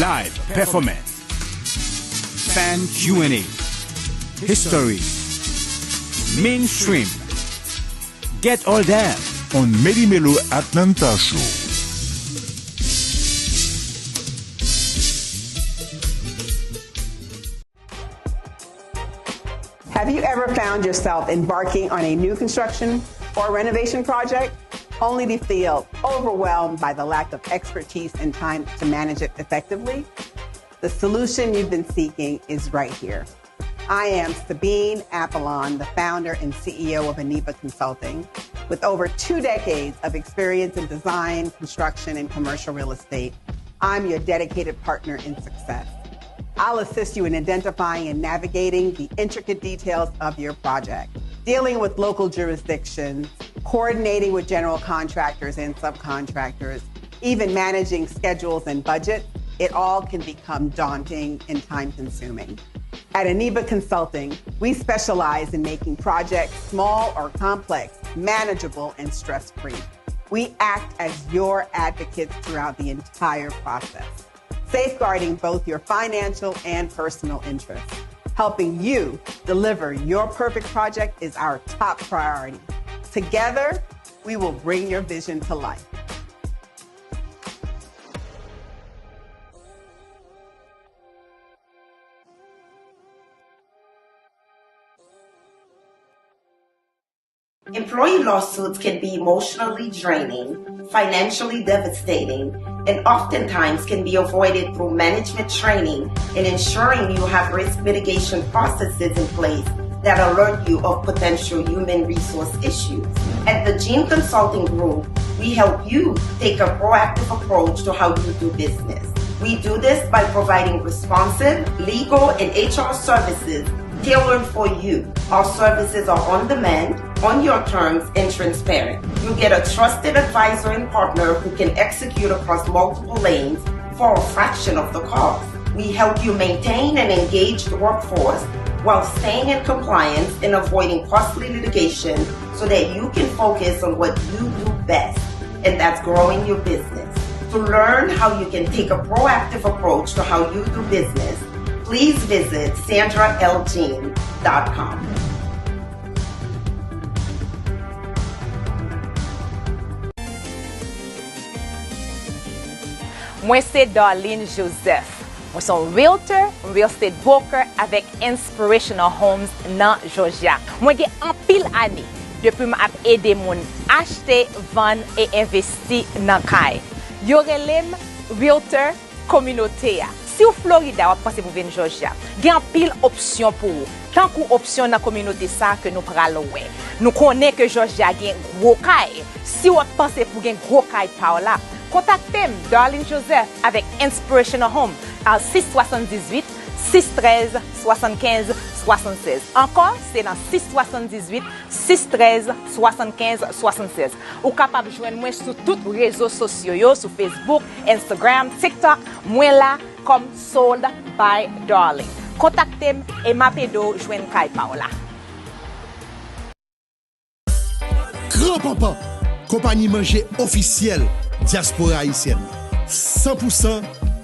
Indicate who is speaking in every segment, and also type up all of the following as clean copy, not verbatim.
Speaker 1: live performance, fan Q&A, history, mainstream. Get all that
Speaker 2: on Meli Melo Atlanta Show.
Speaker 3: Have you ever found yourself embarking on a new construction or renovation project only to feel overwhelmed by the lack of expertise and time to manage it effectively? The solution you've been seeking is right here. I am Sabine Apollon, the founder and CEO of Aniba Consulting, with over 2 decades of experience in design, construction, and commercial real estate. I'm your dedicated partner in success. I'll assist you in identifying and navigating the intricate details of your project, dealing with local jurisdictions, coordinating with general contractors and subcontractors, even managing schedules and budgets. It all can become daunting and time-consuming. At Aniba Consulting, we specialize in making projects small or complex, manageable, and stress-free. We act as your advocates throughout the entire process, safeguarding both your financial and personal interests. Helping you deliver your perfect project is our top priority. Together, we will bring your vision to life.
Speaker 4: Employee lawsuits can be emotionally draining, financially devastating, and oftentimes can be avoided through management training and ensuring you have risk mitigation processes in place that alert you of potential human resource issues. At the Gene Consulting Group, we help you take a proactive approach to how you do business. We do this by providing responsive, legal, and HR services tailored for you. Our services are on demand, on your terms, and transparent. You get a trusted advisor and partner who can execute across multiple lanes for a fraction of the cost. We help you maintain an engaged workforce while staying in compliance and avoiding costly litigation so that you can focus on what you do best, and that's growing your business. To learn how you can take a proactive approach to how you do business, please visit sandraljean.com.
Speaker 5: Moi, c'est Darlene Joseph. Moi, suis un realtor, real estate broker avec Inspirational Homes dans Georgia. Moi, j'ai un pile année depuis que j'ai aidé les gens à acheter, vendre et investir dans le caille. Yo relem realtor communautaire. Si vous Florida, vous pensez pour venir Georgia, il y a un pile option pour vous. Tant qu'une option dans la communauté ça que nous prenons. Nous connaissons que Georgia a un gros caille. Si vous pensez pour un gros caille par là, contactez Darlene Joseph avec Inspirational Home à 678 613 75 76. Encore, c'est dans 678 613 75 76. Ou capable de joindre moi sur tous les réseaux sociaux, sur Facebook, Instagram, TikTok, moi là comme Sold by Darlene. Contactez-moi et m'appelez joindre Kai Paola.
Speaker 6: Grand-papa, compagnie manger officielle diaspora haïtienne. 100%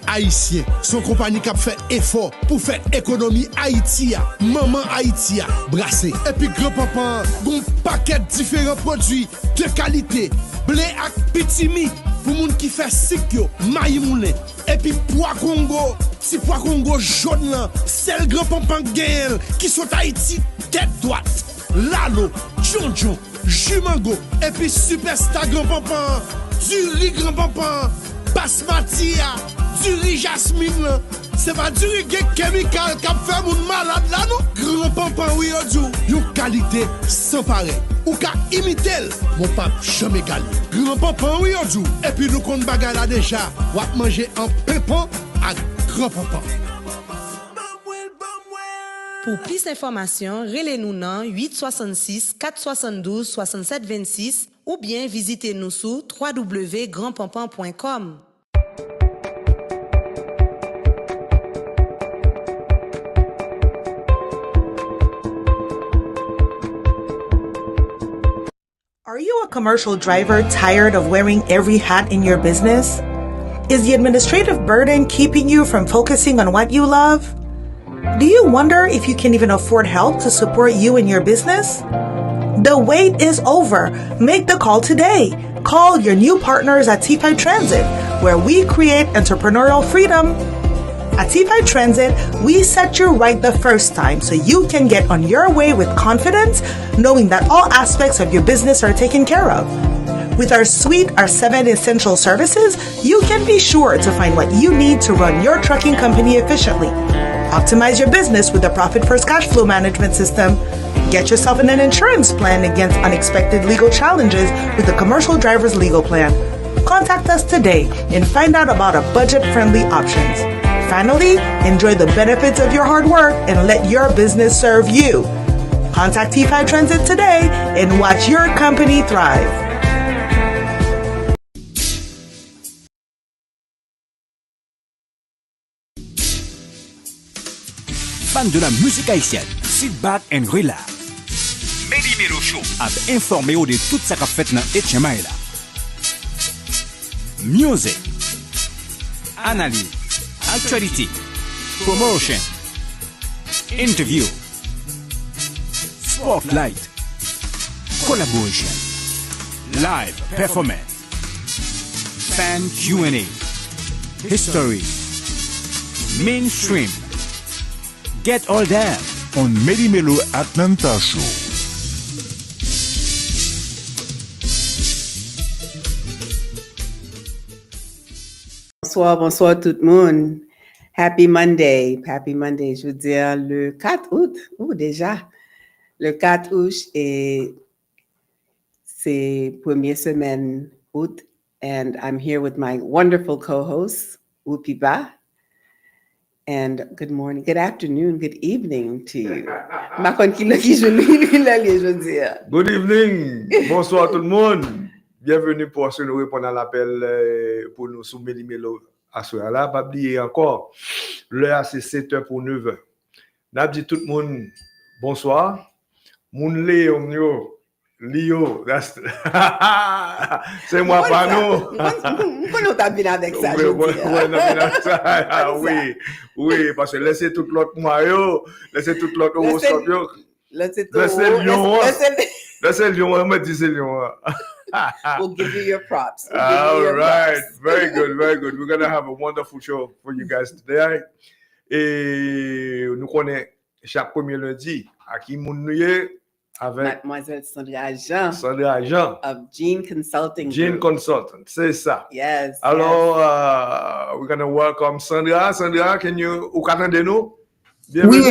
Speaker 6: haïtien. Son compagnie qui a fait effort pour faire économie Haïti, maman Haïti, brassé. Et puis grand-papa, un paquet de différents produits de qualité. Blé ak pitimi pour moun qui fait sikyo, maï moulin. Et puis pois Congo, si pois Congo jaune là, c'est le grand-papa gagne qui sont Haïti tête droite. Lalo, Jonjon, Jumango, et puis superstar grand-papa, du riz grand-papa, basmati, du riz jasmine, c'est pas du riz chemical qui fait moun malade là non? Grand-papa oui une qualité sans pareil. Ou ka imiter, mon pape jamais gagné. Grand-papa oui et puis nous compte bagay là déjà, ou à manger en pépon à grand-papa.
Speaker 7: Pour plus d'informations, relez-nous dans 866 472 67 26 ou bien visitez-nous sur www.grandpampan.com.
Speaker 8: Are you a commercial driver tired of wearing every hat in your business? Is the administrative burden keeping you from focusing on what you love? Do you wonder if you can even afford help to support you and your business? The wait is over. Make the call today. Call your new partners at T5 Transit, where we create entrepreneurial freedom. At T5 Transit, we set you right the first time so you can get on your way with confidence, knowing that all aspects of your business are taken care of. With our 7 essential services, you can be sure to find what you need to run your trucking company efficiently. Optimize your business with the Profit First Cash Flow Management System. Get yourself an insurance plan against unexpected legal challenges with the Commercial Driver's Legal Plan. Contact us today and find out about our budget-friendly options. Finally, enjoy the benefits of your hard work and let your business serve you. Contact T5 Transit today and watch your company thrive.
Speaker 1: Fan de la musique haïtienne, sit back and relax. Meli Melo Show ap informé ou de tout sa ka fait nan Etchema la. Music, analyse, actuality, promotion, interview, spotlight, collaboration, live performance, fan Q&A, history, mainstream. Get all that
Speaker 2: on Meli Melo Atlanta Show.
Speaker 3: Bonsoir tout le monde. Happy Monday. Happy Monday. Je veux dire le 4 août. Déjà. Le 4 août et c'est première semaine août. And I'm here with my wonderful co-host, Rupipa. And good morning, good afternoon, good evening to you.
Speaker 9: Good evening, bonsoir tout le monde. Bienvenue pour nous répondre à l'appel pour nous sous Meli Melo à ce là. Pas oublier encore, l'heure c'est 7h pour 9h. N'a dit tout le monde bonsoir. Moun Léo, c'est moi pas nous.
Speaker 3: Pourquoi t'as bien avec ça?
Speaker 9: Oui, parce que laissez tout l'autre moyen, laissez tout l'autre horoscope. Laissez Lion, me dit c'est Lion.
Speaker 3: We'll give you your props.
Speaker 9: All right, very good. We're gonna have a wonderful show for you guys today. Et nous connaissons chaque premier lundi à qui moun nous avec
Speaker 3: Mademoiselle Sandra Jean of Gene Consulting.
Speaker 9: C'est ça.
Speaker 3: Yes.
Speaker 9: Alors, we're going to welcome Sandra. Sandra, can you attendez nous?
Speaker 10: Oui,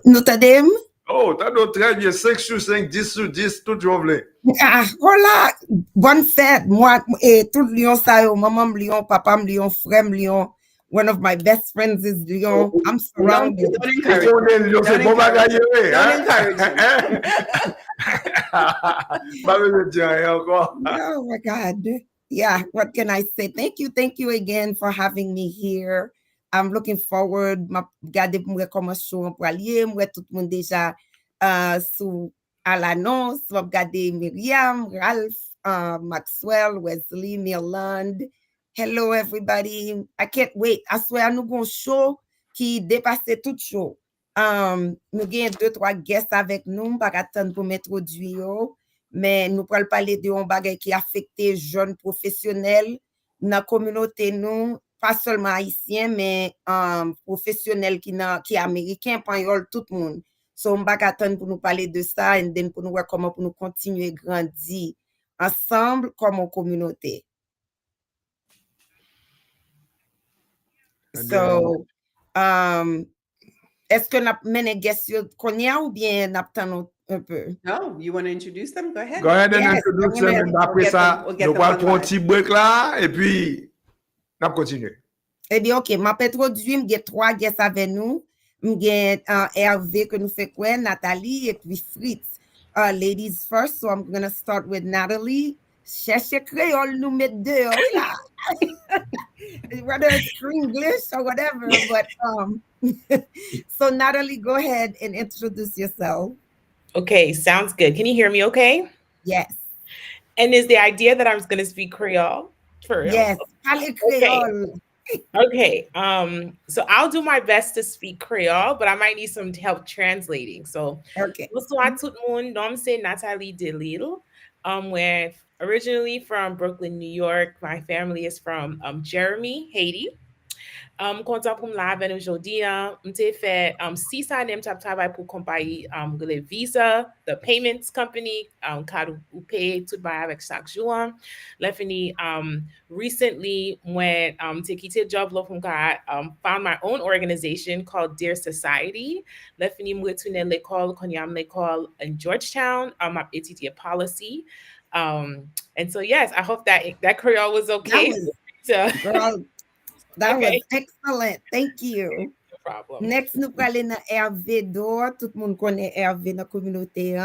Speaker 10: nous t'aidons.
Speaker 9: Oh, t'as d'autres très bien. 5 sur 5, 10 sur 10, tout journée.
Speaker 10: Ah, voilà. Bonne fête. Moi, et tout Lyon, ça, maman Lyon, papa Lyon, frère Lyon. One of my best friends is Lyon. I'm surrounded.
Speaker 3: Don't encourage him. Don't encourage
Speaker 10: Oh my God. Yeah, what can I say? Thank you again for having me here. I'm looking forward. Regardez moi comment show pour aller, moi tout le monde déjà sous à l'annonce, regardez Myriam, Ralph, Maxwell, Wesley, Mirland. Hello everybody. I can't wait. I swear nous gon show qui dépasse tout show. Nous avons 2-3 guests avec nous, pas attendre pour m'introduire, mais nous pourrons parler de un bagage qui affecte jeunes professionnels dans la communauté nous, pas seulement haïtiens mais professionnels qui américains, espagnol, tout le monde. So on va attendre pour nous parler de ça et then pour nous voir comment pour nous continuer grandir ensemble comme une communauté. So, est-ce que nous mené guest qu'on y a ou bien nous attendons un peu?
Speaker 3: No, you want to introduce them? Go ahead.
Speaker 9: Go ahead and introduce them. Et après ça, nous allons prendre un petit break là et puis nous continuer.
Speaker 10: Eh bien, OK. Je vais introduire, j'ai 3 guests avec nous. J'ai Herve que nous fait quoi, Natalie et puis Fritz. Ladies first, so I'm going to start with Natalie. Cherchez créole, nous mettre dehors là. Whether it's English or whatever, but so Natalie, go ahead and introduce yourself.
Speaker 11: Okay, sounds good. Can you hear me okay?
Speaker 10: Yes.
Speaker 11: And is the idea that I was going to speak Creole? For real.
Speaker 10: Yes, parler Creole.
Speaker 11: Okay. So I'll do my best to speak Creole, but I might need some help translating. So,
Speaker 10: Okay.
Speaker 11: bonsoir tout le monde. Nom c'est Natalie Delille. We're originally from Brooklyn, New York. My family is from Jeremy, Haiti. Content pour me la avec aujourd'hui. M'te fait 6 années m'tap travail pour compagnie le Visa, the payments company, card ou pay tout ba avec chaque jour. La fini recently when te quitté job lo pour found my own organization called Dear Society. La fini me retourner l'école quand yam l'école in Georgetown. M'a étudié policy. And so yes, I hope that Creole was okay.
Speaker 10: Girl, that
Speaker 11: Okay.
Speaker 10: was excellent. Thank you.
Speaker 11: No problem.
Speaker 10: Next, nous parlons de Herve d'or. Tout le monde connaît Herve dans la communauté.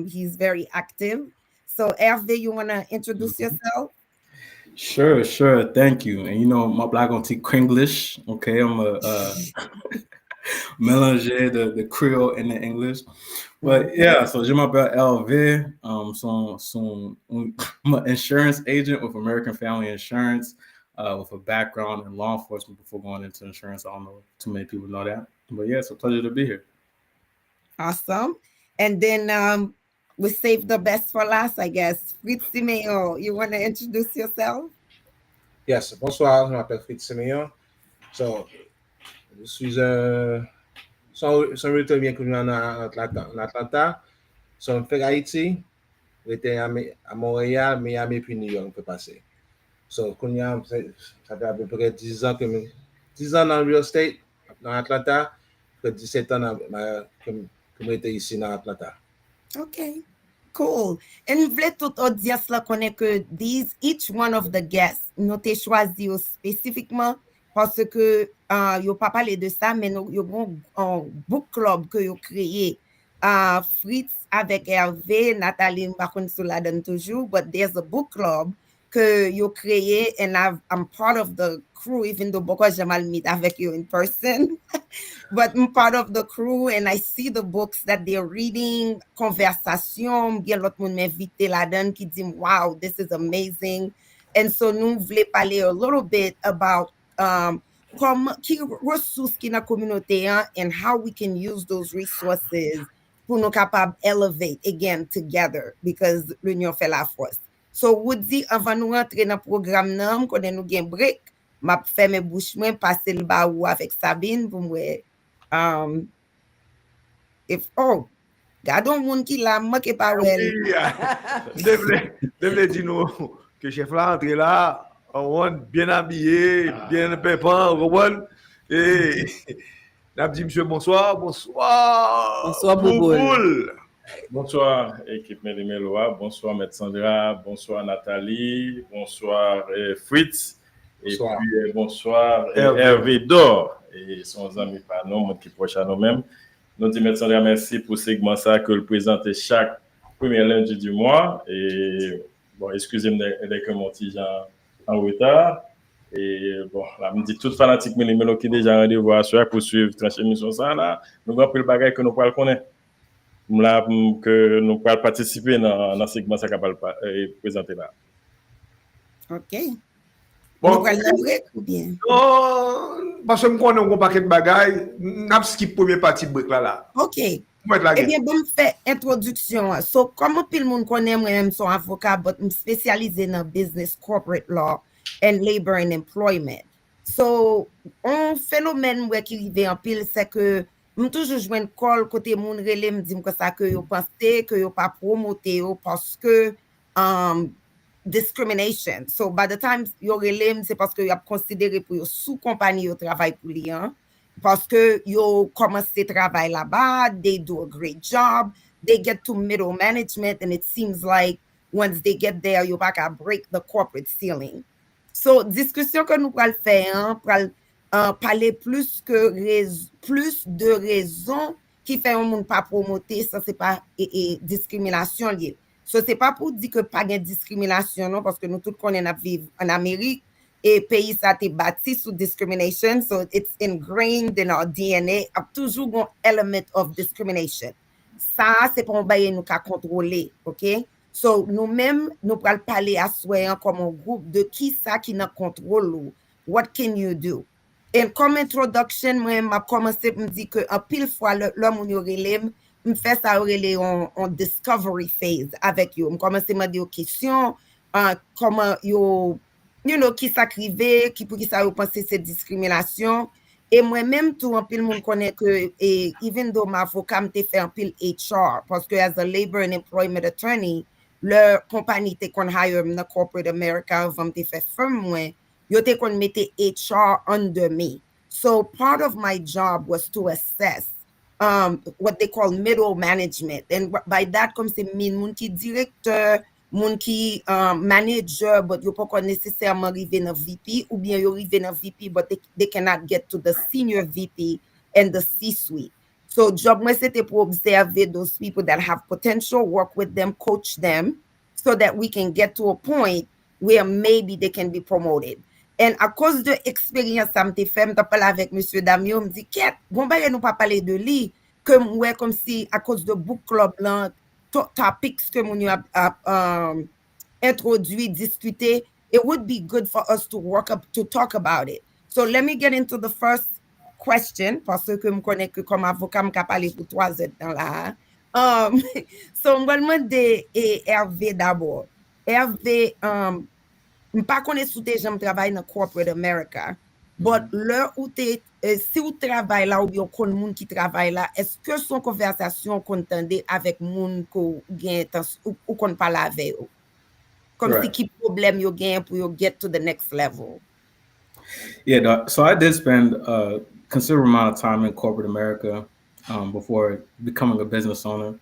Speaker 10: He's very active. So, Herve, you want to introduce yourself?
Speaker 12: Sure. Thank you. And my black on T Kringlish. Okay, I'm a mélanger the Creole and the English. But yeah, so je m'appelle Herve. I'm an insurance agent with American Family Insurance. With a background in law enforcement before going into insurance. I don't know if too many people know that. But yeah, it's a pleasure to be here.
Speaker 10: Awesome. And then we saved the best for last, I guess. Fritz Simeon, you want to introduce yourself?
Speaker 13: Yes, bonsoir, je m'appelle Fritz Simeon. So, je suis sans retour bien connu en Atlanta. So, je fais Haïti, j'étais à Montréal, Miami, puis New York, on peut passer. So, ça fait à peu près 10 ans dans real estate, dans Atlanta, que 17 ans que j'étais ici dans Atlanta.
Speaker 10: Okay, cool. And vle tout audience la connaît que each one of the guests, nous t'ai choisi spécifiquement parce que yo pas parlé de ça, mais yo un book club que yo créé. Fritz avec Herve, Natalie par contre sur la donne toujours, but there's a book club que you créé, and I'm part of the crew, even though because Jamal meet avec you in person, but I'm part of the crew, and I see the books that they're reading, conversation, bien l'autre monde m'invite là-dedans qui dit, wow, this is amazing. And so nous voulons parler a little bit about qui ressources qui na communauté and how we can use those resources pour nous capables elevate again together, because l'union fait la force. So, Woody, avant nous rentrer dans le programme, nous connaissons nous break. M'a fait mes bouches, moi, passer le baou avec Sabine pour moi. Gardons monde qui l'a, moi qui pas well.
Speaker 9: Devez dire nous que chef là entre là, on bien habillé, bien pépin, et n'a dit monsieur bonsoir.
Speaker 14: Bonsoir
Speaker 9: Bouboule.
Speaker 14: Bonsoir, équipe Meli Melo. Bonsoir, Maître Sandra. Bonsoir, Natalie. Bonsoir, Fritz.
Speaker 13: Bonsoir.
Speaker 14: Et puis, bonsoir, Herve d'or. Et son ami par nous, qui est proche à nous-mêmes. Nous disons, Maître Sandra, merci pour ce segment ça que le présente chaque premier lundi du mois. Et bon, excusez-moi d'être mon petit en retard. Et bon, là, me dit toute fanatique Meli Melo qui déjà rendez-vous à soir pour suivre tranche émission ça là. Nous avons pris le bagage que nous pouvons connaître. Là, que nous pouvons participer dans le segment ça capable présenter là.
Speaker 10: OK.
Speaker 9: Bon,
Speaker 10: nous allons break ou bien?
Speaker 9: Non, parce que nous connaissons un paquet de bagailles, nous avons skip première partie break là.
Speaker 10: OK. Eh bien, bon, je fais introduction. So, comme tout le monde connaît, moi-même, son avocat, but je suis spécialisé dans business, corporate law, and labor and employment. So, un phénomène qui arrive en pile, c'est que je toujours joindre call côté moun relé me dit que ça que yo pensé que yo pas promoté parce que discrimination. So by the time yo relé c'est parce que yo a considéré pour yo sous compagnie yo travail pour li parce que yo commencé travail là-bas, they do a great job, they get to middle management and it seems like once they get there yo pas qu'à break the corporate ceiling. So discussion que nous pral faire pral parler plus de raisons qui fait un monde pas promoter, ça c'est pas discrimination liée. So c'est pas pour dire que pas de discrimination non parce que nous tous connaissons vivre en Amérique et pays ça été bâti sous discrimination, so it's ingrained in our DNA, a toujours un element of discrimination. Ça c'est pour bailler nous qu'à contrôler, OK? So nous-mêmes, nous pral parler à soi comme un groupe de qui ça qui n'a contrôle ou. What can you do? Et comme introduction, moi, m'a commencé pour me dire que en pile fois, l'homme ou yo relève, me fait ça relève en discovery phase avec yo. Me commencé à me dire questions, comment yo, qui s'acrivait, qui pour qui ça yo penser c'est discrimination. Et moi-même, tout en pile, monde connaît que, et even though ma avocat m'te fait un pile HR, parce que as a labor and employment attorney, le compagnie te kon hire dans corporate America, vam te fait firm moi, yo te kon mette HR under me. So part of my job was to assess what they call middle management. And by that comes the mean moun ki directeur, moun ki manager, but yo pas kon nécessairement arriver dans VP, ou bien yo arriver dans VP, but they cannot get to the senior VP and the C-suite. So job moi c'était pour observer those people that have potential, work with them, coach them, so that we can get to a point where maybe they can be promoted. And à cause de expérience, ça me fait me parler avec Monsieur Damio, me dit qu'est bon bah nous pas parler de lui, que ouais comme si à cause de book club là, topics que mon a introduit, discuté, it would be good for us to talk about it. So let me get into the first question, parce que je connais que comme avocat, je parler pour 3 heures dans là. So, je vais demander Herve d'abord. Herve, je ne pas connais sous tes gens travaillent dans corporate America, but l'heure où si vous travaillez là ou bien con monde qui travaille là, est-ce que son conversation contendait avec monde qu'on gagne ou qu'on parle avec eux? Comme si qui problème yo gagne pour yo get to the next level.
Speaker 12: Yeah, so I did spend a considerable amount of time in corporate America before becoming a business owner.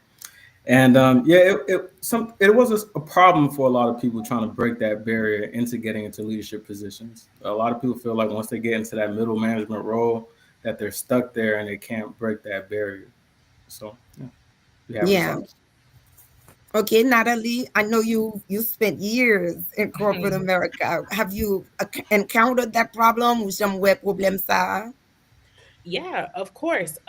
Speaker 12: And it was a problem for a lot of people trying to break that barrier into getting into leadership positions. A lot of people feel like once they get into that middle management role, that they're stuck there and they can't break that barrier. So,
Speaker 10: yeah. Okay, Natalie, I know you spent years in corporate America. Have you encountered that problem? Ou jamais problème ça?
Speaker 11: Yeah, of course.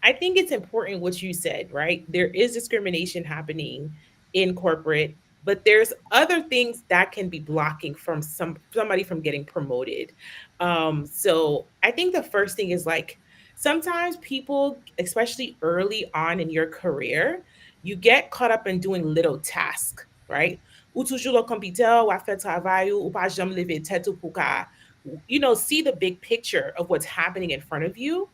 Speaker 11: I think it's important what you said, right? There is discrimination happening in corporate, but there's other things that can be blocking from somebody from getting promoted. So I think the first thing is like, sometimes people, especially early on in your career, you get caught up in doing little tasks, right? Ou toujours le computer, ou a fait travail, ou pas jamais lever tête ou pour see the big picture of what's happening in front of you.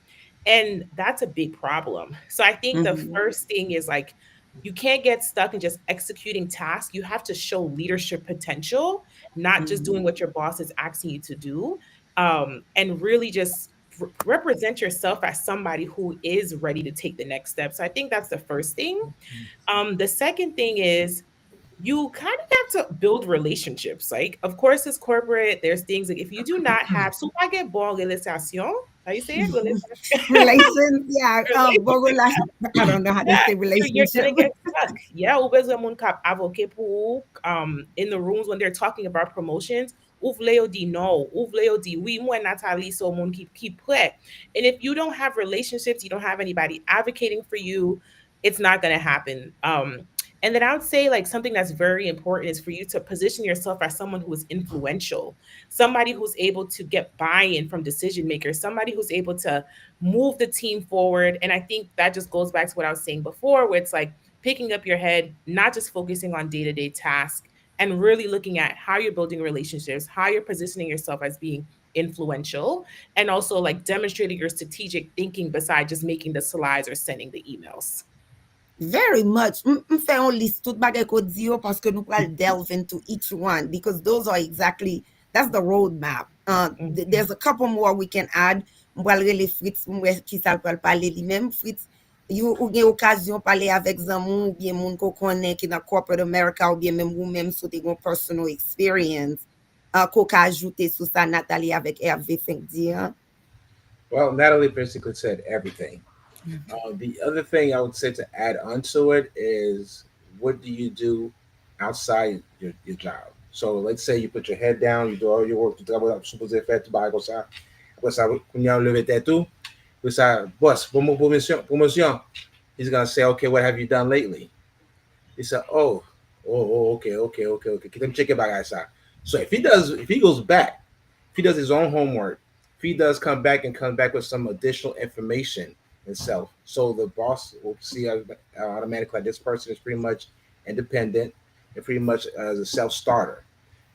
Speaker 11: And that's a big problem. So I think the first thing is like, you can't get stuck in just executing tasks. You have to show leadership potential, not just doing what your boss is asking you to do, and really just represent yourself as somebody who is ready to take the next step. So I think that's the first thing. The second thing is you kind of have to build relationships. Like, of course, it's corporate. There's things like if you do not have, so I get bon relation. How you say it?
Speaker 10: Relations, yeah. I don't know how to say relationship.
Speaker 11: You're gonna get stuck. Yeah, in the rooms when they're talking about promotions. No, oui, moi Natalie, so mon keep prêt. And if you don't have relationships, you don't have anybody advocating for you, it's not gonna happen. And then I would say like something that's very important is for you to position yourself as someone who is influential, somebody who's able to get buy-in from decision makers, somebody who's able to move the team forward. And I think that just goes back to what I was saying before, where it's like picking up your head, not just focusing on day-to-day tasks, and really looking at how you're building relationships, how you're positioning yourself as being influential, and also like demonstrating your strategic thinking besides just making the slides or sending the emails.
Speaker 10: Very much. Fais un list tout bagay ko di yo parce que nous pral delve into each one because those are exactly, that's the roadmap. There's a couple more we can add. M'pral rele Fritz qui sa pral parler li même. Fritz, ou gen occasion parler avec zanmou ou bien moun ko konnen ki dans corporate America ou bien même ou même sou te gon personal experience. Ko ka ajoute sou sa Natalie avec Herve fin dire.
Speaker 13: Well, Natalie basically said everything. The other thing I would say to add onto it is, what do you do outside your job? So let's say you put your head down, you do all your work, tu travailles supposé faire tout bail comme ça. Après ça, quand you lever tête tout, après ça, boss, promotion. He's gonna say, okay, what have you done lately? He said, oh, Okay. Let me check it back outside. So if he goes back, if he does his own homework, if he does come back with some additional information himself, so the boss will see automatically like this person is pretty much independent and pretty much as a self-starter.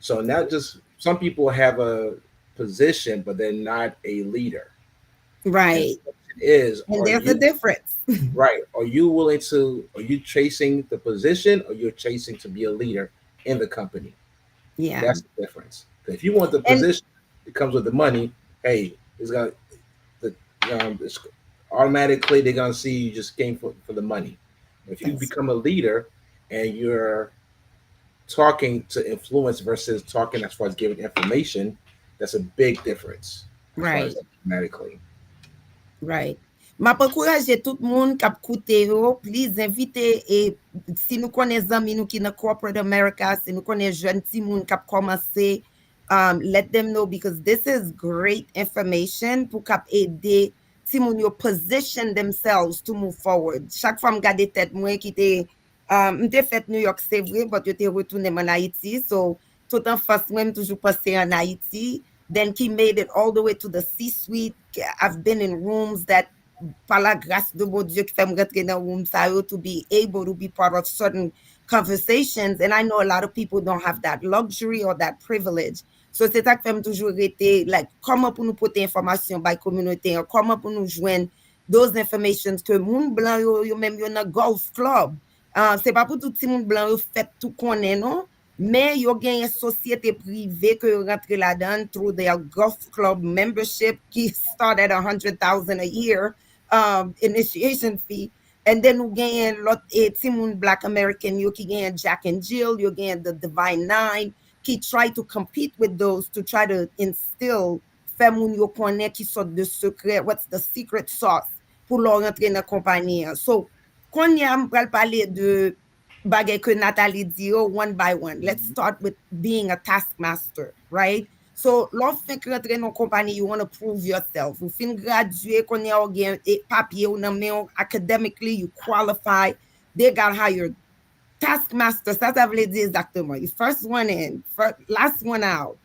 Speaker 13: So now just some people have a position, but they're not a leader.
Speaker 10: Right. And there's a difference.
Speaker 13: Right. Are you chasing the position or you're chasing to be a leader in the company?
Speaker 10: Yeah.
Speaker 13: That's the difference. If you want the position, it comes with the money. Hey, it's automatically they're gonna see you just came for the money. If you become a leader and you're talking to influence versus talking as far as giving information, that's a big difference.
Speaker 10: Right.
Speaker 13: Automatically.
Speaker 10: Right. Ma pou kouraje tout moun kap koute yo, please invite si nou konen zami nou ki na corporate America, si nou konen jeune ti moun kap komanse, let them know because this is great information pou kap ede ti moun yo position themselves to move forward. Chaque fois m gade tête mwen ki te m'te fait New York c'est vrai, but yo te retourne en Haïti, so tout en face mwen toujou passe en Haïti. Then he made it all the way to the C-suite. I've been in rooms that, par la grâce de mon Dieu, qui fait me rentrer dans rooms to be able to be part of certain conversations. And I know a lot of people don't have that luxury or that privilege. So c'est ça que fait me toujours rester, like, comment pour nous porter information by communauté, or comment pour nous joindre those informations que moun blanc yo même yo dans golf club. C'est pas pour tout petit moun blanc yo fait tout connaît, non? Mais yo gen une société privée que yo rentre là-dedans through their golf club membership qui start at $100,000 a year initiation fee. And then you gen lot Timoun Black American yo ki gen Jack and Jill, you gen the Divine Nine qui try to compete with those to try to instill fè moun yo konnen qui sort de secret, what's the secret sauce pour leur rentrer dans compagnie. So konya m pral parler de bagay que Natalie dit, one by one. Let's start with being a taskmaster, right? So, lò fin rentre dans compagnie, you want to prove yourself. Ou fin graduate, konye ou gen papier ou nan men academically, you qualify. They got hired. Taskmaster, ça veut dire exactement. You first one in, last one out.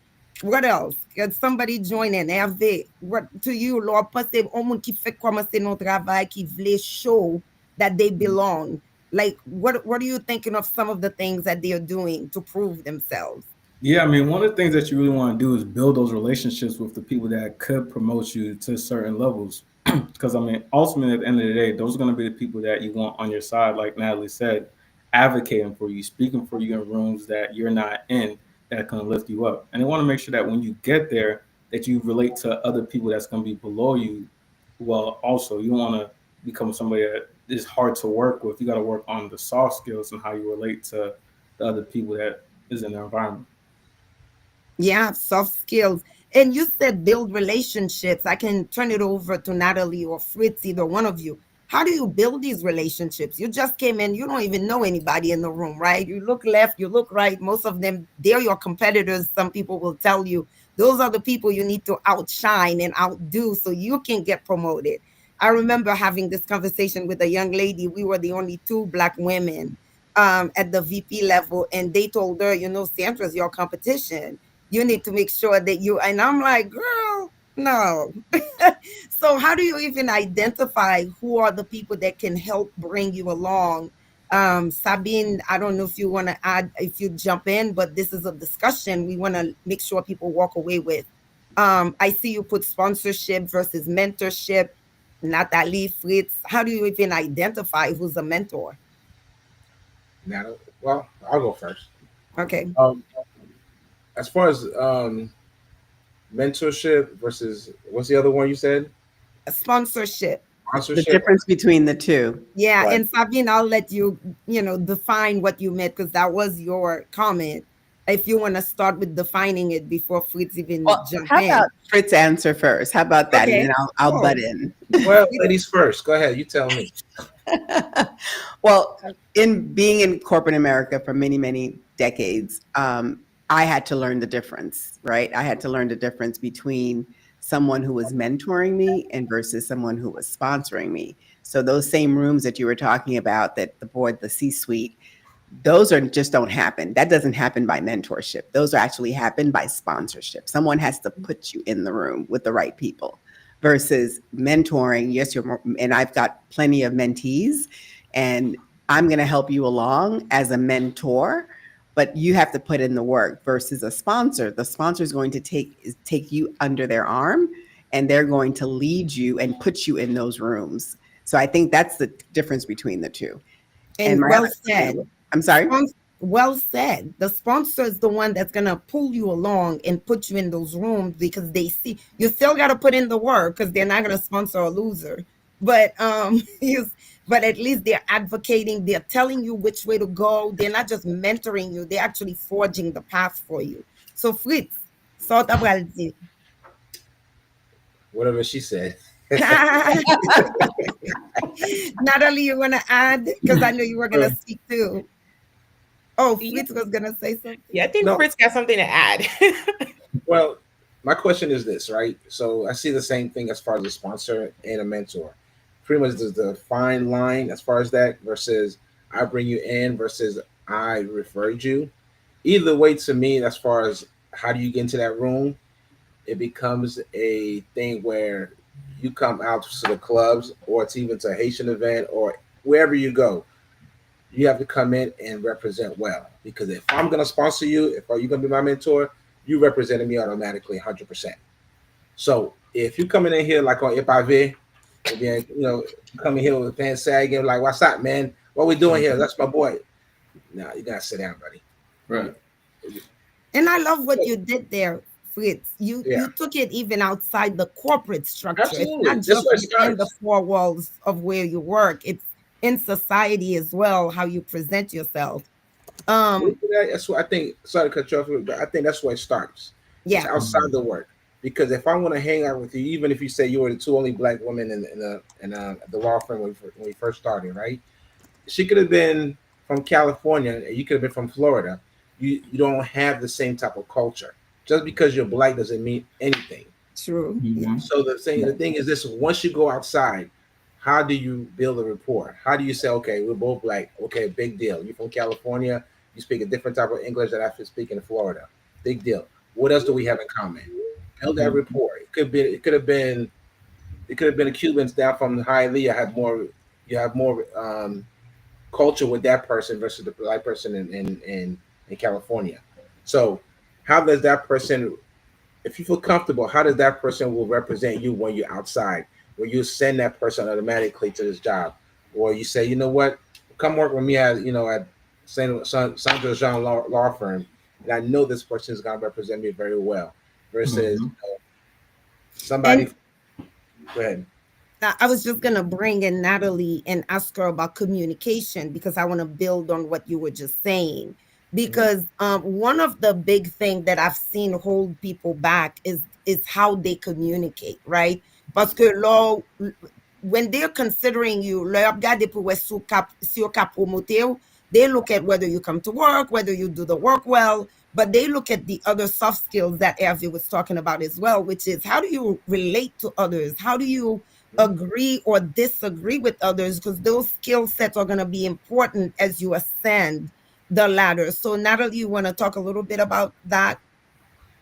Speaker 10: What else? Can somebody join in? Herve, what to you, lò passe on moun ki fè commencer non travail, ki vle show that they belong. Like, what are you thinking of some of the things that they are doing to prove themselves?
Speaker 12: Yeah, I mean, one of the things that you really want to do is build those relationships with the people that could promote you to certain levels. Because, I mean, ultimately, at the end of the day, those are going to be the people that you want on your side, like Natalie said, advocating for you, speaking for you in rooms that you're not in that can lift you up. And they want to make sure that when you get there, that you relate to other people that's going to be below you. Well, also, you want to become somebody that is hard to work with. You got to work on the soft skills and how you relate to the other people that is in the environment.
Speaker 10: Yeah, soft skills. And you said build relationships. I can turn it over to Natalie or Fritz, either one of you. How do you build these relationships? You just came in, you don't even know anybody in the room, right? You look left, you look right. Most of them, they're your competitors. Some people will tell you, those are the people you need to outshine and outdo so you can get promoted. I remember having this conversation with a young lady. We were the only two Black women at the VP level. And they told her, Sandra's your competition. You need to make sure that and I'm like, girl, no. So how do you even identify who are the people that can help bring you along? Sabine, I don't know if you want to add, if you jump in, but this is a discussion we want to make sure people walk away with. I see you put sponsorship versus mentorship. Natalie, Fritz, how do you even identify who's a mentor?
Speaker 13: Natalie, well, I'll go first.
Speaker 10: Okay.
Speaker 13: As far as mentorship versus, what's the other one you said?
Speaker 10: Sponsorship.
Speaker 3: The difference between the two.
Speaker 10: Yeah, right. And Sabine, I'll let you, define what you meant because that was your comment. If you want to start with defining it before Fritz even jump in.
Speaker 3: How about Fritz answer first? How about that? Okay. And then I'll butt in.
Speaker 13: Well, ladies first. Go ahead. You tell me.
Speaker 3: Well, in being in corporate America for many, many decades, I had to learn the difference, right? I had to learn the difference between someone who was mentoring me and versus someone who was sponsoring me. So those same rooms that you were talking about, that the board, the C-suite, those are just don't happen. That doesn't happen by mentorship. Those are actually happen by sponsorship. Someone has to put you in the room with the right people versus mentoring. Yes, and I've got plenty of mentees, and I'm going to help you along as a mentor, but you have to put in the work versus a sponsor. The sponsor is going to take you under their arm, and they're going to lead you and put you in those rooms. So I think that's the difference between the two.
Speaker 10: And well said.
Speaker 3: I'm sorry?
Speaker 10: Well said. The sponsor is the one that's going to pull you along and put you in those rooms because they see you still got to put in the work because they're not going to sponsor a loser. But but at least they're advocating, they're telling you which way to go. They're not just mentoring you, they're actually forging the path for you. So Fritz, sort of
Speaker 13: whatever she said.
Speaker 10: Natalie, you want to add? Because I know you were going to speak too. Oh, Fritz was going to say something.
Speaker 11: Yeah, I think Fritz got something to add.
Speaker 13: Well, my question is this, right? So I see the same thing as far as a sponsor and a mentor. Pretty much there's the fine line as far as that versus I bring you in versus I referred you. Either way, to me, as far as how do you get into that room, it becomes a thing where you come out to the clubs or it's even to a Haitian event or wherever you go. You have to come in and represent well. Because if I'm going to sponsor you, if you're going to be my mentor, you represented me automatically 100%. So if you coming in here like on Ipave, you know, coming here with pants sagging, like, what's up, man? What we doing here? That's my boy. Nah, you got to sit down, buddy.
Speaker 12: Right.
Speaker 10: And I love what you did there, Fritz. You took it even outside the corporate structure.
Speaker 13: Absolutely.
Speaker 10: It's not just within the four walls of where you work. It's in society as well, how you present yourself.
Speaker 13: That's what I think. Sorry to cut you off, but I think that's where it starts.
Speaker 10: Yeah.
Speaker 13: It's outside the work. Because if I want to hang out with you, even if you say you were the two only black women in the law firm when we first started, right? She could have been from California, and you could have been from Florida. You don't have the same type of culture. Just because you're black doesn't mean anything.
Speaker 10: True.
Speaker 13: Mm-hmm. So the thing is this: once you go outside, how do you build a rapport? How do you say, okay, we're both black? Okay, big deal. You're from California. You speak a different type of English that I speak in Florida. Big deal. What else do we have in common? Build that rapport. It could have been the Cubans down from Hialeah you have more culture with that person versus the black person in California. So how does that person, if you feel comfortable, how does that person will represent you when you're outside, where you send that person automatically to this job, or you say, you know what, come work with me at Sandra Jean law firm, and I know this person is going to represent me very well. Versus somebody. Go ahead.
Speaker 10: I was just going to bring in Natalie and ask her about communication because I want to build on what you were just saying. Because one of the big things that I've seen hold people back is how they communicate, right? Parce que là, when they're considering you, they look at whether you come to work, whether you do the work well, but they look at the other soft skills that Herve was talking about as well, which is how do you relate to others? How do you agree or disagree with others? Because those skill sets are going to be important as you ascend the ladder. So Natalie, you want to talk a little bit about that?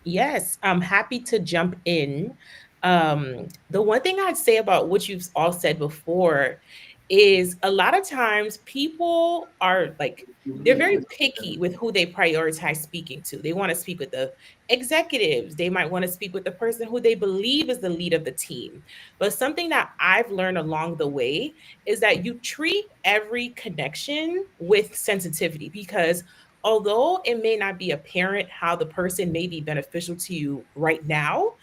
Speaker 11: Yes, I'm happy to jump in. The one thing I'd say about what you've all said before is a lot of times people are like, they're very picky with who they prioritize speaking to. They want to speak with the executives. They might want to speak with the person who they believe is the lead of the team. But something that I've learned along the way is that you treat every connection with sensitivity, because although it may not be apparent how the person may be beneficial to you right now,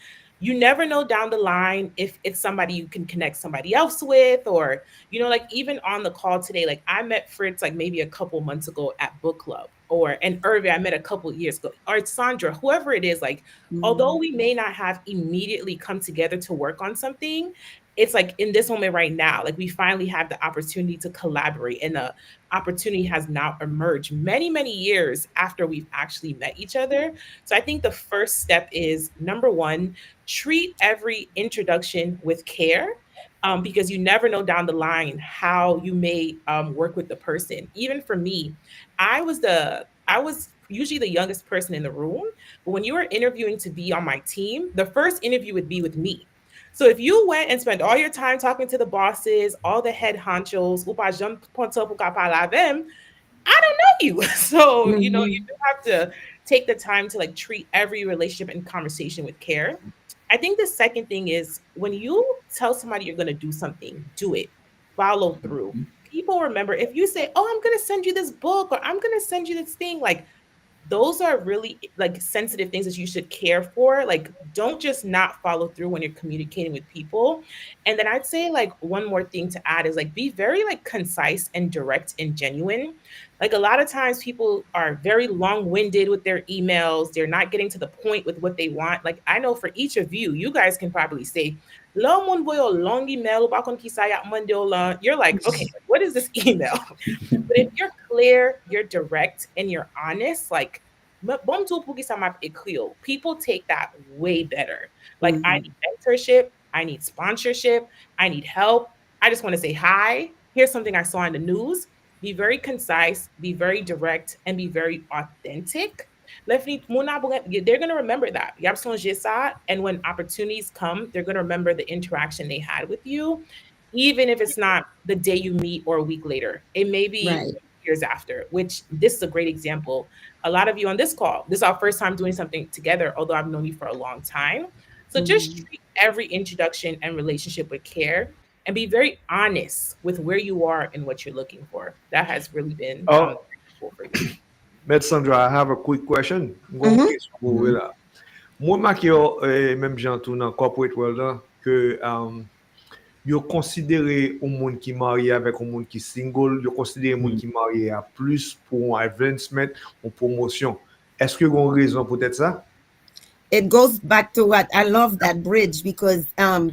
Speaker 11: you never know down the line if it's somebody you can connect somebody else with, or, you know, like even on the call today, like I met Fritz like maybe a couple months ago at book club, and Herve I met a couple years ago, or Sandra, whoever it is, like, although we may not have immediately come together to work on something, it's like in this moment right now, like we finally have the opportunity to collaborate, and the opportunity has now emerged many, many years after we've actually met each other. So I think the first step is, number one, treat every introduction with care. because you never know down the line how you may work with the person. Even for me, I was usually the youngest person in the room, but when you were interviewing to be on my team, the first interview would be with me. So if you went and spent all your time talking to the bosses, all the head honchos, ou pa jam ponta pou ka pale avem, I don't know you. So, you know, you do have to take the time to like treat every relationship and conversation with care. I think the second thing is when you tell somebody you're going to do something, do it, follow through. People remember if you say, "Oh, I'm going to send you this book," or "I'm going to send you this thing," like those are really like sensitive things that you should care for. Like, don't just not follow through when you're communicating with people. And then I'd say like one more thing to add is like be very like concise and direct and genuine. Like a lot of times people are very long-winded with their emails. They're not getting to the point with what they want. Like I know for each of you, you guys can probably say, "Lo mon voyo long email ba kon ki sa ya mande o lan." You're like, okay, what is this email? But if you're clear, you're direct, and you're honest, like people take that way better. Like I need mentorship, I need sponsorship, I need help. I just want to say hi. Here's something I saw in the news. Be very concise, be very direct, and be very authentic. They're going to remember that. And when opportunities come, they're going to remember the interaction they had with you, even if it's not the day you meet or a week later. It may be years after, which this is a great example. A lot of you on this call, this is our first time doing something together, although I've known you for a long time. So just treat every introduction and relationship with care and be very honest with where you are and what you're looking for. That has really been helpful for me.
Speaker 9: Ms. Sandra, I have a quick question. Moi, même gens tout dans corporate world que yo considéré un monde qui marié avec un monde qui single, yo considéré un monde qui marié à plus pour un advancement ou promotion. Est-ce que vous avez raison pour être ça?
Speaker 10: It goes back to what I love that bridge because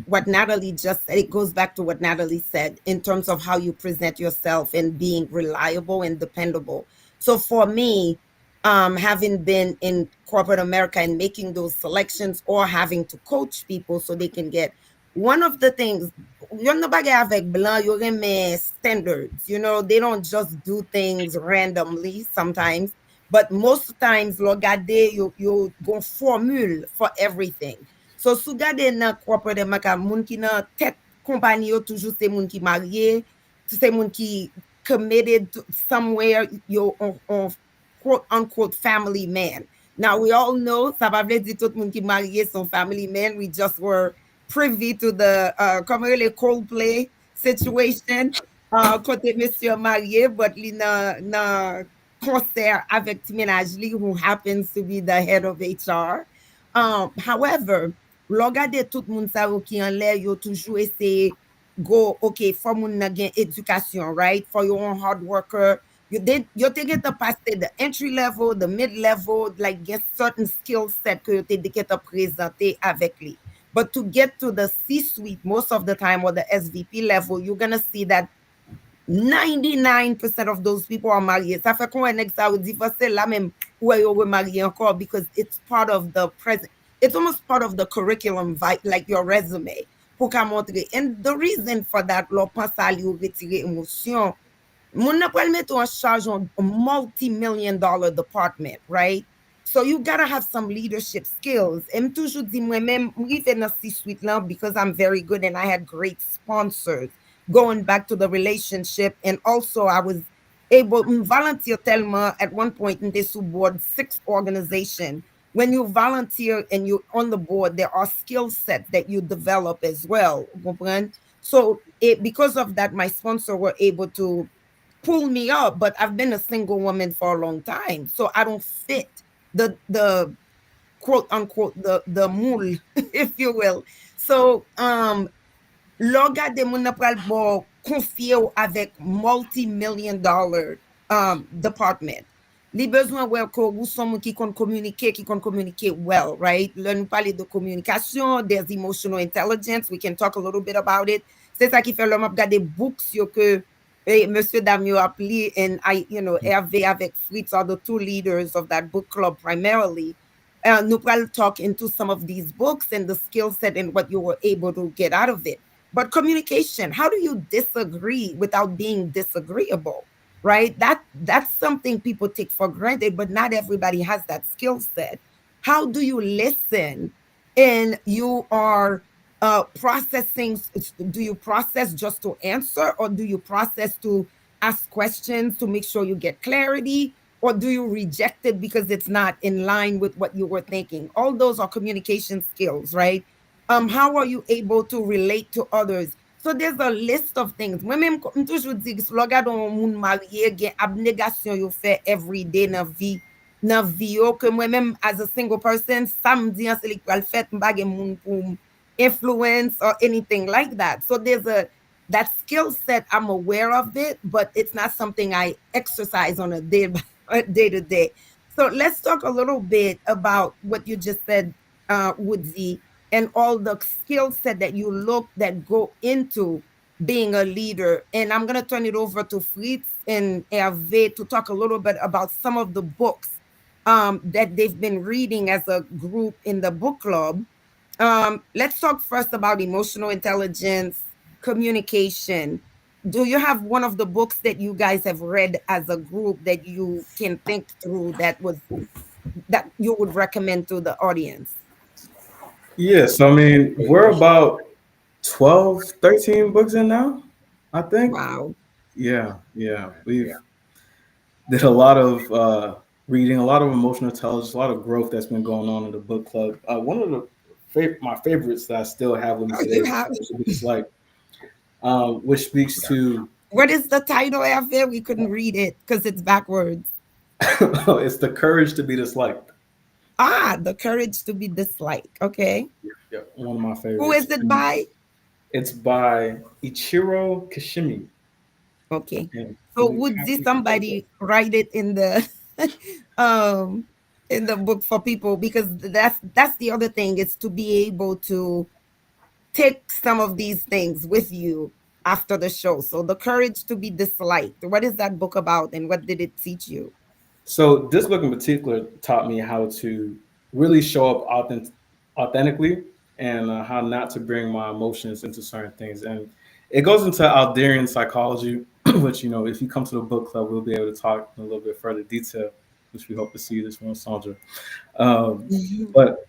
Speaker 10: what Natalie just said, it goes back to what Natalie said in terms of how you present yourself and being reliable and dependable. So for me, having been in corporate America and making those selections or having to coach people so they can get one of the things, you're not avec blanc, you're in standards, you know, they don't just do things randomly sometimes, but most times, you go formule for everything. So, sou gade nan corporate America, moun ki nan tête compagnie yo toujours c'est moun ki marié, c'est moun ki committed to somewhere, yo on quote unquote family man. Now we all know, ça va vle di tout moun ki marié son family man. We just were privy to the Coldplay situation. Kote monsieur marié, but li na concert avec Timenajli, who happens to be the head of HR. However, logade tout moun sa yo ki an lè, yo toujou ese go, okay, for moun na gen education, right? For your own hard worker, you te get to pass the entry level, the mid level, like get certain skill set que you te get to présenter avec li. But to get to the C-suite most of the time or the SVP level, you're going to see that 99% of those people are mariés. Ça fait qu'on est ça ou divorce là même ou yo marié encore because it's part of the present. It's almost part of the curriculum, like your resume. Pour ka montre. And the reason for that, l'on pense à lui retirer émotion. Moun na pral mettre en charge on a multi-million-dollar department, right? So you gotta have some leadership skills. M toujours di moi-même, m'rive nan C-suite là because I'm very good and I had great sponsors. Going back to the relationship, and also I was able to volunteer tellement at one point in this board 6 organization. When you volunteer and you're on the board, there are skill sets that you develop as well. So because of that, my sponsor were able to pull me up, but I've been a single woman for a long time, so I don't fit the quote unquote the moule, if you will. So Loga de moun pral bo konfiye ou avec multi-million-dollar department. Li bezwen wè ko ou son moun ki kon communicate well, right? Lè nou pale de communication, there's emotional intelligence, we can talk a little bit about it. C'est ça qui fait l'homme ap gade books yo que Monsieur Damio ap li, and Herve avec Fritz are the 2 leaders of that book club primarily. Nou pral talk into some of these books and the skill set and what you were able to get out of it. But communication, how do you disagree without being disagreeable? Right? That's something people take for granted, but not everybody has that skill set. How do you listen and you are processing? Do you process just to answer, or do you process to ask questions to make sure you get clarity, or do you reject it because it's not in line with what you were thinking? All those are communication skills, right? How are you able to relate to others? So there's a list of things. Moi-même, comme toujours dis, si l'on regarde un monde marié, gen abnégation yo fait every day nan vie yo, que moi-même, as a single person, samedi an se li pral fèt, m'pa gen moun pou influence or anything like that. So there's that skill set. I'm aware of it, but it's not something I exercise on a day to day. So let's talk a little bit about what you just said, Woodsy, and all the skill set that you look that go into being a leader. And I'm going to turn it over to Fritz and Herve to talk a little bit about some of the books that they've been reading as a group in the book club. Let's talk first about emotional intelligence, communication. Do you have one of the books that you guys have read as a group that you can think through that you would recommend to the audience?
Speaker 12: Yes, I mean, we're about 12, 13 books in now, I think.
Speaker 10: Wow.
Speaker 12: Yeah. We've did a lot of reading, a lot of emotional intelligence, a lot of growth that's been going on in the book club. One of my favorites that I still have with me today is like, which speaks to...
Speaker 10: What is the title, Herve? We couldn't read it because it's backwards.
Speaker 12: It's The Courage to Be Disliked.
Speaker 10: The Courage to Be Disliked. Okay.
Speaker 12: Yeah, one of my favorites.
Speaker 10: Who is it by?
Speaker 12: It's by Ichiro Kishimi.
Speaker 10: Okay. So would somebody write it in the book for people? Because that's the other thing, is to be able to take some of these things with you after the show. So The Courage to Be Disliked. What is that book about, and what did it teach you?
Speaker 12: So this book in particular taught me how to really show up authentically, and how not to bring my emotions into certain things. And it goes into Alderian psychology, which, if you come to the book club, we'll be able to talk in a little bit further detail, which we hope to see this one, Sandra. But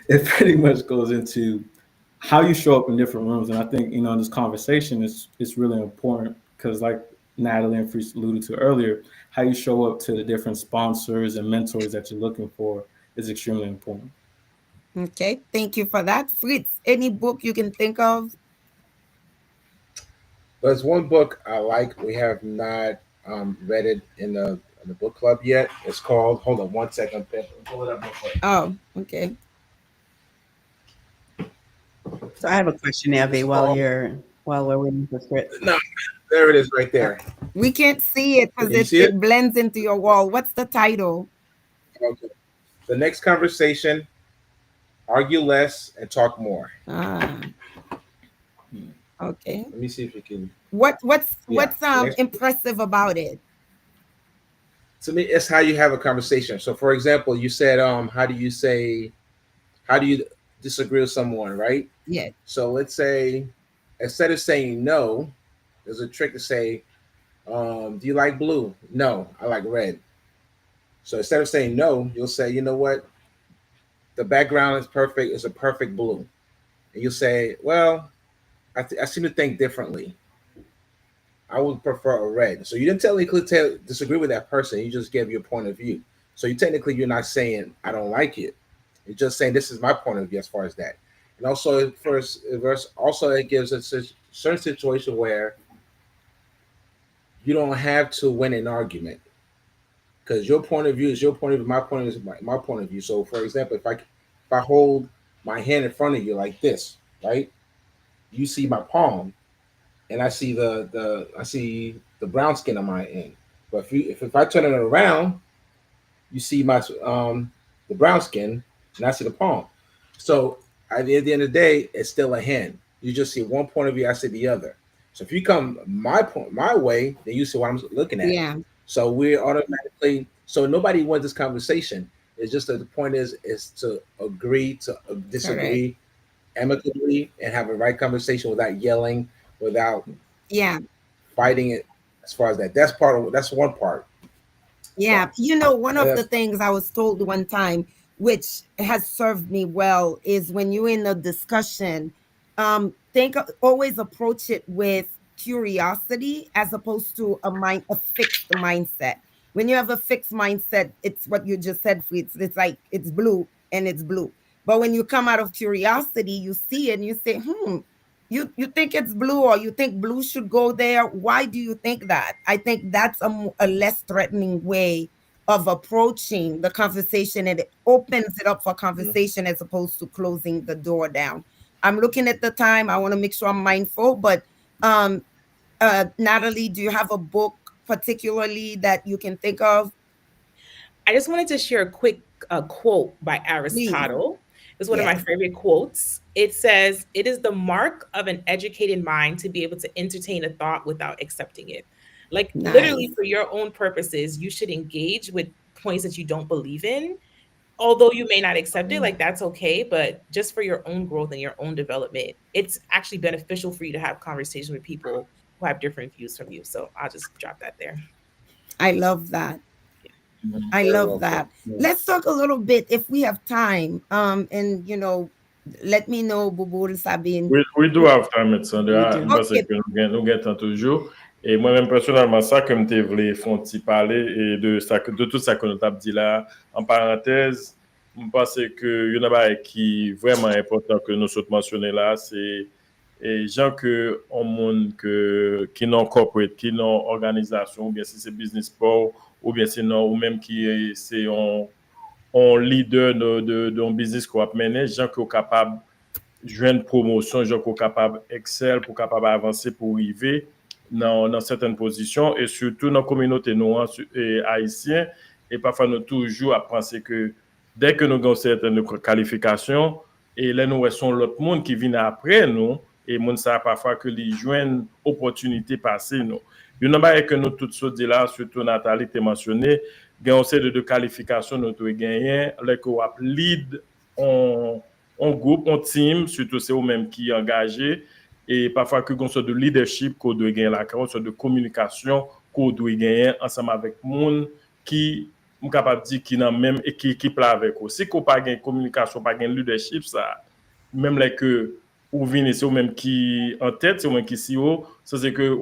Speaker 12: it pretty much goes into how you show up in different rooms. And I think, in this conversation is really important, because like Natalie and Fritz alluded to earlier, how you show up to the different sponsors and mentors that you're looking for is extremely important.
Speaker 10: Okay, thank you for that. Fritz, any book you can think of?
Speaker 13: There's one book I like. We have not read it in the book club yet. It's called, hold on one second. Pull it up real quick.
Speaker 10: Oh, okay.
Speaker 3: So I have a question, Herve, while we're waiting for Fritz.
Speaker 13: No, there it is right there.
Speaker 10: We can't see it because it blends into your wall. What's the title?
Speaker 13: Okay. The Next Conversation, Argue Less and Talk More.
Speaker 10: Okay.
Speaker 13: Let me see if you can.
Speaker 10: What's impressive about it?
Speaker 13: To me, it's how you have a conversation. So, for example, you said, how do you disagree with someone, right?
Speaker 10: Yeah.
Speaker 13: So let's say, instead of saying no, there's a trick to say, do you like blue? No, I like red. So instead of saying no, you'll say, you know what? The background is perfect. It's a perfect blue. And you'll say, well, I seem to think differently. I would prefer a red. So you didn't technically disagree with that person. You just gave your point of view. So you're not saying I don't like it. You're just saying this is my point of view as far as that. And also, it gives a certain situation where you don't have to win an argument, because your point of view is your point of view. My point is my point of view. So, for example, if I hold my hand in front of you like this, right? You see my palm, and I see the brown skin on my end. But if I turn it around, you see my the brown skin, and I see the palm. So at the end of the day, it's still a hand. You just see one point of view, I see the other. So if you come my way, then you see what I'm looking at.
Speaker 10: Yeah.
Speaker 13: So we're automatically. So nobody wants this conversation. It's just that the point is to agree to disagree. amicably and have a right conversation without yelling, without fighting it. As far as that's one part.
Speaker 10: Yeah, one of the things I was told one time, which has served me well, is when you're in a discussion, always approach it with curiosity as opposed to a fixed mindset. When you have a fixed mindset, it's what you just said, Fritz. It's like it's blue and it's blue. But when you come out of curiosity, you see it and you say, you think it's blue, or you think blue should go there. Why do you think that? I think that's a less threatening way of approaching the conversation, and it opens it up for conversation as opposed to closing the door down. I'm looking at the time. I want to make sure I'm mindful, but Natalie, do you have a book particularly that you can think of?
Speaker 11: I just wanted to share a quick quote by Aristotle. It's one of my favorite quotes. It says, "It is the mark of an educated mind to be able to entertain a thought without accepting it." Like literally for your own purposes, you should engage with points that you don't believe in. Although you may not accept it, like that's okay, but just for your own growth and your own development, it's actually beneficial for you to have conversations with people who have different views from you. So I'll just drop that there.
Speaker 10: I love that. I love that. Let's talk a little bit if we have time. And let me know, Bouboule, Sabine.
Speaker 14: We do have time, Sandra, parce que nous avons toujours. Et moi-même, personnellement, ça que je voulais parler et de tout ça que nous avons dit là, en parenthèse, je pense que il y en a qui est vraiment important que nous sommes mentionnés là, c'est les gens qui n'ont corporate, qui n'ont organisation, ou bien si c'est business sport, ou bien sinon, ou même qui c'est un leader d'un business qu'on a mené, gens qui sont capables joindre promotion, gens qui sont capables d'excel, pour capables d'avancer, pour arriver dans certaines positions, et surtout dans la communauté noire et haïtienne, et parfois nous toujours à penser que dès que nous avons certaines qualifications, et là nous sont l'autre monde qui vient après nous, et monde ça parfois que les joindre opportunité passer nous. Il y en a que nous toutes choses là, surtout Natalie t'a mentionné, gagne de qualifications nous tout gagner, là que on lead on groupe, on team, surtout c'est eux même qui engagé, et parfois que qu'on soit de leadership qu'on doit gagner là, qu'on soit de communication qu'on doit gagner ensemble avec monde qui on capable dire qui dans même équipe là avec eux. Si qu'on pas gagne communication, pas gagne leadership, ça même là que ou venez c'est eux même qui en tête, c'est eux même qui CEO, ça c'est que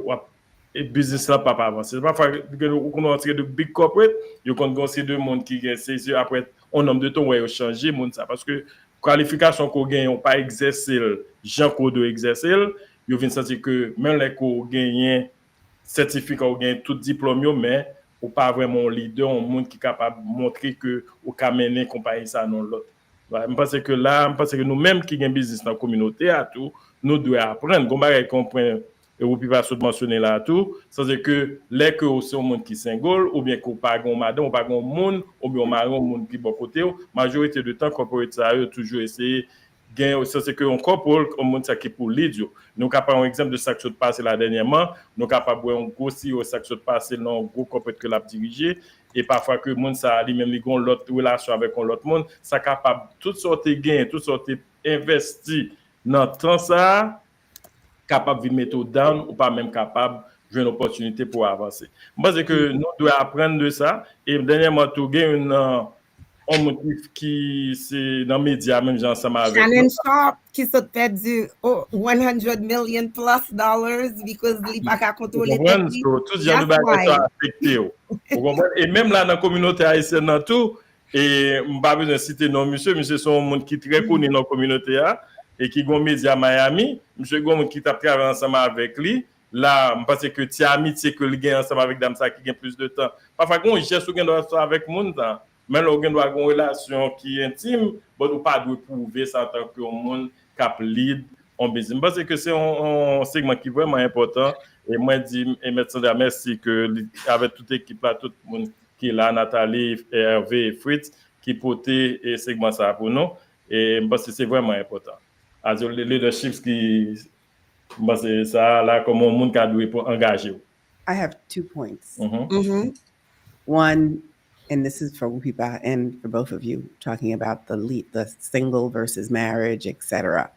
Speaker 14: et business là pas avancer. Parfois qu'on entrer de big corporate, yo qu'on conseiller de monde qui gagne c'est après on nombre de temps ouais changer monde ça parce que qualification qu'on gagne on pas exercer Jean qu'on doit exercer, yo vinn sentir que même les qu'on gagne certificat ou gagne tout diplôme mais ou pas vraiment leader, un monde qui est capable de montrer que ou ka mener compagnie ça non l'autre. Je pense que là, nous même qui gagne business dans la communauté à tout, nous devons apprendre comment comprendre et Rupipa a mentionné là tout, c'est que les que c'est un monde qui single ou bien qu'on pas gon madame ou pas gon monde ou bien un monde qui bon côté, majorité de temps corporate ça toujours essayer gain ça c'est que on couple comme monde ça qui pour lead nous capable un exemple de ça qui s'est passé là dernièrement nous capable un gros CEO ça qui s'est passé dans gros corporate que l'a dirigé et parfois que monde ça lui même lui gon l'autre relation avec l'autre monde ça capable toutes sortes gain toutes sortes investi dans temps ça capable de mettre down ou pas même capable de une opportunité pour avancer. Moi c'est que nous devons apprendre de ça et dernièrement tout gain un motif qui c'est dans les médias même ensemble avec
Speaker 10: Shannon Sharp qui s'est perdu $100 million plus because il pas qu'à contrôler
Speaker 14: tout gens de bagage affecté et même là dans la communauté haïtienne dans tout et m'pas besoin citer non monsieur sont monde qui très connu dans la communauté et qui gon média Miami monsieur gon qui t'a travaillé ensemble avec lui là parce que tu amitié que il gagne ensemble avec dame ça qui gagne plus de temps parfois gon geste ou gagne avec monde mais là, on doit avoir une relation qui est intime, mais on ne pas prouver ça en tant que monde qui lead en business. Parce que c'est un segment qui est vraiment important. Et moi, je dis, Sandra, merci que avec toute l'équipe là, tout le monde qui est là, Natalie, Herve et Fritz, qui portaient ce segment ça pour nous. Et parce que c'est vraiment important. Alors, le leadership, c'est ça, là, comme un monde qui a dû engager.
Speaker 3: I have 2 points. One, and this is for Rupipa and for both of you, talking about the single versus marriage, etc.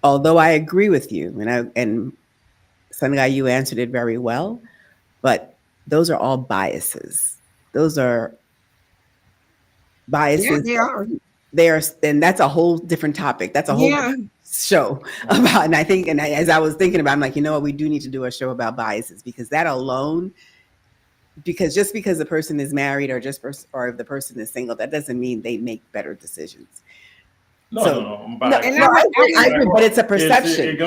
Speaker 3: although I agree with you, and Sandra, you answered it very well, but those are all biases. Those are biases.
Speaker 10: Yeah, they are.
Speaker 3: And that's a whole different topic. That's a whole show about. And I think, as I was thinking about, I'm like, you know what, we do need to do a show about biases, because that alone, because just because the person is married or or if the person is single, that doesn't mean they make better decisions.
Speaker 14: No,
Speaker 3: I agree, but it's a perception.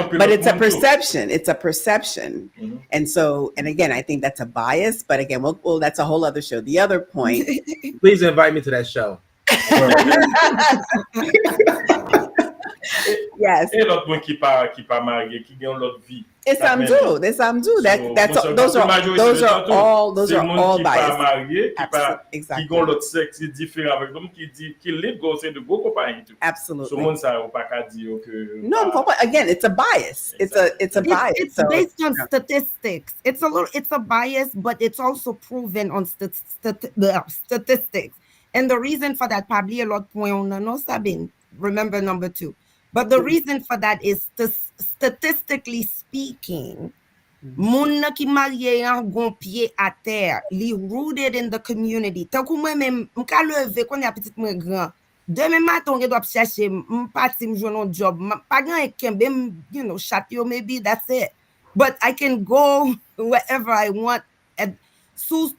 Speaker 3: It's a perception.
Speaker 14: Mm-hmm.
Speaker 3: And so, and again, I think that's a bias. But again, well, that's a whole other show. The other point.
Speaker 13: Please invite me to that show.
Speaker 3: Yes.
Speaker 14: Et l'autre monde qui pas marié, qui gagne l'autre vie.
Speaker 3: Those are all bias.
Speaker 14: Qui gagne l'autre sexe différent avec l'homme qui dit qu'il est gossé de gros compagnie.
Speaker 3: Absolutely.
Speaker 14: So monde ça pas qu'à dire que.
Speaker 3: No, again, it's a bias. It's a bias.
Speaker 10: It's based on statistics. It's a bias, but it's also proven on statistics. And the reason for that, probably a lot point on no Sabine. Remember number 2. But the reason for that is statistically speaking, moun ki marié an gon pied à terre, li rooted in the community. Tant que moi même m'ka lever quand y a petite moi grand. Demain matin on doit chercher m'parti m'joindre un job. Pas grand kembe, château maybe that's it. But I can go wherever I want.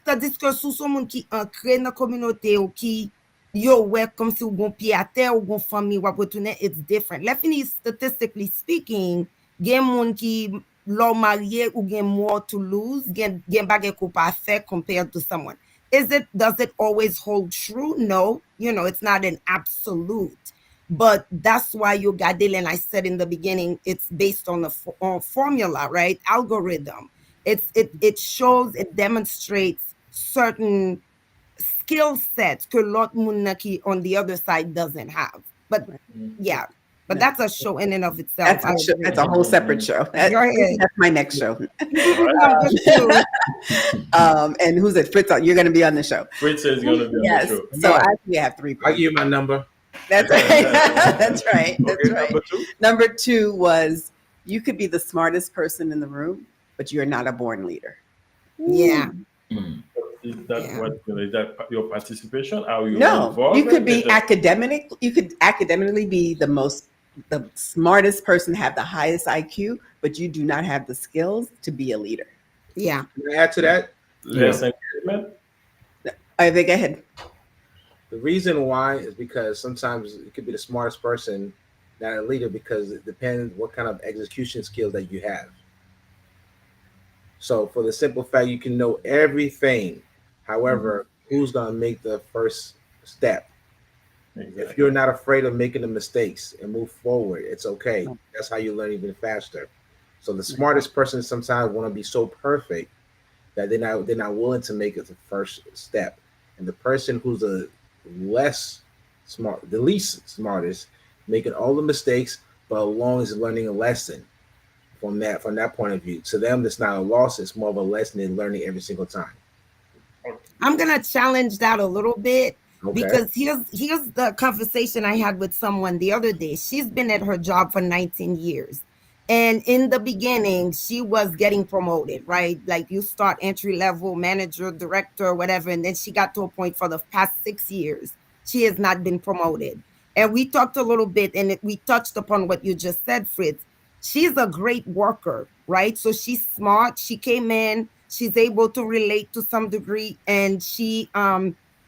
Speaker 10: Tandis que sous son moun ki ancré dans communauté ou qui yo work comme si ou gon pied à terre ou gon famille ou retourner, it's different. Definitely statistically speaking, gen moun ki l'on marié ou gen more to lose, gen bagay ko pa faire compared to someone. Does it always hold true? No, it's not an absolute. But that's why you got Delille, and I said in the beginning, it's based on a formula, right? Algorithm. It shows, it demonstrates certain skill sets que l'autre moun ki on the other side doesn't have. But yeah, but that's a show in and of itself.
Speaker 3: That's a whole separate show. That's my next show. And who's it? Fritz, you're going to be on the show.
Speaker 14: Fritz is going to be on the show.
Speaker 3: So actually I have 3 points.
Speaker 13: I'll give you my number.
Speaker 3: That's right. That's right. That's
Speaker 14: right.
Speaker 3: Number 2 was, you could be the smartest person in the room, but you're not a born leader.
Speaker 10: Yeah.
Speaker 14: Is that your participation? Are you
Speaker 3: involved? You could be academic. You could academically be the smartest person, have the highest IQ, but you do not have the skills to be a leader.
Speaker 10: Yeah.
Speaker 13: Can I add to that?
Speaker 14: Less engagement.
Speaker 3: I think go ahead.
Speaker 13: The reason why is because sometimes it could be the smartest person, not a leader, because it depends what kind of execution skills that you have. So for the simple fact, you can know everything. However, who's going to make the first step? Exactly. If you're not afraid of making the mistakes and move forward, it's okay. That's how you learn even faster. So the smartest person sometimes want to be so perfect that they're not willing to make it the first step. And the person who's the least smartest, making all the mistakes, but as long as learning a lesson from that point of view. To them, it's not a loss, it's more of a lesson in learning every single time.
Speaker 10: I'm gonna challenge that a little bit. Okay. Because here's the conversation I had with someone the other day. She's been at her job for 19 years. And in the beginning, she was getting promoted, right? Like you start entry level, manager, director, whatever. And then she got to a point for the past 6 years, she has not been promoted. And we talked a little bit and we touched upon what you just said, Fritz. She's a great worker, right? So she's smart. She came in, she's able to relate to some degree, and she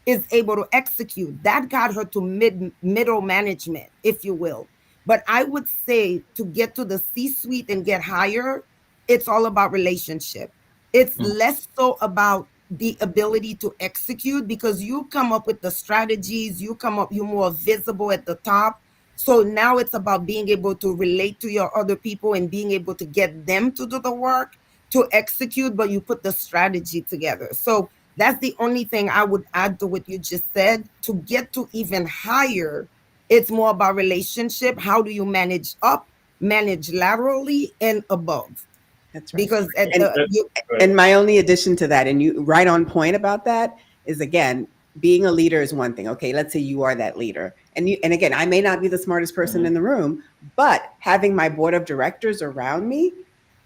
Speaker 10: is able to execute. That got her to middle management, if you will. But I would say to get to the C-suite and get higher, it's all about relationship. It's less so about the ability to execute, because you come up with the strategies, you're more visible at the top. So now it's about being able to relate to your other people and being able to get them to do the work, to execute, but you put the strategy together. So that's the only thing I would add to what you just said. To get to even higher, it's more about relationship. How do you manage up, manage laterally, and above?
Speaker 3: That's right.
Speaker 10: Because
Speaker 3: and my only addition to that, and you right on point about that, is again, being a leader is one thing. Okay, let's say you are that leader. And again, I may not be the smartest person in the room, but having my board of directors around me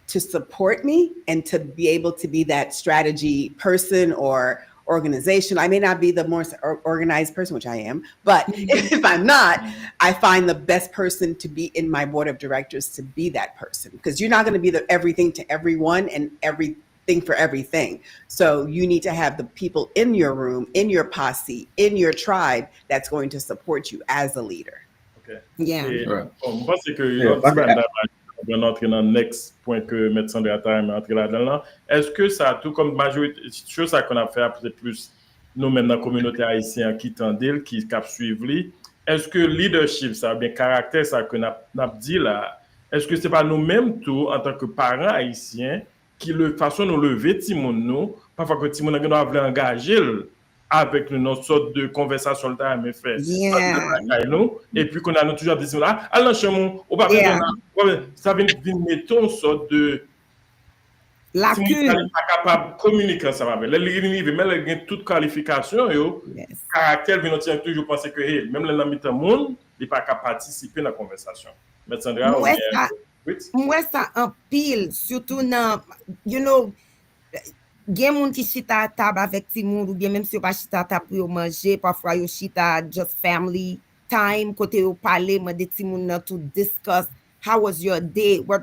Speaker 3: to support me and to be able to be that strategy person or organization. I may not be the more organized person, which I am, but if I'm not, I find the best person to be in my board of directors to be that person, because you're not going to be the everything to everyone and everything for everything. So you need to have the people in your room, in your posse, in your tribe that's going to support you as a leader.
Speaker 14: Okay.
Speaker 10: Yeah.
Speaker 14: On pense que on entrer dans le next point que M. Sandra a entré là-dedans. Est-ce que ça, tout comme majorité, chose qu'on a fait peut-être plus nous-mêmes dans la communauté haïtienne qui tendent, qui cap suivre, est-ce que leadership, ça bien caractère, ça que n'a dit là, est-ce que c'est pas nous-mêmes tout en tant que parents haïtiens qui le façon nous lever Timon nous, parfois que Timon a voulu engager avec une sorte de conversation que mais fait et puis qu'on a toujours dit là allons chez moi on pas ça vient mettre une sorte de lacune pas capable communiquer ça avec les mais les toute qualification yo caractère vient toujours penser que même les amis de monde il pas capable participer dans la conversation mais Sandra
Speaker 10: moi ça en pile surtout dans you know gen moun ki chita table avec ti moun ou bien même si yo pas chita table pour manger parfois yo chita just family time côté yo parler de ti moun nan to discuss how was your day what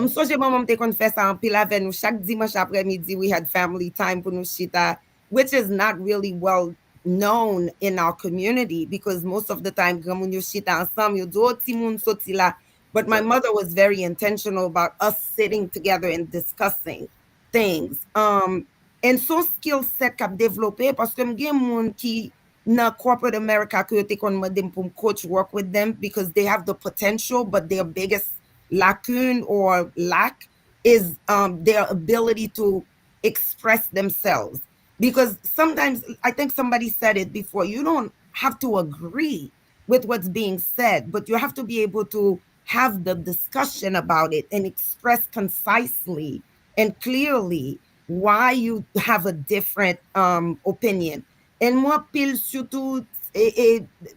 Speaker 10: so j'ai maman te confesse en pile avec nous chaque dimanche après-midi we had family time pour nous chita, which is not really well known in our community because most of the time gen moun yo chita ensemble yo do ti moun soti la, but my mother was very intentional about us sitting together and discussing things. And so skill set kap développé parce que m'gen moun ki na corporate America que te kon madem pour coach work with them because they have the potential but their biggest lacune or lack is their ability to express themselves, because sometimes I think somebody said it before, you don't have to agree with what's being said, but you have to be able to have the discussion about it and express concisely and clearly why you have a different opinion. Et moi, pile surtout,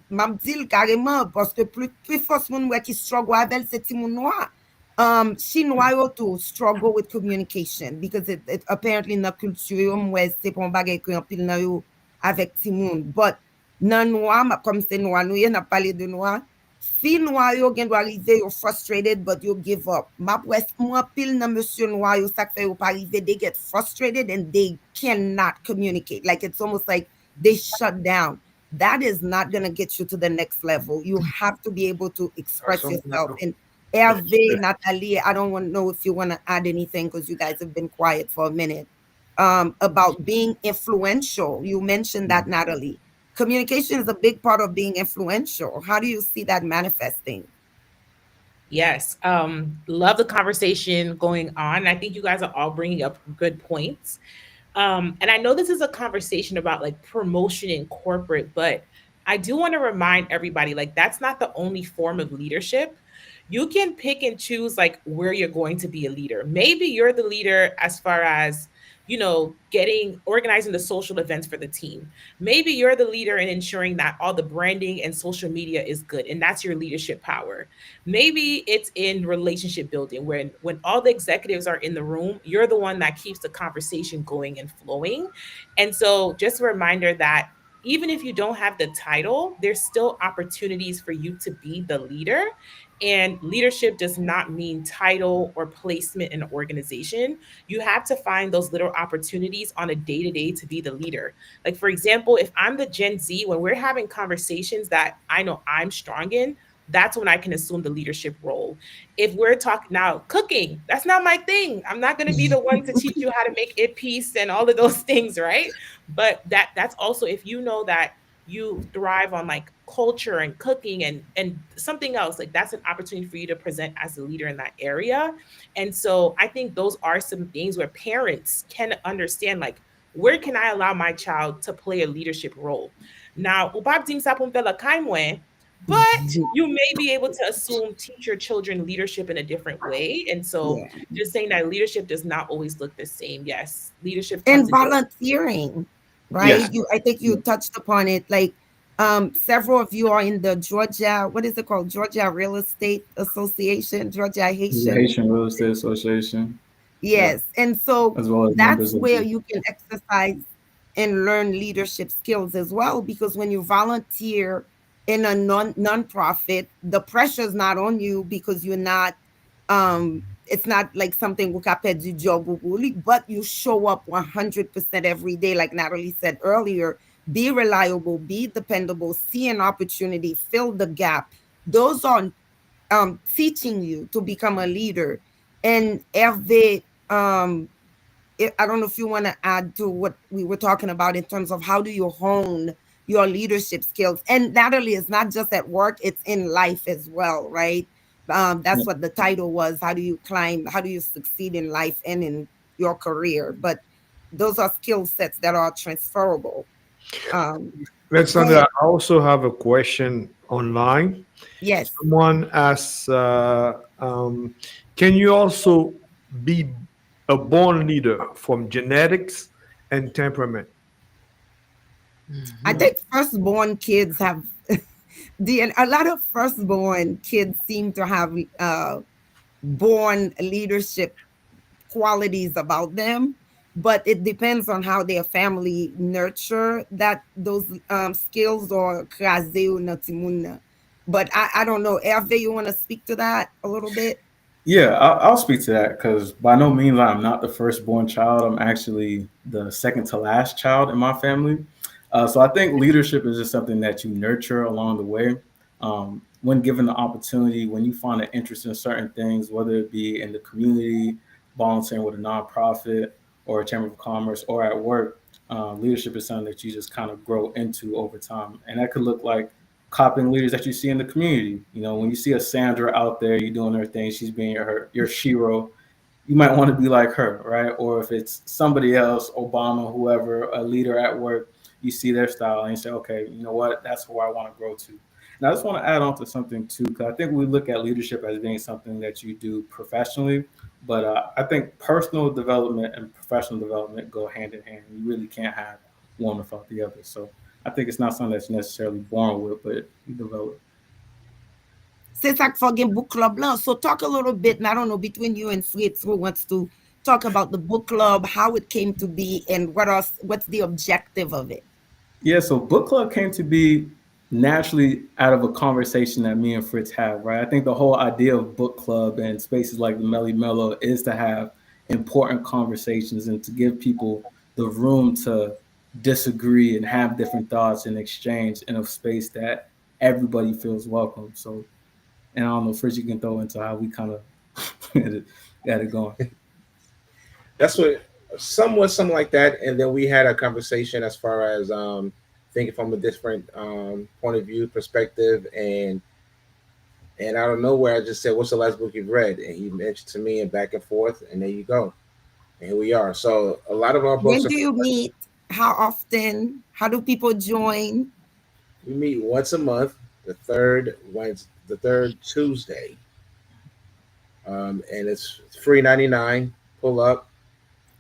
Speaker 10: m'a dit carrément, parce que plus force moun qui struggle avec c'est ti moun noir. Chinois yo to struggle with communication because it apparently in the culture where c'est pour bagay que en pile nan yo avec ti moun. But nan noir, comme c'est noir, nous y n'a parlé de noir. Si noir yo gen do arriver yo frustrated but you give up. Map west moi pile nan monsieur noir yo sak fait yo pas arriver, they get frustrated and they cannot communicate. Like it's almost like they shut down. That is not going to get you to the next level. You have to be able to express yourself. And Herve, Natalie, I don't want to know if you want to add anything because you guys have been quiet for a minute about being influential. You mentioned that, Natalie. Communication is a big part of being influential. How do you see that manifesting?
Speaker 11: Yes. Love the conversation going on. I think you guys are all bringing up good points. And I know this is a conversation about like promotion in corporate, but I do want to remind everybody, like, that's not the only form of leadership. You can pick and choose like where you're going to be a leader. Maybe you're the leader as far as, you know, organizing the social events for the team. Maybe you're the leader in ensuring that all the branding and social media is good, and that's your leadership power. Maybe it's in relationship building, when all the executives are in the room, you're the one that keeps the conversation going and flowing. And so just a reminder that even if you don't have the title, there's still opportunities for you to be the leader. And leadership does not mean title or placement in an organization. You have to find those little opportunities on a day-to-day to be the leader. Like, for example, if I'm the Gen Z, when we're having conversations that I know I'm strong in, that's when I can assume the leadership role. If we're talking now, cooking, that's not my thing. I'm not going to be the one to teach you how to make it piece and all of those things, right? But that's also, if you know that you thrive on like culture and cooking and something else, like that's an opportunity for you to present as a leader in that area. And so I think those are some things where parents can understand, like, where can I allow my child to play a leadership role? Now, but you may be able to teach your children leadership in a different way. And so just saying that leadership does not always look the same. Yes, leadership.
Speaker 10: And volunteering. right?
Speaker 12: Yes.
Speaker 10: I think you touched upon it. Like several of you are in the Georgia, what is it called? Georgia Real Estate Association, Georgia
Speaker 12: The
Speaker 10: Haitian.
Speaker 12: Haitian Real Estate Association. Yeah.
Speaker 10: Yes. And so
Speaker 12: As well as
Speaker 10: that's
Speaker 12: members of
Speaker 10: where
Speaker 12: the.
Speaker 10: you can exercise and learn leadership skills as well. Because when you volunteer in a non-profit, the pressure is not on you because you're not it's not like something vous capez du job, but you show up 100% every day, like Natalie said earlier. Be reliable, be dependable, see an opportunity, fill the gap. Those are teaching you to become a leader. And Herve, I don't know if you want to add to what we were talking about in terms of how do you hone your leadership skills. And Natalie, it's not just at work, it's in life as well, right? That's what the title was. How do you climb? How do you succeed in life and in your career? But those are skill sets that are transferable.
Speaker 9: Sandra, I also have a question online.
Speaker 10: Yes.
Speaker 9: Someone asks, can you also be a born leader from genetics and temperament?
Speaker 10: I think firstborn kids have a lot of firstborn kids seem to have born leadership qualities about them, but it depends on how their family nurture those skills or krasé ou natimuna. But I don't know. Herve, you want to speak to that a little bit?
Speaker 12: Yeah, I'll speak to that because by no means I'm not the firstborn child. I'm actually the second to last child in my family. So I think leadership is just something that you nurture along the way. When given the opportunity, when you find an interest in certain things, whether it be in the community, volunteering with a nonprofit or a chamber of commerce, or at work, leadership is something that you just kind of grow into over time. And that could look like copying leaders that you see in the community. You know, when you see a Sandra out there, you're doing her thing, she's being your shero, you might want to be like her, right? Or if it's somebody else, Obama, whoever, a leader at work, you see their style and you say, okay, you know what, that's where I want to grow to. And I just want to add on to something too, because I think we look at leadership as being something that you do professionally, but I think personal development and professional development go hand in hand. You really can't have one without the other. So I think it's not something that's necessarily born with, but you develop.
Speaker 10: C'est ça qu'il faut book club là. So talk a little bit, I don't know, between you and Fritz, who wants to talk about the book club, how it came to be, and what's the objective of it?
Speaker 12: Yeah, so book club came to be naturally out of a conversation that me and Fritz have, right? I think the whole idea of book club and spaces like the Meli Melo is to have important conversations and to give people the room to disagree and have different thoughts and exchange in a space that everybody feels welcome. So, and I don't know, Fritz, you can throw into how we kind of got it going.
Speaker 13: That's what something like that. And then we had a conversation as far as thinking from a different point of view, perspective, and out of nowhere, I just said, "What's the last book you've read?" And he mentioned to me, and back and forth, and there you go. And here we are. So a lot of our books.
Speaker 10: When do you meet? How often? How do people join?
Speaker 13: We meet once a month, the third Tuesday, and it's $3.99. Pull up.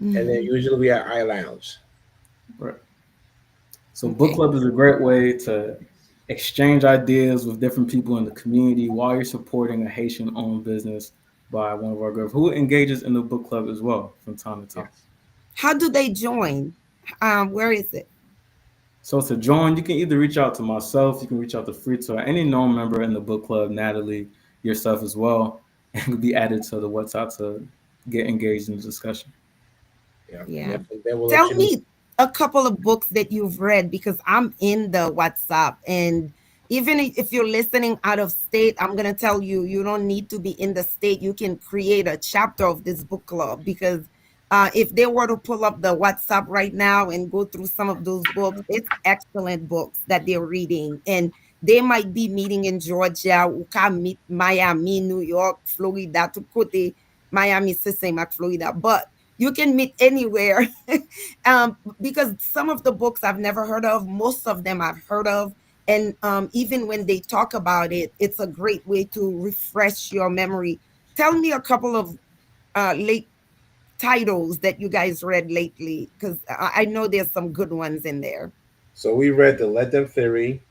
Speaker 13: And then usually we at iLounge.
Speaker 12: Right. So book club is a great way to exchange ideas with different people in the community while you're supporting a Haitian-owned business by one of our girls who engages in the book club as well from time to time.
Speaker 10: How do they join? Where is it?
Speaker 12: So to join, you can either reach out to myself, you can reach out to Fritz, or any known member in the book club, Natalie, yourself as well, and be added to the WhatsApp to get engaged in the discussion.
Speaker 10: Yeah. Tell me a couple of books that you've read, because I'm in the WhatsApp, and even if you're listening out of state, I'm going to tell you, you don't need to be in the state. You can create a chapter of this book club, because if they were to pull up the WhatsApp right now and go through some of those books, it's excellent books that they're reading. And they might be meeting in Georgia, ou ka meet Miami, New York, Florida, tout côté Miami, c'est Saint-Marc, Florida. But you can meet anywhere because some of the books I've never heard of, most of them I've heard of. And even when they talk about it, it's a great way to refresh your memory. Tell me a couple of late titles that you guys read lately? Because I know there's some good ones in there.
Speaker 13: So we read The Let Them Theory.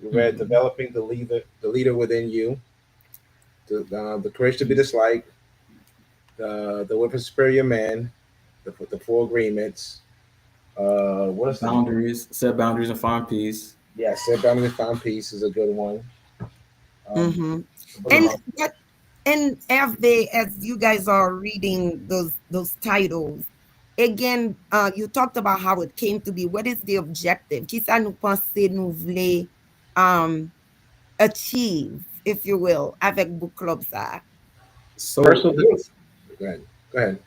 Speaker 13: We read Developing the Leader Within You. The Courage to Be Disliked. The Weapon Superior Man. The 4 Agreements. What is
Speaker 12: Boundaries? Set boundaries and find peace.
Speaker 13: Yeah, Set Boundaries and Find Peace is a good one.
Speaker 10: And Herve, as you guys are reading those titles, again, you talked about how it came to be. What is the objective? Qui ça nous pensez nous voulez achieve, if you will, avec book club ça?
Speaker 12: So
Speaker 13: Go ahead.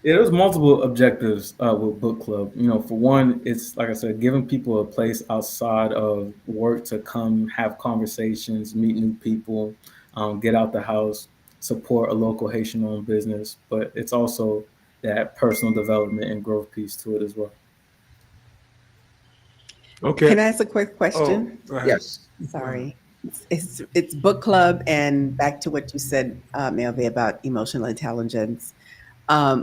Speaker 12: Yeah, there's multiple objectives with book club. You know, for one, it's like I said, giving people a place outside of work to come have conversations, meet new people, get out the house, support a local Haitian-owned business. But it's also that personal development and growth piece to it as well.
Speaker 9: Okay.
Speaker 15: Can I ask a quick question?
Speaker 13: Yes.
Speaker 15: Sorry. It's book club, and back to what you said, Herve, about emotional intelligence.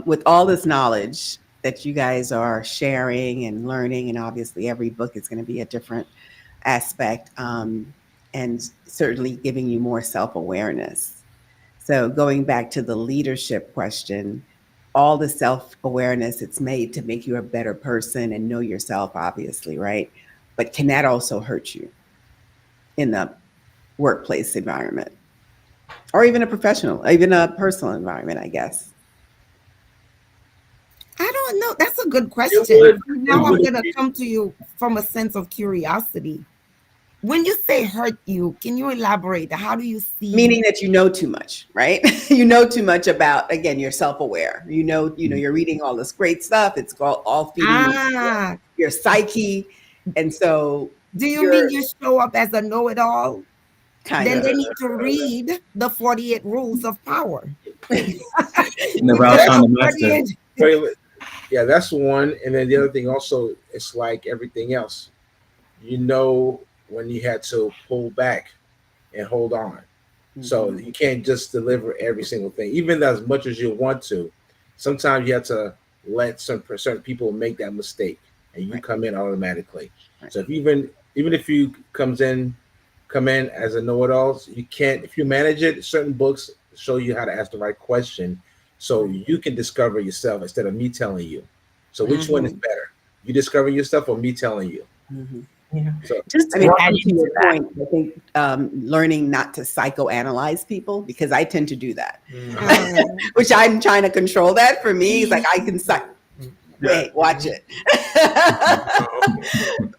Speaker 15: With all this knowledge that you guys are sharing and learning, and obviously every book is going to be a different aspect, and certainly giving you more self-awareness. So going back to the leadership question, all the self-awareness it's made to make you a better person and know yourself, obviously, right? But can that also hurt you in the workplace environment, or even a professional, even a personal environment, I guess?
Speaker 10: I don't know. That's a good question. Now I'm going to come to you from a sense of curiosity. When you say hurt you, can you elaborate? How do you see?
Speaker 15: Meaning that you know too much, right? You know too much about, again, you're self-aware. You know, you're reading all this great stuff. It's all feeding your psyche. And so
Speaker 10: do you mean you show up as a know-it-all? Then they need to read the 48 rules of power.
Speaker 12: Never outshine the master.
Speaker 13: Yeah, that's one. And then the other thing also, it's like everything else. You know when you had to pull back and hold on. So you can't just deliver every single thing, even as much as you want to. Sometimes you have to let certain people make that mistake, and you come in automatically. So if even if you come in as a know-it-all, you can't. If you manage it, certain books show you how to ask the right question, so you can discover yourself instead of me telling you. So which one is better? You discover yourself or me telling you?
Speaker 15: Yeah.
Speaker 13: So,
Speaker 15: just to add to your point, I think learning not to psychoanalyze people, because I tend to do that, which I'm trying to control that. For me, it's like I can wait, watch it.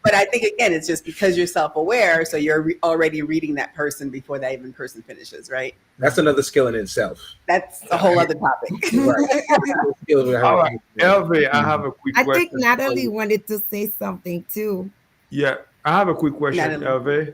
Speaker 15: But I think, again, it's just because you're self-aware, so you're already reading that person before that even person finishes, right?
Speaker 13: That's another skill in itself.
Speaker 15: That's a whole other topic.
Speaker 9: All right, Herve, I have a quick question.
Speaker 10: I think Natalie wanted to say something too.
Speaker 9: Yeah, I have a quick question, Herve.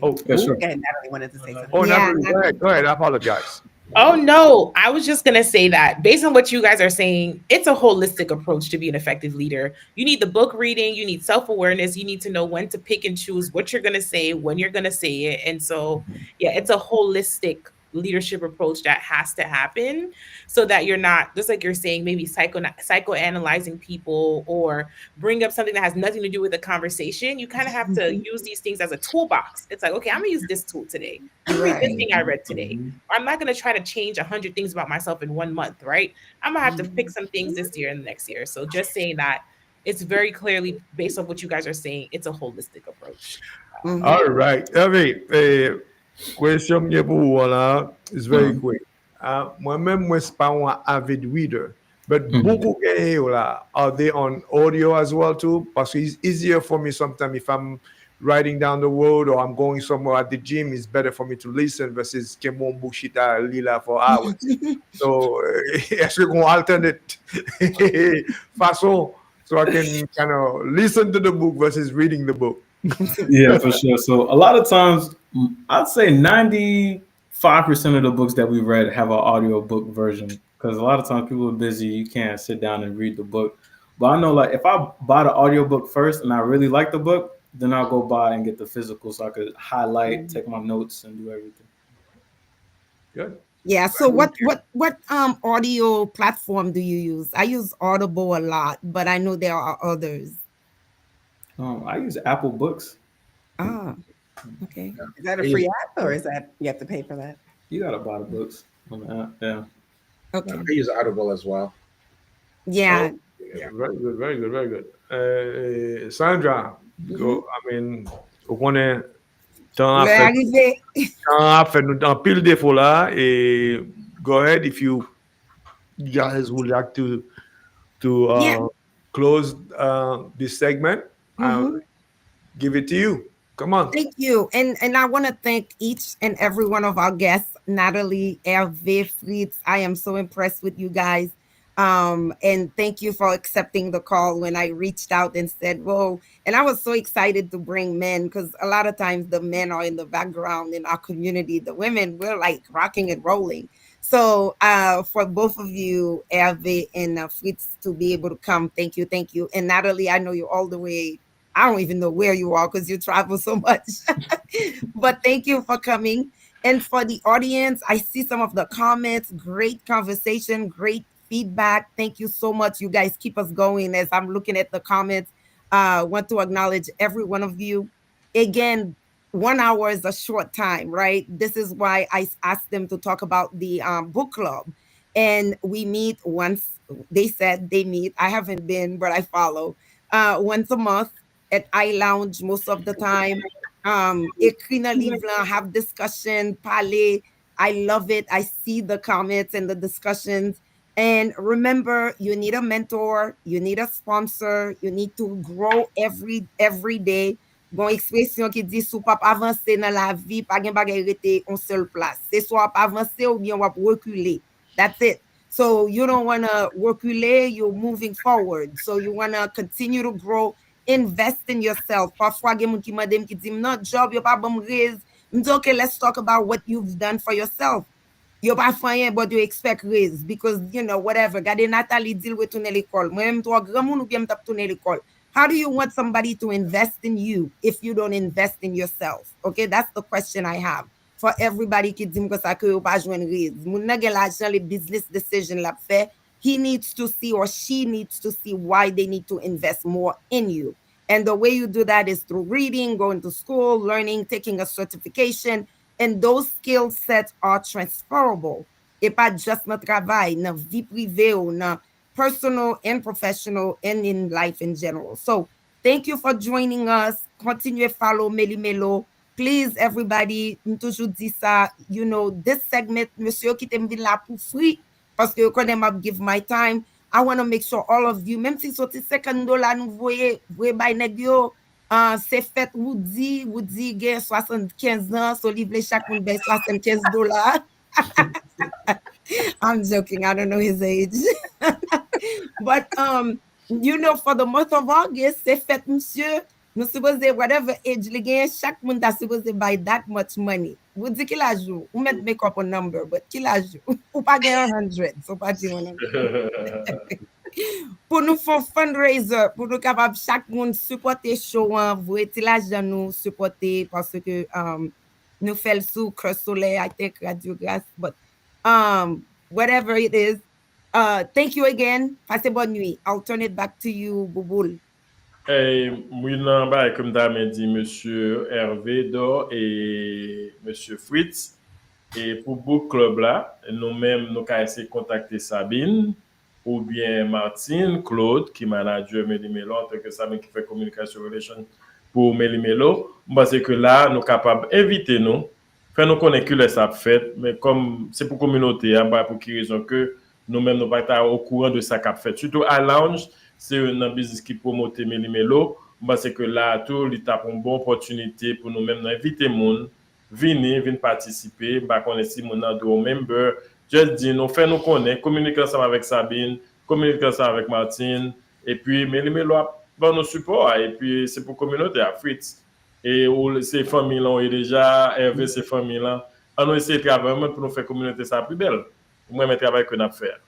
Speaker 15: Oh, sure. Natalie wanted to say something.
Speaker 9: Oh, Natalie, go ahead. I apologize.
Speaker 11: Oh, no, I was just going to say that based on what you guys are saying, it's a holistic approach to be an effective leader. You need the book reading, you need self-awareness, you need to know when to pick and choose what you're going to say, when you're going to say it. And so, yeah, it's a holistic leadership approach that has to happen so that you're not, just like you're saying, maybe psychoanalyzing people or bring up something that has nothing to do with the conversation. You kind of have to use these things as a toolbox. It's like, okay, I'm gonna use this tool today. You read this thing I read today. Or I'm not gonna try to change 100 things about myself in 1 month, right? I'm gonna have to pick some things this year and the next year. So just saying that, it's very clearly based on what you guys are saying, it's a holistic approach.
Speaker 9: All right, Herve, question pour vous là is very quick. Moi-même, moi c'est pas un avid reader, but beaucoup là, are they on audio as well too? Because it's easier for me sometimes if I'm riding down the road or I'm going somewhere at the gym. It's better for me to listen versus que mon bullshit lila for hours. So, est-ce qu'on alternate façon so I can kind of listen to the book versus reading the book?
Speaker 12: Yeah, for sure. So a lot of times, I'd say 95% of the books that we read have an audio book version, because a lot of times people are busy, you can't sit down and read the book. But I know, like, if I buy the audio book first and I really like the book, then I'll go buy and get the physical so I could highlight, take my notes, and do everything.
Speaker 9: Good.
Speaker 10: Yeah. So what audio platform do you use? I use Audible a lot, but I know there are others.
Speaker 12: I use Apple Books.
Speaker 10: Ah, okay.
Speaker 15: Is that a free app or is that you have to pay for that?
Speaker 12: You got a lot of books on the app. Yeah.
Speaker 10: Okay.
Speaker 13: I use Audible as well.
Speaker 10: Yeah.
Speaker 9: Very good, very good, very good. Sandra, go, I mean, on connaît temps a fait nous en pile défaut là et go ahead if you guys would like to close this segment. I'll give it to you. Come on.
Speaker 10: Thank you. And I want to thank each and every one of our guests, Natalie, Herve, Fritz. I am so impressed with you guys. And thank you for accepting the call when I reached out and said, whoa. And I was so excited to bring men because a lot of times the men are in the background in our community. The women, we're like rocking and rolling. So for both of you, Herve and Fritz, to be able to come, thank you, thank you. And Natalie, I know you all the way. I don't even know where you are because you travel so much. But thank you for coming. And for the audience, I see some of the comments. Great conversation, great feedback. Thank you so much. You guys keep us going as I'm looking at the comments. Want to acknowledge every one of you. Again, 1 hour is a short time, right? This is why I asked them to talk about the book club. And we meet once. They said they meet. I haven't been, but I follow. Once a month at iLounge most of the time. Écrit dans livre, have discussion, parler. I love it. I see the comments and the discussions. And remember, you need a mentor, you need a sponsor, you need to grow every day. Bon expression qui dit sou pas avancer dans la vie, pas gen bagay rete en seul place. C'est soit avancer ou bien wap reculer. That's it. So you don't want to reculer, you're moving forward. So you want to continue to grow. Invest in yourself. Parfois, gen moun ki madem ki di, non, job, yo pa bom raise. Okay, let's talk about what you've done for yourself. Yo pa fanyen, but you expect raise. Because, you know, whatever. Gade Natalie deal with tourner l'école. Moi-même, toi, grand moun ou bien m'tap tourner l'école. How do you want somebody to invest in you if you don't invest in yourself? Okay, that's the question I have. For everybody ki di mko sa ke yo pa jwen raise. Moun nan gen l'argent, le business decision la fe. He needs to see or she needs to see why they need to invest more in you. And the way you do that is through reading, going to school, learning, taking a certification. And those skill sets are transferable. Et pas just dans travail, dans vie privée ou dans personal and professional and in life in general. So thank you for joining us. Continue to follow Meli Melo. Please, everybody, toujours dit ça, you know, this segment, monsieur qui t'aime là pour free, parce que quand I give my time, I want to make sure all of you, même si sorti $50 nous voyez by nèg yo, c'est fait Woody gen 75 ans, so livre chaque monde ben $75. I'm joking, I don't know his age. But you know, for the month of August, c'est fait monsieur, nous supposé whatever age le gen, chaque monde ta supposé buy that much money. Woody ki la jou, ou met make up a number, but ki la jou, ou pa gen 100, so pa di 100. Pour nous faire fundraiser, pour nous capable chaque monde supporter show, vous êtes là nous supporter parce que nous fait le sous Cœur Soleil, I think Radio Grâce, but whatever it is, thank you again. Passez bonne nuit. I'll turn it back to you, Bouboule.
Speaker 14: Oui, non, bah, comme tu dit, monsieur Herve Do et monsieur Fritz. Et pour Book Club là, nous-mêmes, nous avons essayé de contacter Sabine ou bien Martine, Claude, qui est manager Meli Melo, en tant que Sabine qui fait communication relation pour Meli Melo. Parce que là, nous sommes capables d'inviter nous, faire nous connaître que ça fait, mais comme c'est pour la communauté, hein, pour qui raison que nous-mêmes, nous ne sommes pas au courant de ça qu'a fait. Surtout à Lounge, c'est un business qui promote Meli Melo. Parce que là, tout l'état une bonne opportunité pour nous-mêmes inviter les gens, venir participer, bah qu'on est si mon member, juste dire nous faire nous connaître, communiquer ensemble avec Sabine, communiquer ensemble avec Martine et puis Meli Melo va nous support et puis c'est pour communauté à Fritz et ces familles là et déjà Herve ces familles là on nous essayer de travailler pour nous faire communauté ça plus belle. Moi mes travail que n'a faire.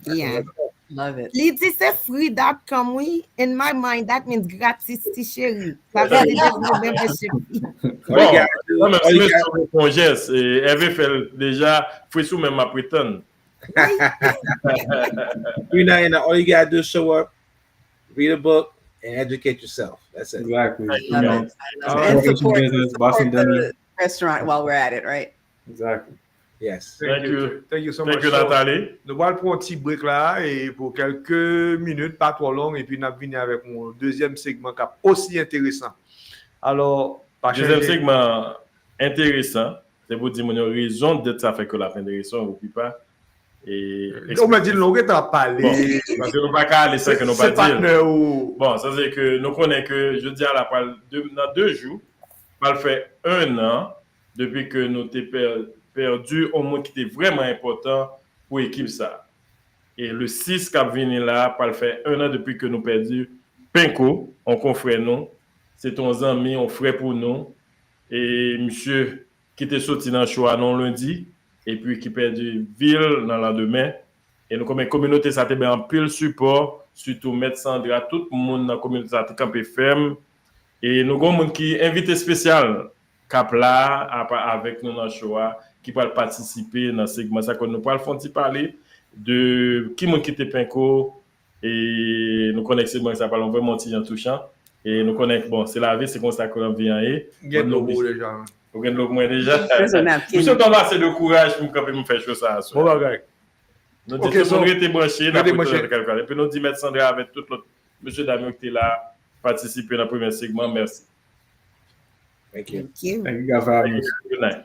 Speaker 10: Yeah.
Speaker 15: Love it.
Speaker 10: Lydie say free.com, oui. In my mind, that means gratis, chérie. Ça veut dire membership.
Speaker 13: All you gotta
Speaker 14: Non, mais si je fais un geste, Herve fait déjà, Fritz ou même ma prétendre.
Speaker 13: All you gotta do is show up, read a book, and educate yourself. That's it.
Speaker 12: Exactly.
Speaker 15: I love it. And support the restaurant while we're at it, right?
Speaker 12: Exactly.
Speaker 13: Yes.
Speaker 9: Thank you so much.
Speaker 14: Thank you, Natalie.
Speaker 9: Nous allons prendre un petit break là et pour quelques minutes, pas trop long, et puis nous allons venir avec mon deuxième segment qui est aussi intéressant. Alors,
Speaker 14: deuxième segment intéressant, c'est pour dire mon raison d'être ça fait que la fin intéressant ou puis pas. Et
Speaker 9: on m'a dit nous on parler
Speaker 14: parce que nous pas qu'à aller ça que nous pas dire. Bon, ça c'est que nous connaissons que je dis à la dans 2 jours, va faire 1 an depuis que nous t'ai perdu au moins qui était vraiment important pour l'équipe ça. Et le 6 qui a venu là, va faire 1 an depuis que nous perdu Penko, on confrère nous. C'est ton ami, on frère pour nous. Et monsieur qui était sorti dans le choix non lundi, et puis qui perdu ville dans la demain. Et nous, comme communauté, ça a été en pile support, surtout Maître Sandra, tout le monde dans la communauté, ça a été campé ferme. Et nous avons un monde qui est invité spécial, cap là, avec nous dans le choix, qui peut participer dans ce segment. Ça, nous pouvons parler de qui monde qui était Penko, et nous connaissons ce ça parle vraiment en touchant. Et nous connaissons, bon, c'est la vie, c'est comme ça qu'on vient. Il y a
Speaker 9: le déjà.
Speaker 14: Vous avez le moins déjà. Monsieur, on a assez de courage pour me faire chose ça.
Speaker 9: Bon, bagage.
Speaker 14: Nous disons que nous étions branchés, et puis nous disons Maître Sandra avec tout l'autre monsieur Damien qui est là, participer dans le premier segment. Merci.
Speaker 13: Thank you.
Speaker 12: Thank you guys for having me.
Speaker 14: Good night.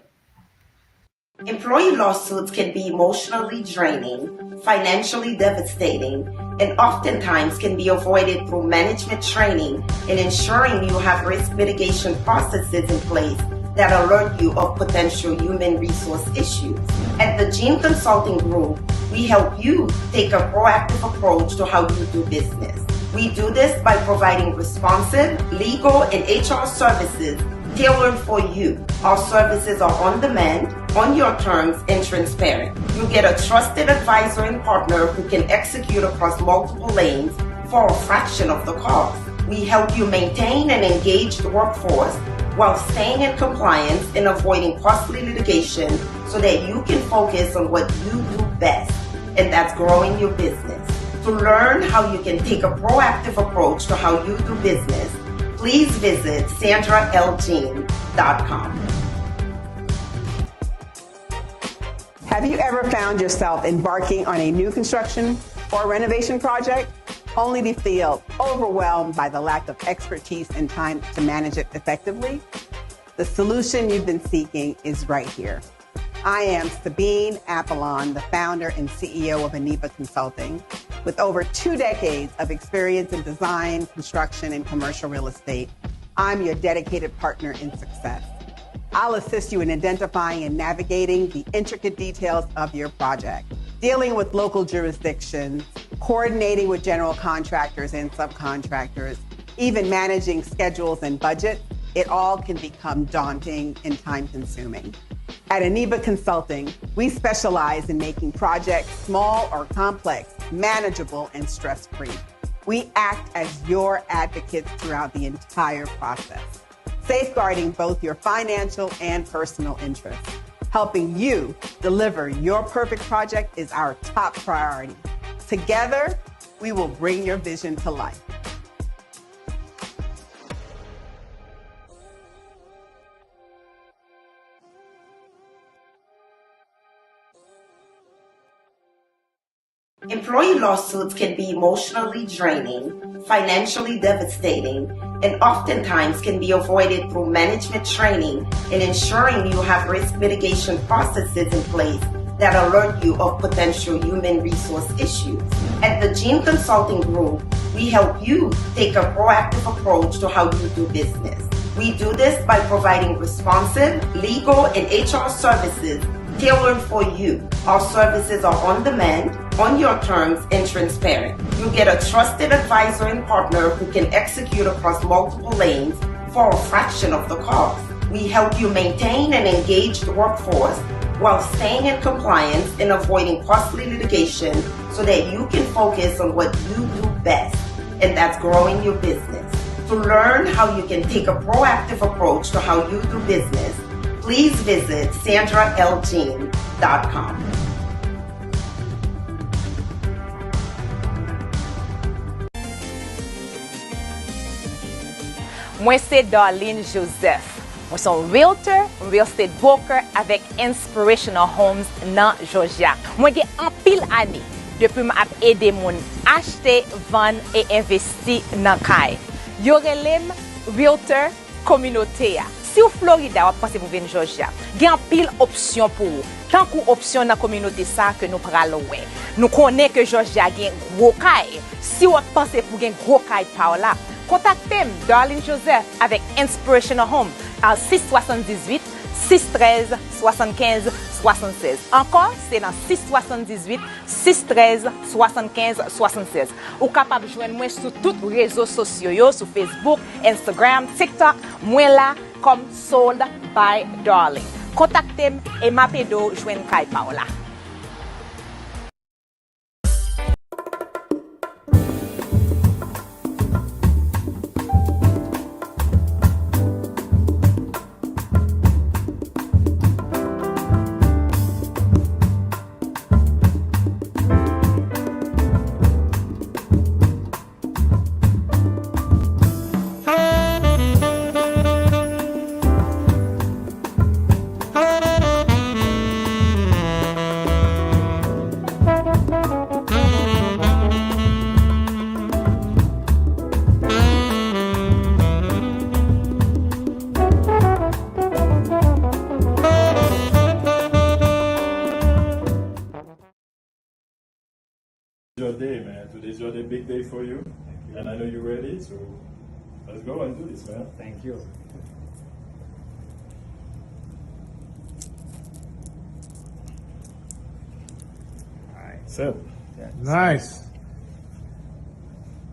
Speaker 4: Employee lawsuits can be emotionally draining, financially devastating, and oftentimes can be avoided through management training and ensuring you have risk mitigation processes in place that alert you of potential human resource issues. At the Gene Consulting Group, we help you take a proactive approach to how you do business. We do this by providing responsive, legal, and HR services tailored for you. Our services are on demand, on your terms, and transparent. You get a trusted advisor and partner who can execute across multiple lanes for a fraction of the cost. We help you maintain an engaged workforce while staying in compliance and avoiding costly litigation so that you can focus on what you do best, and that's growing your business. To learn how you can take a proactive approach to how you do business, please visit sandraljean.com.
Speaker 3: Have you ever found yourself embarking on a new construction or renovation project only to feel overwhelmed by the lack of expertise and time to manage it effectively? The solution you've been seeking is right here. I am Sabine Apollon, the founder and CEO of Aniba Consulting, with over 2 decades of experience in design, construction, and commercial real estate. I'm your dedicated partner in success. I'll assist you in identifying and navigating the intricate details of your project, dealing with local jurisdictions, coordinating with general contractors and subcontractors, even managing schedules and budget. It all can become daunting and time-consuming. At Aniba Consulting, we specialize in making projects, small or complex, manageable and stress-free. We act as your advocates throughout the entire process, safeguarding both your financial and personal interests. Helping you deliver your perfect project is our top priority. Together, we will bring your vision to life.
Speaker 4: Employee lawsuits can be emotionally draining, financially devastating, and oftentimes can be avoided through management training and ensuring you have risk mitigation processes in place that alert you of potential human resource issues. At the Gene Consulting Group, we help you take a proactive approach to how you do business. We do this by providing responsive, legal, and HR services tailored for you. Our services are on demand, on your terms, and transparent. You get a trusted advisor and partner who can execute across multiple lanes for a fraction of the cost. We help you maintain an engaged workforce while staying in compliance and avoiding costly litigation so that you can focus on what you do best, and that's growing your business. To learn how you can take a proactive approach to how you do business, please visit sandraljean.com.
Speaker 5: Moi, c'est Darlene Joseph. Moi, suis un realtor, real estate broker avec Inspirational Homes dans Georgia. Moi, j'ai un pile année depuis m'a aider moun acheter, vendre et investir dans kay. Yo relem realtor communauté. Si ou Florida, ou pensez pour venir Georgia, il y a un pile option pour vous. Tant qu'une option dans la communauté ça que nous prenons. Nous connaissons que Georgia a un gros kay. Si vous pensez pour un gros kay par là, contactez Darlene Joseph avec Inspirational Home à 678 613 75 76. Encore, c'est dans 678 613 75 76. Ou capable de joindre moi sur tous les réseaux sociaux, sur Facebook, Instagram, TikTok, moi là comme Sold by Darlene. Contactez-moi et m'appelez joindre Kai Paola.
Speaker 14: Your day, man. Today's your day, big day for you. And I know you're ready, so let's go and do this, man.
Speaker 16: Thank you.
Speaker 14: Set.
Speaker 16: Nice.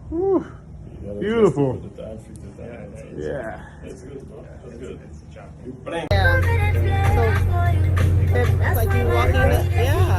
Speaker 16: Whew. Beautiful. Yeah.
Speaker 14: That's good, bro. That's good. You
Speaker 17: Yeah. So it's like you walking in. Yeah.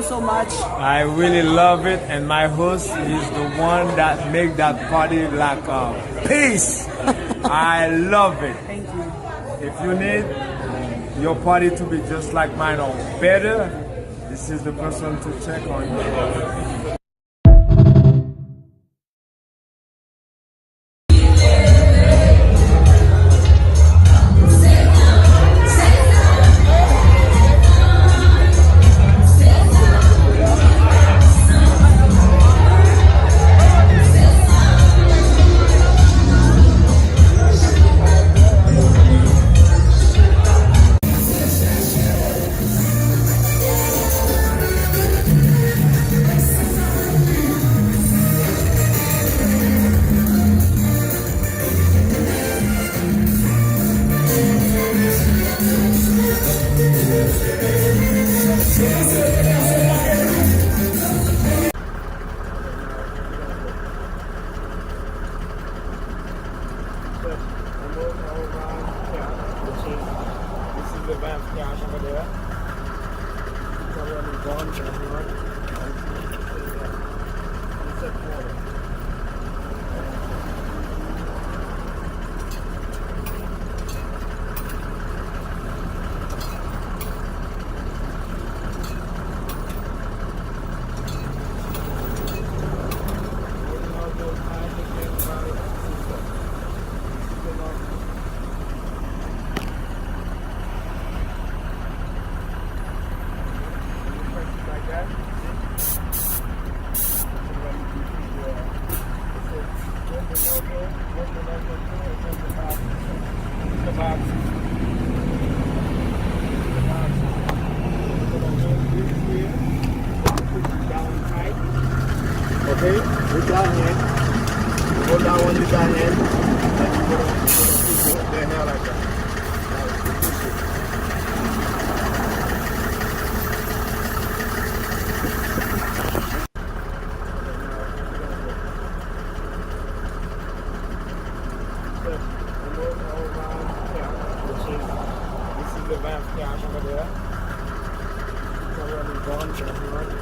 Speaker 18: So much.
Speaker 16: I really love it, and my host is the one that make that party like peace. I love it.
Speaker 18: Thank you.
Speaker 16: If you need your party to be just like mine or better, this is the person to check on you.
Speaker 13: keep that in, and you're gonna keep the hair like that. This is the vamp cash over there. It's already gone, it's already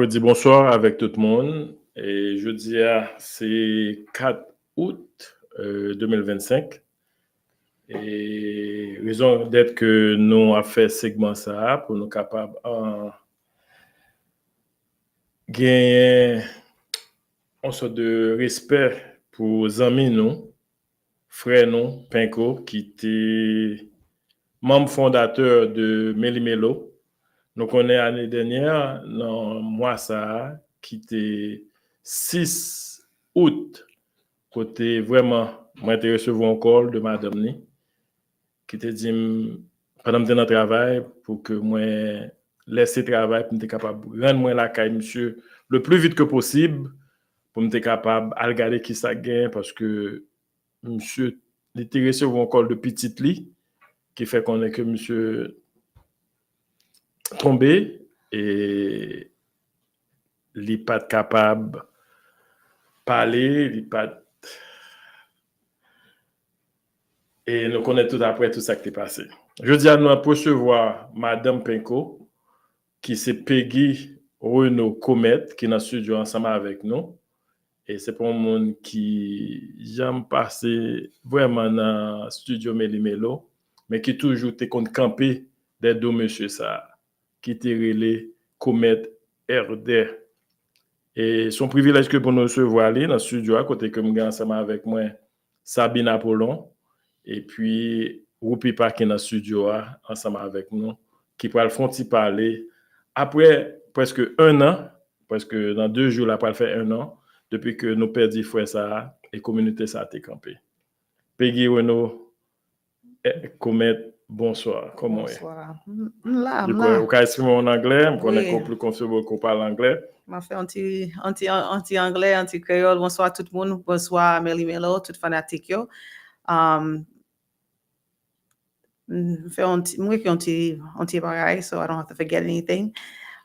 Speaker 14: Je dis bonsoir avec tout le monde. Et jeudi, c'est 4 août 2025. Et raison d'être que nous avons fait segment ça pour nous capables gagner une sorte de respect pour les amis nous, frères nous, Pinko, qui était membre fondateur de Meli Melo. Nous connaissons l'année dernière, dans le mois ça, qui était 6 août, côté vraiment, moi j'ai reçu un call de madame ni, qui te dit, pendant que je dans le travail, pour que moi laisse le travail, pour me capable de rendre moi la caille, monsieur, le plus vite que possible, pour me capable de regarder qui ça gagne, parce que monsieur, il était reçu un call de petite lit, qui fait qu'on est que monsieur tombé et il n'est pas capable de parler, il n'est pas. Et nous connaissons tout après tout ça qui est passé. Je dis à nous recevoir Madame Pinko, qui c'est Peggy Renaud Comet, qui est dans le studio ensemble avec nous. Et c'est pour un monde qui j'aime passer vraiment dans le studio Meli Melo, mais qui toujours était contre camper des deux monsieur ça. Qui était relé Comet RD. Et son privilège que pour nous recevoir aller dans le studio à côté comme gars ensemble avec moi Sabine Apollon et puis Rupipa qui est dans le studio ensemble avec nous qui pourra le faire parler après presque un an parce que dans 2 jours là pas faire un an depuis que nous perdu frère ça et communauté ça a été campé. Peggy Renaud Comet. Bonsoir, comment est-ce?
Speaker 18: Bonsoir.
Speaker 14: Vous pouvez exprimer en anglais, je connais plus confortable qu'on parle anglais.
Speaker 18: Je fais anti-anglais, anti-créole. Bonsoir tout le monde. Bonsoir Meli Melo, tout fanatique. Je fais anti-bagaille, so I don't have to forget anything.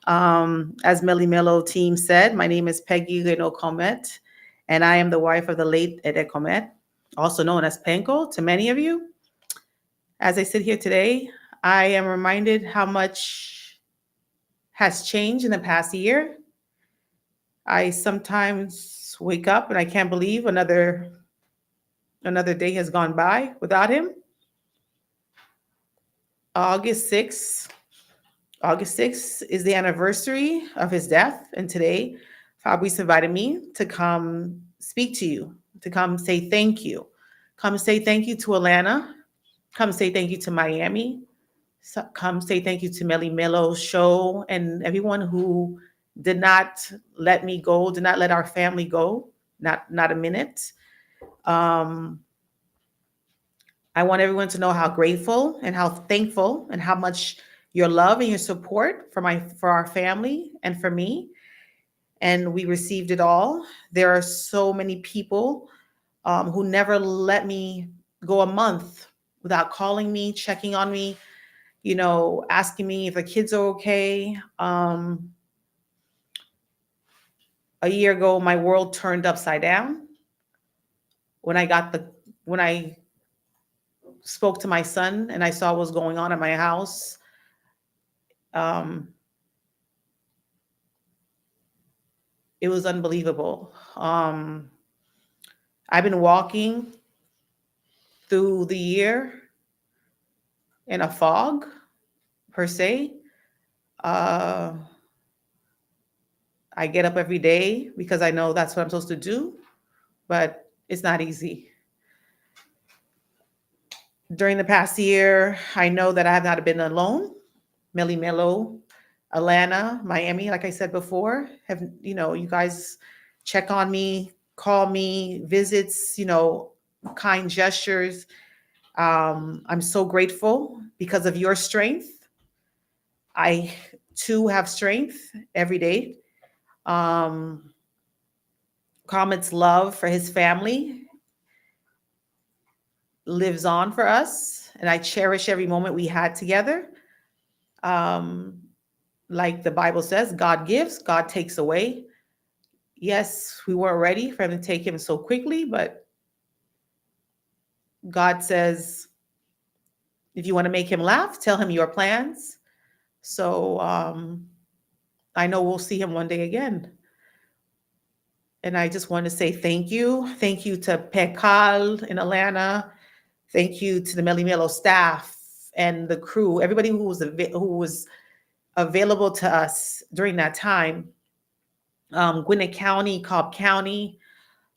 Speaker 18: As Meli Melo team said, my name is Peggy Renaud Comet, and I am the wife of the late Ede Comet, also known as Penko to many of you. As I sit here today, I am reminded how much has changed in the past year. I sometimes wake up and I can't believe another day has gone by without him. August 6th is the anniversary of his death. And today, Fabrice invited me to come speak to you, to come say thank you. Come say thank you to Atlanta. Come say thank you to Miami. Come say thank you to Meli Melo's show and everyone who did not let me go, did not let our family go, not a minute. I want everyone to know how grateful and how thankful and how much your love and your support for our family and for me. And we received it all. There are so many people who never let me go a month without calling me, checking on me, asking me if the kids are okay. A year ago, my world turned upside down. When I spoke to my son and I saw what was going on at my house, it was unbelievable. I've been walking through the year in a fog, per se. I get up every day because I know that's what I'm supposed to do, but it's not easy. During the past year, I know that I have not been alone. Meli Melo, Atlanta, Miami, like I said before, you guys check on me, call me, visits, kind gestures. I'm so grateful because of your strength. I too have strength every day. Comet's love for his family lives on for us, and I cherish every moment we had together. Like the Bible says, God gives, God takes away. Yes, we weren't ready for him to take him so quickly, but God says, if you want to make him laugh, tell him your plans. So I know we'll see him one day again. And I just want to say thank you. Thank you to Pekal in Atlanta. Thank you to the Meli Melo staff and the crew, everybody who was available to us during that time. Gwinnett County, Cobb County,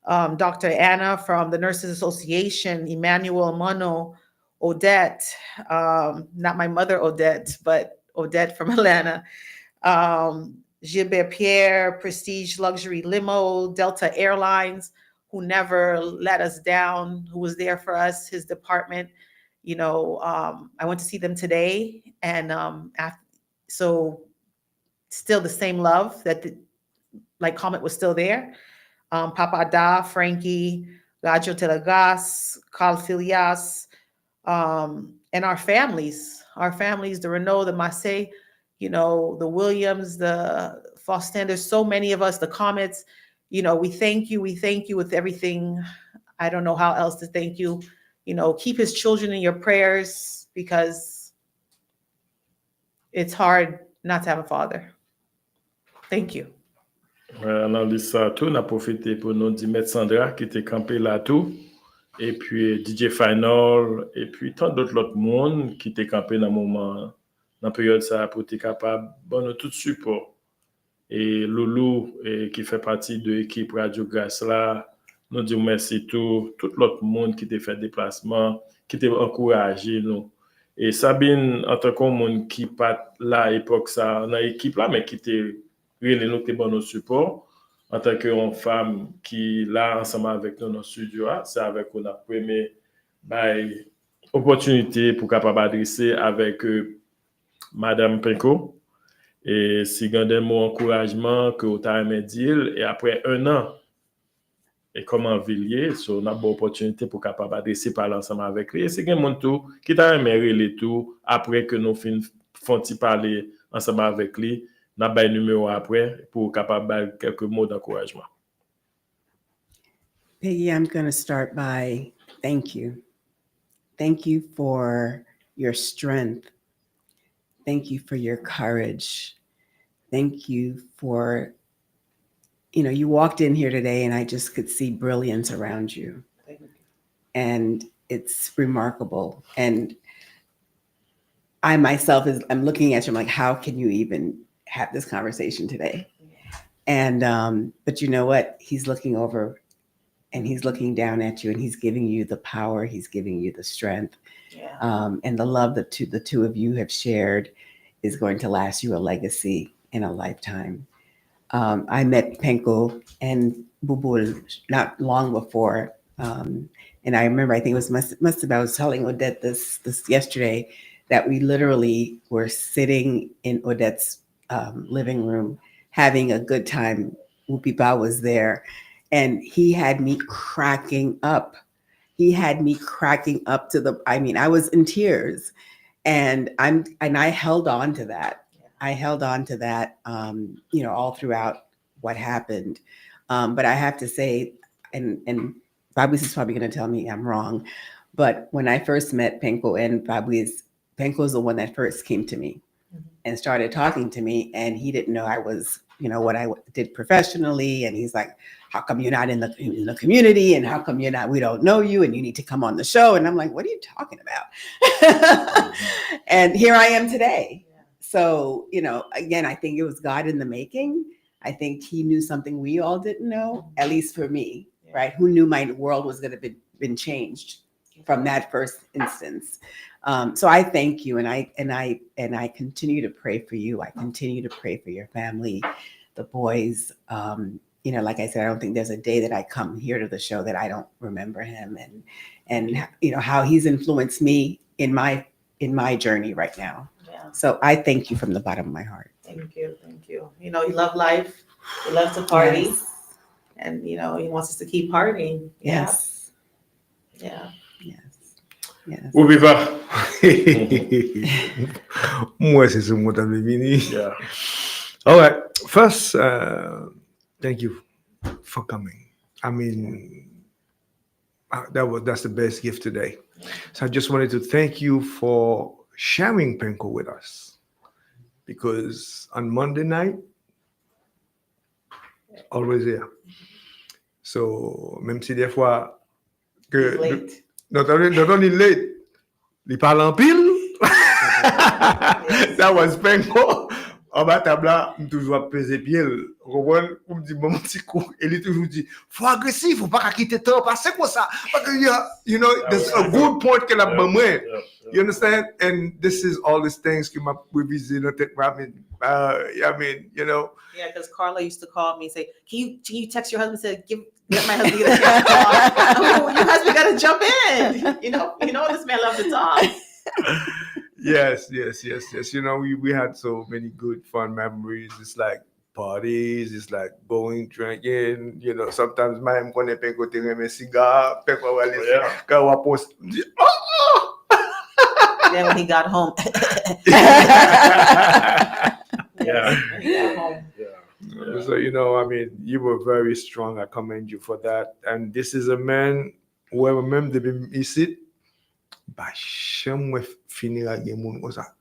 Speaker 18: Dr. Anna from the Nurses Association, Emmanuel Mono, Odette, not my mother Odette, but Odette from Atlanta, Gilbert Pierre, Prestige Luxury Limo, Delta Airlines, who never let us down, who was there for us, his department. I went to see them today, and so still the same love that like Comet was still there. Papa Da, Frankie, Gajo Telegas, Carl Filias, and our families, the Renault, the Massey, the Williams, the Faustin, there's so many of us, the Comets, we thank you with everything. I don't know how else to thank you. Keep his children in your prayers because it's hard not to have a father. Thank you.
Speaker 14: Dans l'histoire, tout, on a profité pour nous dire mettre Sandra qui était campé là tout, et puis DJ Final, et puis tant d'autres monde qui était campé dans le moment, dans la période ça, pour être capable de nous tout support. Et Loulou, qui fait partie de l'équipe Radio Grâce là, nous disons merci tout l'autre monde qui t'a fait déplacement, qui t'a encouragé nous. Et Sabine, en tant que monde qui pas là à l'époque ça, dans l'équipe là, mais qui était nous qui bon nos support en tant que femme qui là ensemble avec nous dans le studio, c'est avec on a premier opportunité pour capable adresser avec Madame Penko et si gardez mon encouragement que vous avez dit et après un an et comme en Villiers, on a bonne opportunité pour capable adresser par l'ensemble avec lui. Et c'est quelqu'un tout qui t'a aimé les tout après que nous font parler ensemble avec lui. N'a pas numéro après pour capable quelques mots d'encouragement.
Speaker 15: Peggy, I'm going to start by thank you. Thank you for your strength. Thank you for your courage. Thank you for, you walked in here today and I just could see brilliance around you. Thank you. And it's remarkable. And I myself, I'm looking at you, I'm like, how can you even have this conversation today? And, but you know what? He's looking over and he's looking down at you and he's giving you the power. He's giving you the strength. Yeah. And the love that the two of you have shared is going to last you a legacy in a lifetime. I met Penko and Bouboule not long before. And I remember, I think it was must have, I was telling Odette this yesterday, that we literally were sitting in Odette's living room having a good time. Rupipa was there and he had me cracking up. He had me cracking up I was in tears. And I held on to that. I held on to that, all throughout what happened. But I have to say, and Fabrice is probably going to tell me I'm wrong, but when I first met Penko and Fabrice, Penko is the one that first came to me and started talking to me, and he didn't know I was, what I did professionally. And he's like, how come you're not in the community? And how come we don't know you and you need to come on the show? And I'm like, what are you talking about? And here I am today. Yeah. So, again, I think it was God in the making. I think he knew something we all didn't know, at least for me, right? Who knew my world was going to been changed from that first instance. So I thank you, and I continue to pray for you. I continue to pray for your family, the boys. Like I said, I don't think there's a day that I come here to the show that I don't remember him, and how he's influenced me in my journey right now. Yeah. So I thank you from the bottom of my heart.
Speaker 18: Thank you. He loves life. He loves to party, yes. And he wants us to keep partying.
Speaker 15: Yes.
Speaker 18: Yeah.
Speaker 15: Yes.
Speaker 9: Rupipa. Moi, c'est ce mot vini. Yeah. All right. First, thank you for coming. I mean, that's the best gift today. So I just wanted to thank you for sharing Penko with us, because on Monday night, always there. So même si des fois que
Speaker 18: late.
Speaker 9: Not only late, il parle en pile. That was Penko. En bas tabla, il toujours peser pied. Comprends? On me dit bon petit coup, il toujours dit faut agressif, faut pas quitter temps passer comme ça. Parce que there's a good point que la bonne. You understand? And this is all these things que m'a revisé dans tête. I mean,
Speaker 18: Yeah, because Carla used to call me and say, can you text your husband and say, let my husband get a chance to talk. Oh, your husband got to jump in. You know this man loves to talk.
Speaker 9: Yes. We had so many good fun memories. It's like parties, it's like going drinking. Sometimes même quand on est côté un cigare, Penko va laisser quand on poste.
Speaker 18: Then when he got home.
Speaker 9: Yeah. So, I mean, you were very strong. I commend you for that. And this is a man, whoever même depuis ici, jamais finir à game comme ça.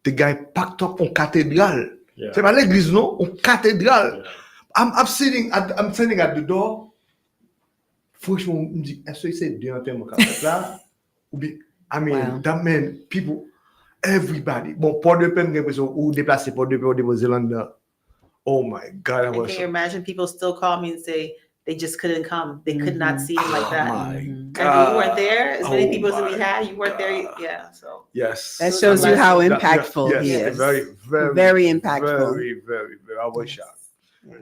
Speaker 9: The guy packed up en cathédrale. C'est pas l'église, non? En cathédrale. I'm sitting at the door. Franchement, me dit, est-ce que c'est bien en termes de là? I mean, that man, people, everybody. Bon, Port de Paix, ou déplacé Port de Paix au Nouvelle-Zélande. Oh my God.
Speaker 18: Can you imagine people still call me and say they just couldn't come? They could not see him like that.
Speaker 9: My
Speaker 18: And
Speaker 9: God.
Speaker 18: you weren't there. As many people as we had, you weren't there. Yeah. So
Speaker 9: yes.
Speaker 15: That shows you how impactful he is.
Speaker 9: Very, very,
Speaker 15: very impactful.
Speaker 9: Very, very, very. I was shocked.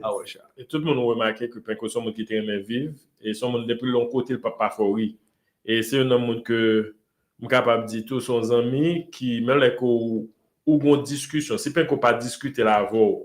Speaker 9: I was shocked.
Speaker 14: Et tout le monde a remarqué que Penko son monde qui était aimé vivre et son monde depuis long côté le papa favori. Et c'est un homme que je suis capable de dire tous son amis qui même les ou une discussion. Si Penko pas discuter là avant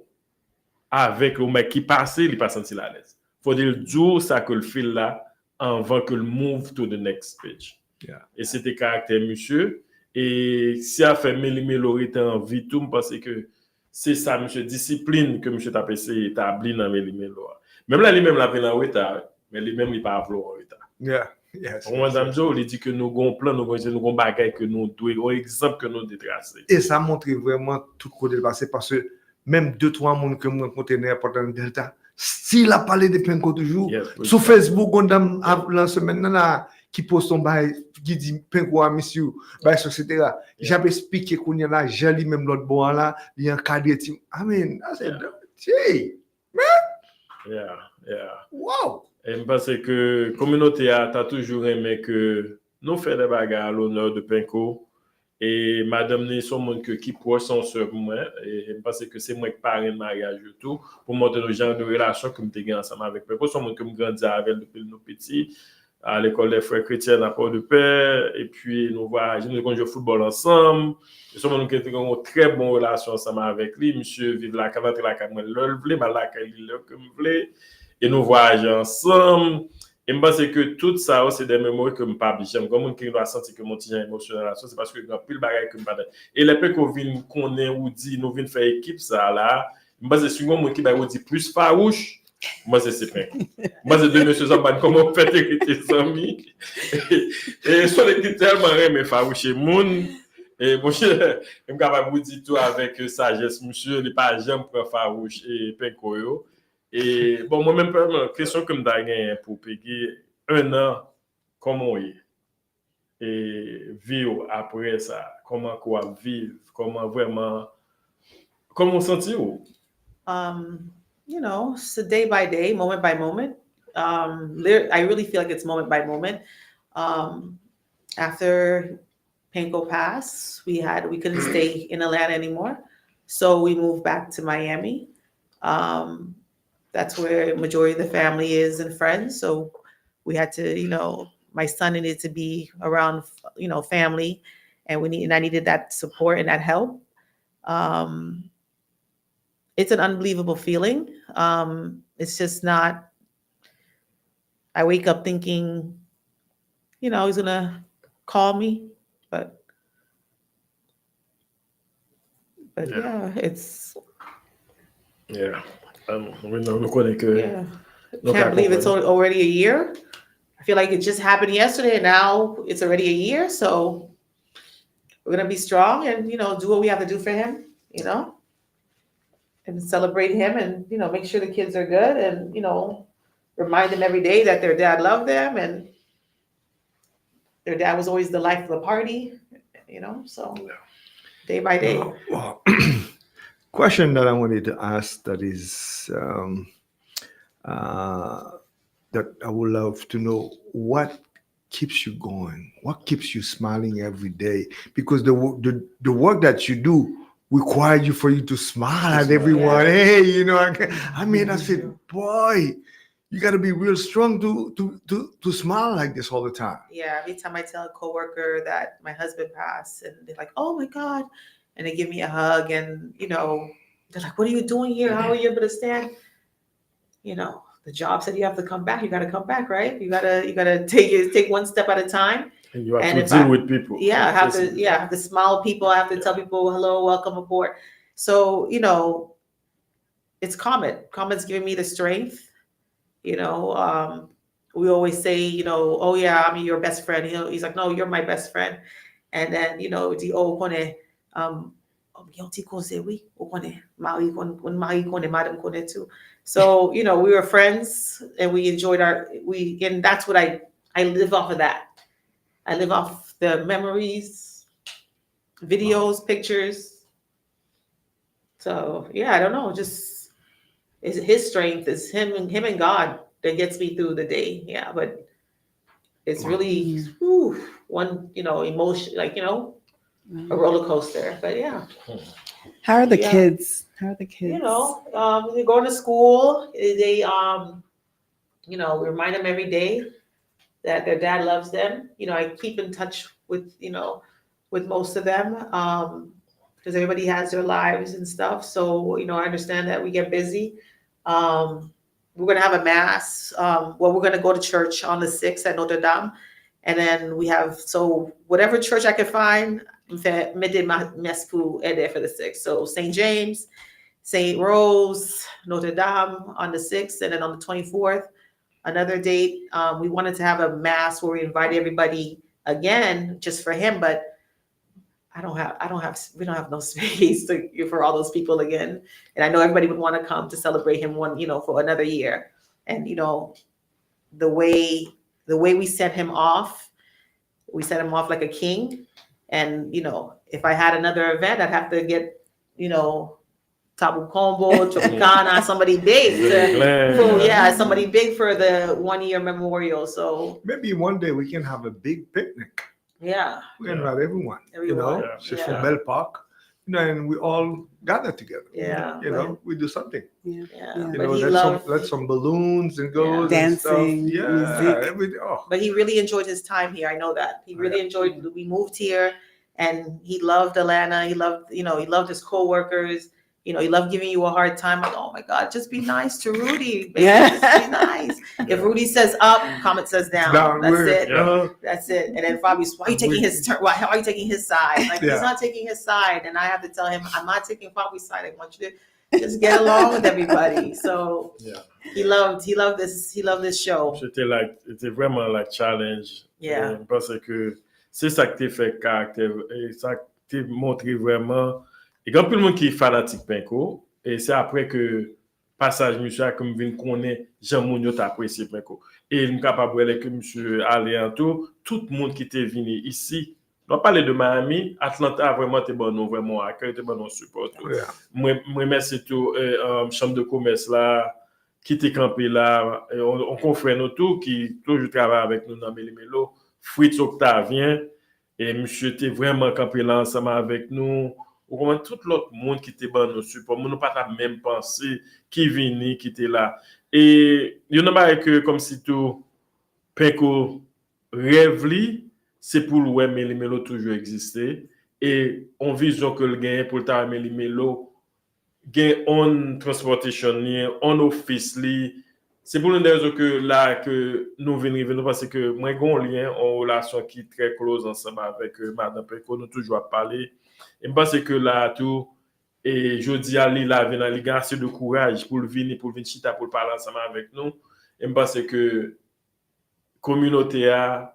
Speaker 14: avec le mec qui passait, il pas senti la l'aise. Faut dire dur ça que le fil là avant que le move to the next page.
Speaker 9: Yeah.
Speaker 14: Et c'était caractère monsieur et si a fait Meli Melo était en vie tout, parce que c'est ça monsieur discipline que monsieur t'a essayé établi dans Meli Melo. Même là lui-même la peine en retard, mais lui-même il pas vouloir en retard.
Speaker 9: Yeah. Yes.
Speaker 14: Madame Jo, il dit que nous avons un plan, nous avons un bagage que nous devons, un exemple que nous devons tracer.
Speaker 9: Et ça montre vraiment tout côté de passé parce que même 2-3 monde que moi rencontré n'importe dans Delta, s'il a parlé de Penko toujours, sur Facebook, on a la semaine là qui poste son bail, qui dit Penko a monsieur, bail etc. J'avais expliqué qu'on y a là, j'ai lui même l'autre bon là, il y a un cadre team. I mean, I said, hey, man.
Speaker 14: Yeah.
Speaker 9: Wow.
Speaker 14: Et parce que la communauté a toujours aimé que nous faisons des bagages à l'honneur de Penko. Et madame n'est son monde qui proche son soeur pour moi. Et parce que c'est moi qui parle de mariage et tout. Pour montrer le genre de relation que je suis ensemble avec Penko. Son monde que je grandis avec depuis nos petits. À l'école des frères chrétiens à Port-de-Paix. Et puis nous voyageons, nous jouons au football ensemble. Et son monde qui a une très bonne relation ensemble avec lui. Monsieur vive la cavante la caméra, le voulait, mais la caméra que me voulait. Et nous voyageons ensemble. Et je pense que tout ça, c'est des mémoires que je ne peux pas. J'aime comme qui doit sentir que mon petit émotionnel, c'est parce que dans plus de bagages que je ne peux pas. Et les peu qu'on vient connaître ou dit, nous venons faire équipe, ça là, je pense que c'est souvent moi qui va dire plus farouche. Moi, c'est pas. Moi, c'est deux messieurs Zamban, comment faire tes amis. Et sur les tellement mais farouche et moun. Et moi, je suis capable de vous dire tout avec sagesse, monsieur, il n'est pas jamais pour farouche et pinkoyo. Et bon, moi-même, la question que je me pour payer 1 an, comment est et vivre après ça, comment quoi vivre, comment vraiment, comment sentir?
Speaker 18: You know, it's a day by day, moment by moment. I really feel like it's moment by moment. After Panko passed, we couldn't stay in Atlanta anymore, so we moved back to Miami. That's where majority of the family is and friends. So we had to, you know, my son needed to be around, you know, family, and I needed that support and that help. It's an unbelievable feeling. It's just not, I wake up thinking, you know, he's gonna call me, but yeah, it's.
Speaker 14: Yeah.
Speaker 18: Can't believe it's already a year. I feel like it just happened yesterday and now it's already a year. So we're going to be strong and, you know, do what we have to do for him, you know, and celebrate him and, you know, make sure the kids are good and, you know, remind them every day that their dad loved them and their dad was always the life of the party, you know, so day by day.
Speaker 9: Well, question that I wanted to ask that is that I would love to know, what keeps you going? What keeps you smiling every day? Because the work that you do requires you for you to smile at everyone. Yeah. Hey, you know, I mean, I said, boy, you got to be real strong to smile like this all the time.
Speaker 18: Yeah, every time I tell a coworker that my husband passed, and they're like, "Oh my God," and they give me a hug, and you know, they're like, "What are you doing here? How are you able to stand?" You know, the job said you have to come back. You got to come back, right? You gotta take one step at a time.
Speaker 14: And you have to deal with people.
Speaker 18: Yeah, I have to smile at people. I have to tell people hello, welcome aboard. So you know, it's Comet. Comet's giving me the strength. You know, we always say, you know, oh yeah, I'm your best friend. He's like, no, you're my best friend. And then, you know, so, you know, we were friends and we enjoyed and that's what I live off of that. I live off the memories, videos, pictures. So yeah, I don't know, just it's his strength, it's him and God that gets me through the day. Yeah, but it's really one, you know, emotion, like, you know, a roller coaster. But yeah.
Speaker 15: How are the kids? How are the kids?
Speaker 18: You know, they go to school. They you know, we remind them every day that their dad loves them. You know, I keep in touch with, you know, with most of them. Because everybody has their lives and stuff. So, you know, I understand that we get busy. We're going to have a mass. Well, we're going to go to church on the 6th at Notre Dame. And then we have, so whatever church I can find, midday mass pour there for the 6th. So St. James, St. Rose, Notre Dame on the 6th. And then on the 24th, another date. We wanted to have a mass where we invite everybody again, just for him, but we don't have no space for all those people again. And I know everybody would want to come to celebrate him for another year. And, you know, the way we set him off like a king. And, you know, if I had another event, I'd have to get, you know, Tabu Combo, Tropicana, somebody big. Somebody big for the 1 year memorial. So
Speaker 9: maybe one day we can have a big picnic.
Speaker 18: Yeah.
Speaker 9: We invite everyone. You know, just from Bell Park, you know, and we all gather together.
Speaker 18: Yeah.
Speaker 9: You know, we do something.
Speaker 18: Yeah.
Speaker 9: You know, let some balloons and goes
Speaker 15: dancing,
Speaker 9: and stuff.
Speaker 15: music.
Speaker 9: Everything. Oh.
Speaker 18: But he really enjoyed his time here. I know that. He really enjoyed, we moved here and he loved Atlanta. He loved his coworkers. You know, he loved giving you a hard time. Like, oh my God, just be nice to Rudy. Baby. Just be nice. If Rudy says up, Comet says down. That's it.
Speaker 9: Yeah.
Speaker 18: That's it. And then Fabi's, why are you taking his turn? How are you taking his side? Like he's not taking his side, and I have to tell him, I'm not taking Fabi's side. I want you to just get along with everybody. So he loved this show.
Speaker 14: C'était vraiment like challenge.
Speaker 18: Yeah.
Speaker 14: Parce que c'est ça qui t'a fait caractère, et ça t'a montré vraiment. Et quand tout le monde qui est fanatique Pinko, et c'est après que passage monsieur comme vient connaître Jean Mounio t'a apprécié Pinko. Et il est capable de que monsieur Aléanto, tout le monde qui était venu ici. On parler de Miami, Atlanta vraiment t'es bon, non vraiment accueil, t'es bon, non support. Moi merci tout chambre de commerce là qui était campé là, on confrère nous tout qui toujours travaille avec nous dans Meli Melo, Fritz Octavien et monsieur était vraiment campé là ensemble avec nous. Ou comment tout l'autre monde qui était bon nous support, nous pas la même pensée qui vini qui était là. Et il y en a pas que comme si tout Pinko rêve li, c'est pour le Meli Melo toujours exister et on vision que le gain pour ta Meli Melo gain on transportation on office li, c'est pour une raison que là que nous venons parce que moi gon lien en relation qui très close ensemble avec madame Pinko, nous toujours parler et pense que là tout et jodi ali la vient dans li assez de courage pour venir chita pour parler ensemble avec nous et pense que communauté a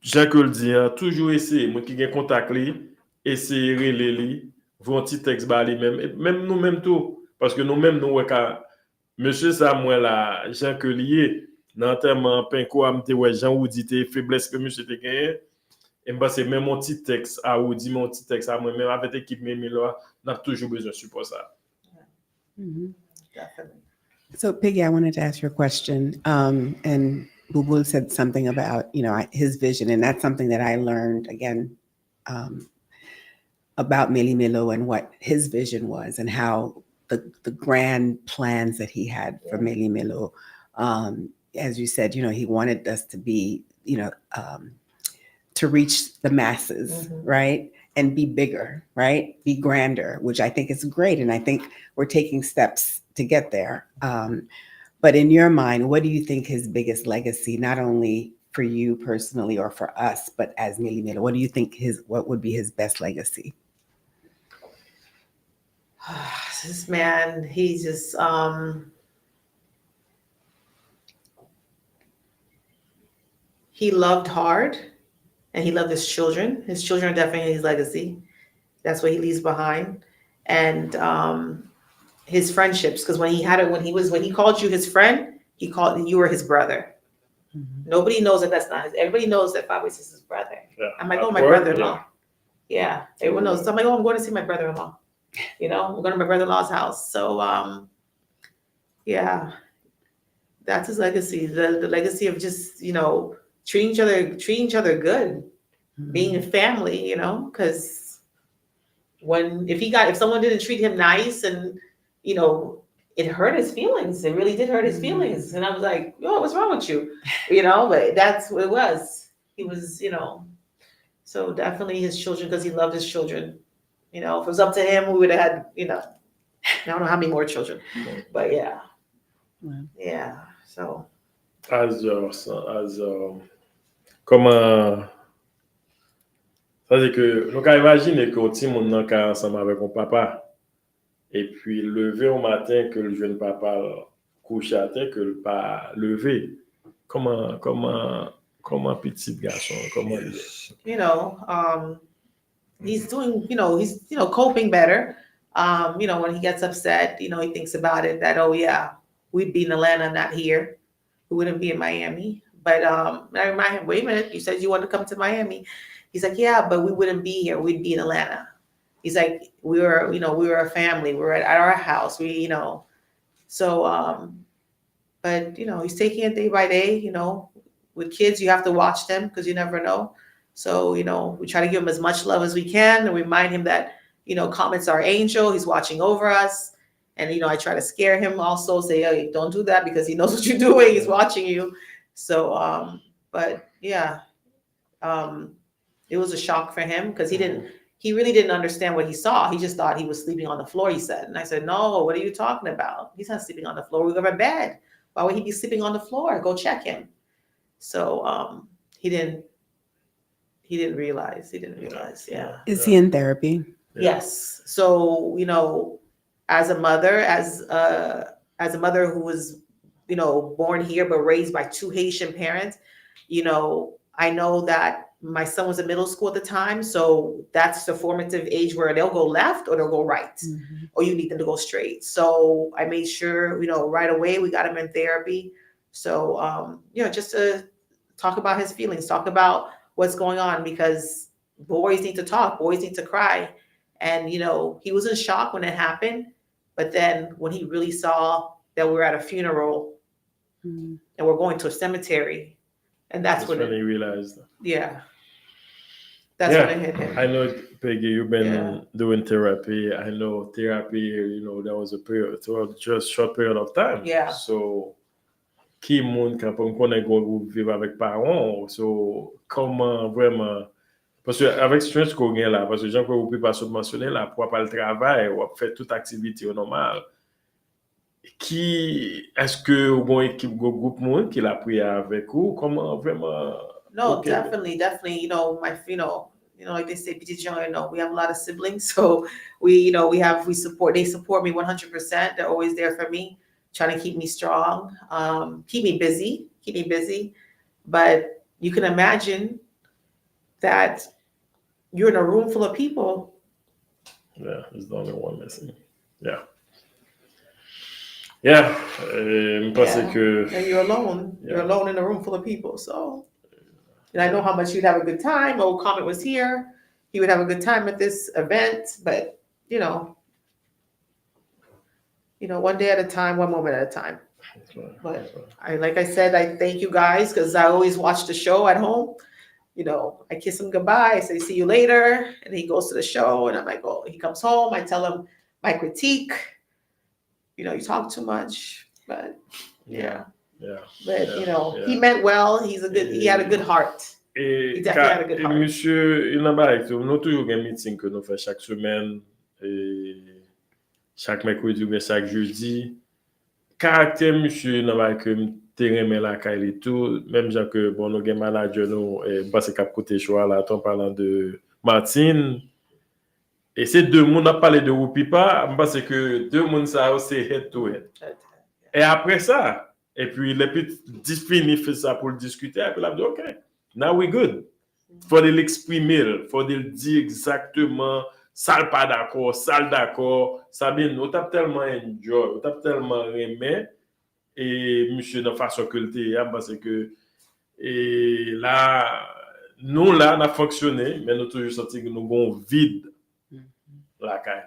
Speaker 14: Jacques le dit toujours essayer moi qui gain contact li essayer relé li vont petit texte bali même nous même tout parce que nous même nous monsieur Samuel là Jean que lié dans tellement Pinko a m'te ouais Jean ou dit faiblesse que monsieur te gagné et bah c'est même mon petit texte à ou dit mon petit texte à moi même avec équipe Meli Melo n'a toujours besoin de support ça.
Speaker 18: Definitely.
Speaker 15: So Piggy, I wanted to ask you a question and Bouboule said something about his vision, and that's something that I learned again about Meli Melo and what his vision was and how the grand plans that he had for Meli Melo. As you said, he wanted us to be, to reach the masses, right? And be bigger, right? Be grander, which I think is great. And I think we're taking steps to get there. But in your mind, what do you think his biggest legacy, not only for you personally or for us, but as Meli Melo, what do you think what would be his best legacy?
Speaker 18: This man, he just he loved hard and he loved his children. His children are definitely his legacy. That's what he leaves behind. And his friendships, because when he called you his friend, he called you were his brother. Nobody knows that's not his. Everybody knows that Fabrice is his brother. Yeah. I'm like, oh, my brother-in-law. Yeah, everyone knows. So I'm like, oh, I'm going to see my brother-in-law. We're going to my brother-in-law's house. So, yeah, that's his legacy. The legacy of just, treating each other good, being a family, because if someone didn't treat him nice and, it hurt his feelings. It really did hurt his feelings. And I was like, oh, what's wrong with you? But that's what it was. He was, so definitely his children, because he loved his children. If it was up to him, we would have had, I don't know how many more children, but yeah. Yeah. So.
Speaker 14: Comment. C'est-à-dire que, donc, imagine que petit monde nan ka ensemble avec mon papa, et puis lever au matin que le jeune papa couche à terre, que le pas levé. Comment petit garçon, comment il est?
Speaker 18: He's doing, he's coping better. When he gets upset, he thinks about it that, oh yeah, we'd be in Atlanta, not here. We wouldn't be in Miami. But I remind him, wait a minute, you said you wanted to come to Miami. He's like, yeah, but we wouldn't be here. We'd be in Atlanta. He's like, we were a family. We were at our house. So, but he's taking it day by day. With kids, you have to watch them because you never know. So, we try to give him as much love as we can and remind him that, Comet's our angel. He's watching over us. And, I try to scare him also, say, hey, don't do that because he knows what you're doing. He's watching you. So, but yeah, it was a shock for him because he really didn't understand what he saw. He just thought he was sleeping on the floor, he said. And I said, no, what are you talking about? He's not sleeping on the floor. We have a bed. Why would he be sleeping on the floor? Go check him. So he didn't realize. Yeah.
Speaker 15: Is he in therapy?
Speaker 18: Yes. So, as a mother who was, born here but raised by two Haitian parents, I know that my son was in middle school at the time. So that's the formative age where they'll go left or they'll go right, or you need them to go straight. So I made sure, right away we got him in therapy. So, just to talk about his feelings, talk about what's going on, because boys need to talk, boys need to cry. And, he was in shock when it happened. But then when he really saw that we were at a funeral and we're going to a cemetery, and that's when
Speaker 14: he realized.
Speaker 18: Yeah. That's when it hit him.
Speaker 14: I know, Peggy, you've been doing therapy. I know therapy, there was a period, it was just short period of time.
Speaker 18: Yeah.
Speaker 14: So, qui moun quand on connaît qu'on vivre avec parents, so comment vraiment, parce que avec stress qu'on gagne là, parce que gens que vous pouvez pas se mentionner là, pour pas le travail, ou faire toute activité normale. Qui est-ce que vous avez une équipe, un groupe monde qui l'a pris avec vous? Comment vraiment?
Speaker 18: No, okay. Definitely. Like they say, we have a lot of siblings, so they support me 100%. They're always there for me, trying to keep me strong, keep me busy. But you can imagine that you're in a room full of people.
Speaker 14: Yeah, it's the only one missing. Yeah. Yeah, parce que...
Speaker 18: And you're alone. Yeah. You're alone in a room full of people. So, and I know how much you'd have a good time. Old Comet was here. He would have a good time at this event. But, one day at a time, one moment at a time. But like I said, I thank you guys because I always watch the show at home. I kiss him goodbye. I say, see you later. And he goes to the show. And I'm like, oh, he comes home. I tell him my critique. You talk too much, but yeah. But he meant well. He had a good heart. He definitely had a good heart.
Speaker 14: Monsieur, nous avons toujours un meeting que nous faisons chaque semaine, chaque mercredi ou chaque jeudi. Caractère monsieur, nous avons que terrain la caille et tout, même genre que bon nous avons manager nous parce qu'à côté choix là, en parlant de Martine. Et ces deux mondes a parlé de Rupipa parce que deux mondes ça c'est head to head. Et après ça, et puis les petits fini fait ça pour discuter et puis là dit OK, now we good. Faut l'exprimer, faut dire exactement ça pas d'accord, ça d'accord. Sabine, on t'a tellement enjoy, on t'a tellement aimé et monsieur de façon que le parce que et là nous là on a fonctionné mais nous toujours senti que nous avons vide la caille.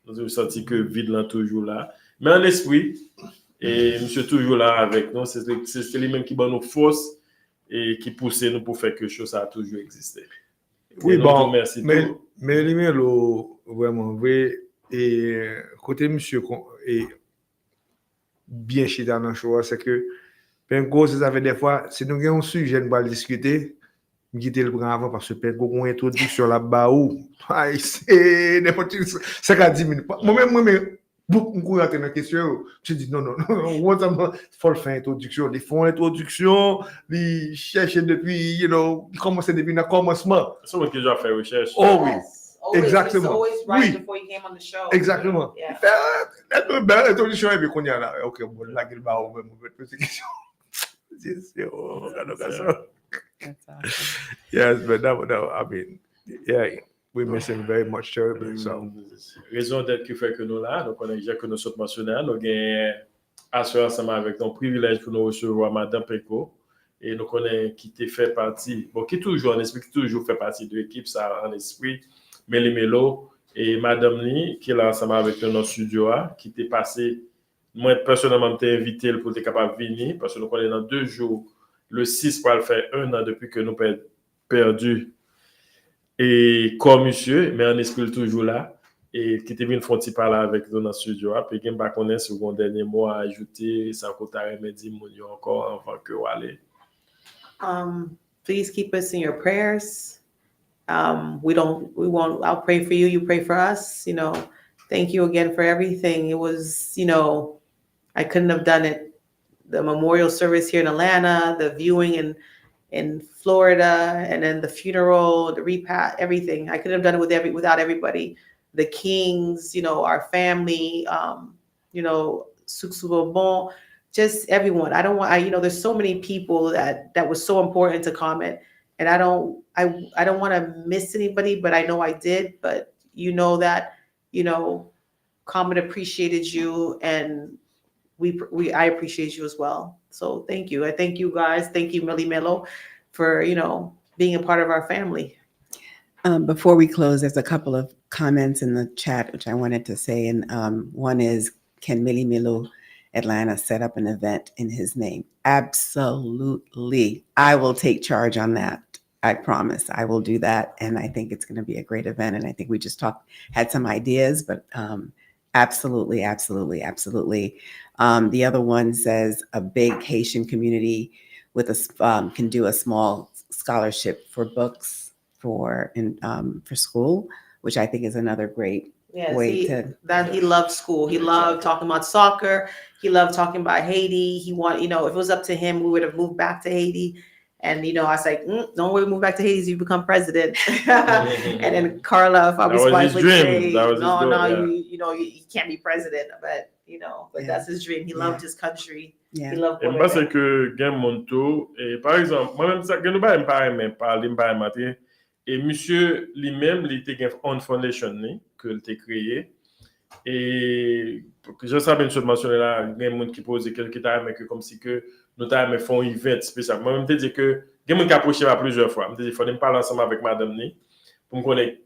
Speaker 14: Nous avons senti que vide là toujours là. Mais en esprit, et monsieur toujours là avec nous, c'est lui-même qui donne nos forces et qui pousse nous pour faire quelque chose ça a toujours existé.
Speaker 9: Oui, bon, merci. Mais Meli Melo, vraiment vrai, et côté monsieur, et bien chez dans le choix, c'est que, Pengo, ça fait des fois, si nous avons un sujet, nous allons discuter, quitter le bras avant parce que Pengo a une introduction là-bas où c'est n'importe quoi, ça a 10 minutes. Moi-même, beaucoup de dans la question, je dis non, il faut faire introduction. Ils font introduction, ils cherchent depuis, ils commencent depuis le commencement.
Speaker 14: C'est moi qui dois faire recherche.
Speaker 9: Oh oui. Exactement.
Speaker 18: Right before you came on the show.
Speaker 9: Exactement. L'introduction est bien qu'on y a là. OK, bon, là, il va au même question.
Speaker 15: That's awesome.
Speaker 9: Yes, but no, I mean, yeah, we miss him very much terribly. So,
Speaker 14: raison d'être qui fait que nous là, donc on a déjà que nous sommes mentionnés, nous avons assuré ensemble avec ton privilège pour nous recevoir Madame Peko et nous connaissons qui fait partie, bon, qui toujours en esprit, qui toujours fait partie de l'équipe, ça en esprit, Meli Melo et Madame Lee qui est là ensemble avec nous dans le studio, qui t'est passé, moi personnellement, t'ai invité pour être capable de venir parce que nous connaissons dans 2 jours. Le 6 pour le faire 1 an depuis que nous avons perdu. Et comme monsieur, mais en esprit toujours là, et qui était venu faire parler avec nous dans le studio. Puis il n'y a pas de second dernier mot à ajouter, ça coûte à remédier encore avant que vous allez.
Speaker 18: Please keep us in your prayers. I'll pray for you, you pray for us. Thank you again for everything. It was, I couldn't have done it the memorial service here in Atlanta, the viewing in Florida, and then the funeral, the repast, everything. I couldn't have done it without everybody. The Kings, our family, Bon, just everyone. I don't want, there's so many people that was so important to comment, and I don't want to miss anybody, but I know I did. But that, Comment appreciated you, and I appreciate you as well. So thank you. I thank you guys. Thank you, Meli Melo, for being a part of our family.
Speaker 15: Before we close, there's a couple of comments in the chat which I wanted to say, and one is, can Meli Melo Atlanta set up an event in his name? Absolutely. I will take charge on that. I promise I will do that. And I think it's going to be a great event. And I think we just had some ideas, but absolutely, absolutely, absolutely. The other one says a big Haitian community with can do a small scholarship for books for school, which I think is another great way
Speaker 18: that he loved school. He loved talking about soccer. He loved talking about Haiti. He if it was up to him, we would have moved back to Haiti. And I was like, don't worry, move back to Haiti, you become president. And then Carla, Fabri's wife, would say, you can't be president, but that's his dream. He loved his country. He loved
Speaker 14: Puerto Rico. Parce que gen monto, par exemple, moi-même ça gen nou ba me parler matin, et monsieur lui-même, il était on foundation que il était créé. Et je savais une chose mentionnée là, il y a des gens qui posent quelques temps, mais que comme si que nous avons fait un event spécial. Moi, je me dis que il y a des gens qui approché plusieurs fois. Je me dis qu'il faut parler ensemble avec madame ni pour me connaître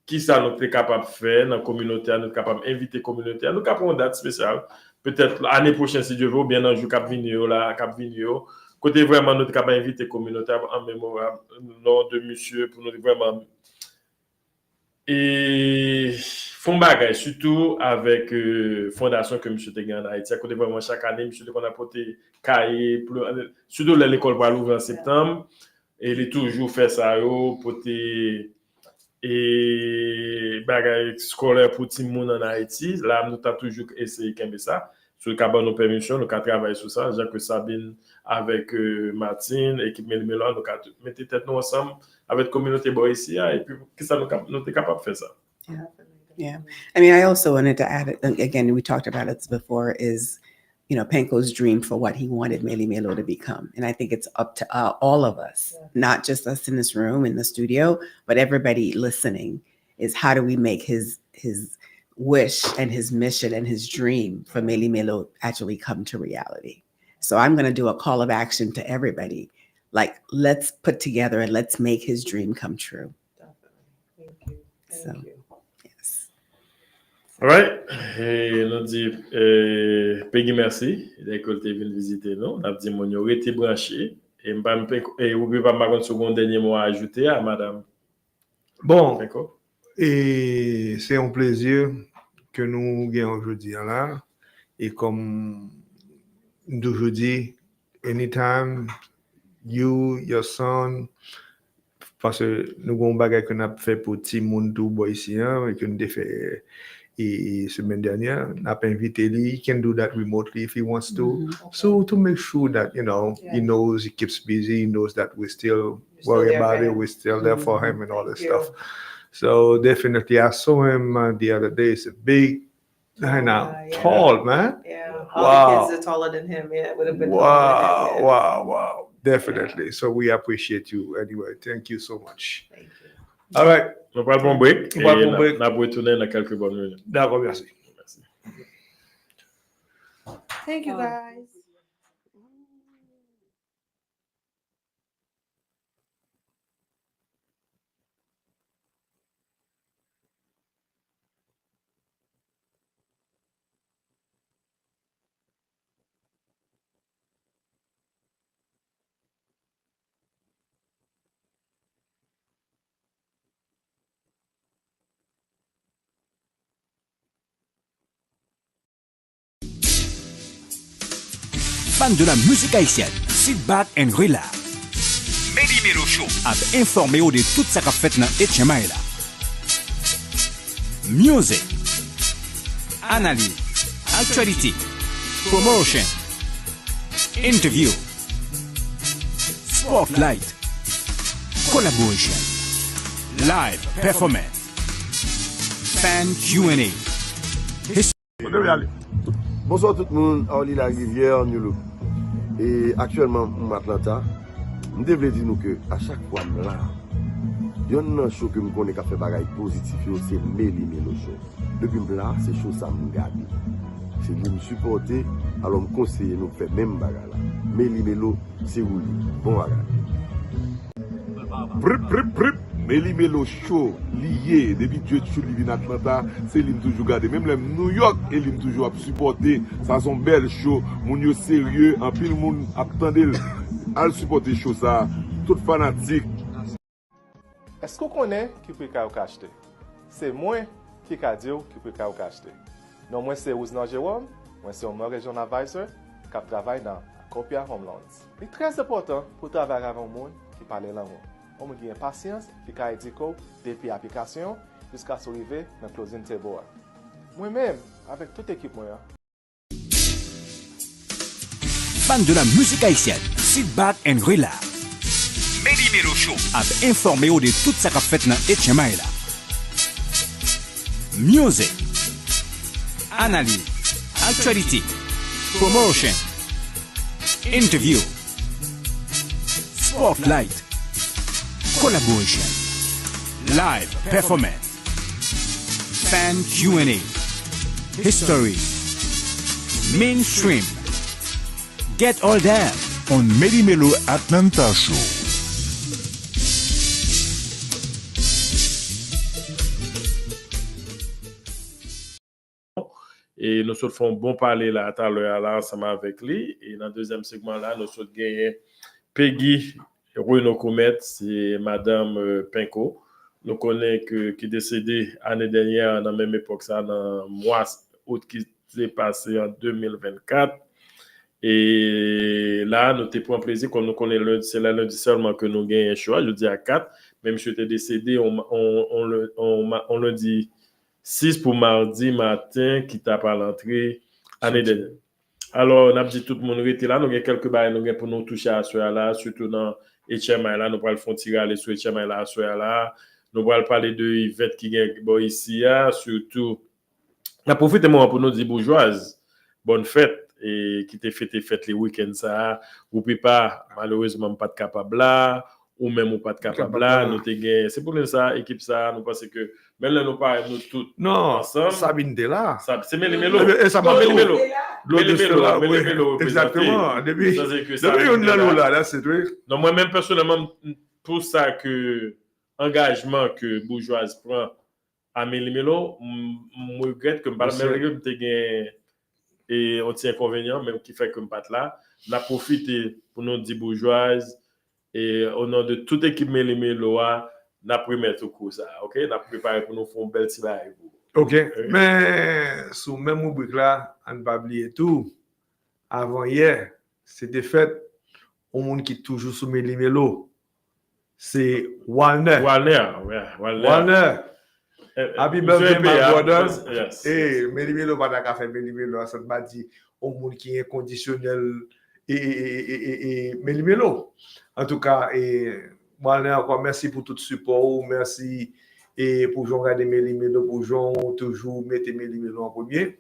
Speaker 14: qui ça nous est capable de faire dans la communauté, nous sommes capables d'inviter la communauté, nous avons une date spéciale. Peut-être l'année prochaine, si Dieu veut, bien un jour Cap Vigno là, Cap Vigno. Côté vraiment nous sommes capables d'inviter la communauté en mémoire nom de monsieur pour nous vraiment et font bagage surtout avec fondation que monsieur te gagne en Haïti. À côté vraiment chaque année monsieur qu'on a porté cahier surtout l'école va l'ouvrir en septembre et il est toujours fait ça porter et bagage scolaire pour tout le monde en Haïti. Là nous avons toujours essayé de ça sur le cabane nos permissions, nous avons travaillé sur ça, Jacques Sabine avec Martine, équipe Meli Melo, nous avons mis tête nous ensemble avec la communauté ici et puis qui ça nous sommes capables de faire ça.
Speaker 15: Yeah. I mean, I also wanted to add, again, we talked about it before, is, Penko's dream for what he wanted Meli Melo to become. And I think it's up to all of us, not just us in this room, in the studio, but everybody listening, is how do we make his wish and his mission and his dream for Meli Melo actually come to reality. So I'm going to do a call of action to everybody. Like, let's put together and let's make his dream come true.
Speaker 18: Definitely. Thank you.
Speaker 15: Yes.
Speaker 14: All right. Et nous dit Peggy merci d'école tu venu visiter nous. On a dit mon aurait été branché et Rupipa pas un second dernier mot à ajouter à madame.
Speaker 9: Bon. Et c'est un plaisir que nous gagnons aujourd'hui là et comme d'aujourd'hui anytime you, your son, parce que nous avons un bagage qu'on a fait pour petit monde tout boy ici, et que nous avons fait semaine dernière, nous avons invité lui, he can do that remotely if he wants to. So to make sure that, he knows, he keeps busy, he knows that we still worry about it, we're still there for him and all this stuff. So definitely, I saw him the other day, he's a big, tall, man.
Speaker 18: Yeah, all the kids are taller than him, it would have been taller than him.
Speaker 9: Wow. Definitely. So we appreciate you anyway. Thank you so much. Thank you. All right.
Speaker 14: On va prendre un break. On va retourner dans quelques bonnes minutes.
Speaker 9: D'accord, merci.
Speaker 18: Thank you, guys.
Speaker 1: Fan de la musique haïtienne, sit back and relax. Meli Melo Show a informé de tout ça qu'a fait dans HMI là. Music, analyse, actualité, promotion, Interview. Spotlight. Collaboration. Live performance. Fan Q&A.
Speaker 19: Bonsoir tout le monde, Orly la rivière, New Look. Et actuellement, en Atlanta, je devrais dire que à chaque fois, là, il y a un show que je connais qui a fait bagaille positif, c'est Meli Melo show. Depuis là, c'est show ça me garde. C'est lui me supporter, alors me conseiller nous faire même bagaille là. Meli Melo, c'est où lui. Bon bagaille.
Speaker 2: Meli Melo show lié depuis Dieu show lié dans Atlanta, c'est lui toujours garder même le New York et lui toujours supporter, ça son bel show, moun yo sérieux, en pile moun attendait à supporter show ça, tout fanatique.
Speaker 20: Est-ce qu'on connaît qui peut acheter? C'est moi qui peut dire qui peut acheter. Non, moi c'est Ousnan Jérôme, moi c'est un Mortgage Advisor qui travaille dans Copia Home Loans. C'est très important pour travailler avec un monde qui parle langue. On me gagne patience, puis qu'à dire depuis l'application jusqu'à s'arriver dans le closing table. Moi-même, avec toute l'équipe,
Speaker 1: Fan de la musique haïtienne, sit back and relax. Meli Melo Show a informé de tout ça qu'a fait dans HMI là. Music, analyse, actualité, promotion, interview, spotlight, collaboration, live performance, fan Q&A, history, mainstream. Get all that
Speaker 2: on Meli Melo Atlanta Show.
Speaker 14: Et nous faisons bon parler là tout à l'heure là ensemble avec lui. Et dans le deuxième segment là, nous avons gagné Peggy Renaud Comet, c'est Madame Pinko. Nous connaissons qui est décédée l'année dernière dans la même époque, ça, dans le mois août qui s'est passé en 2024. Et là, nous avons pris un plaisir, comme nous connaissons lundi, c'est lundi seulement que nous gagnons un choix, je dis à 4. Même si j'étais décédé, on le dit 6 pour mardi matin, qui t'a pas l'entrée année dernière. Alors, on a dit tout le monde était là, nous avons quelques barres pour nous toucher à ce là, surtout dans HMI là, nous allons faire tirer aller sur HMI là, à ce là. Nous allons parler de Yvette qui est ici, surtout. On a profité pour nous dire bourgeoise, bonne fête. Et qui t'a fait les week-ends ça, Rupipa malheureusement pas de capable là, ou même pas de capable là, nous t'ai c'est pour nous ça équipe ça, nous pensons que même là nous pas nous tous ensemble.
Speaker 9: Sabine de là.
Speaker 14: C'est Meli Melo.
Speaker 9: Meli Melo.
Speaker 14: Meli Melo.
Speaker 9: Exactement. Depuis on est là, c'est vrai.
Speaker 14: Non, moi même personnellement pour ça que engagement que bourgeoise prend à Meli Melo, je regrette que malgré que tu et on tient inconvénient, même qui fait que pas là, on a profité pour nous dire bourgeoise et au nom de toute équipe Meli Melo, on a pris mettre au cours ça, ok? On a préparé pour nous faire un bel petit bail.
Speaker 9: Ok, mais sous même rubrique là, on ne va pas oublier tout. Avant hier, c'était fait au monde qui est toujours sous Meli Melo. C'est Walner. Walner. Happy birthday, my brother.
Speaker 14: Yes.
Speaker 9: Et Meli Melo, pas d'accord faire Meli Melo, ça m'a dit au monde qui est inconditionnel et Meli Melo. En tout cas, moi, encore merci pour tout le support, merci et pour regarder Meli Melo, pour toujours mettre Meli Melo en premier.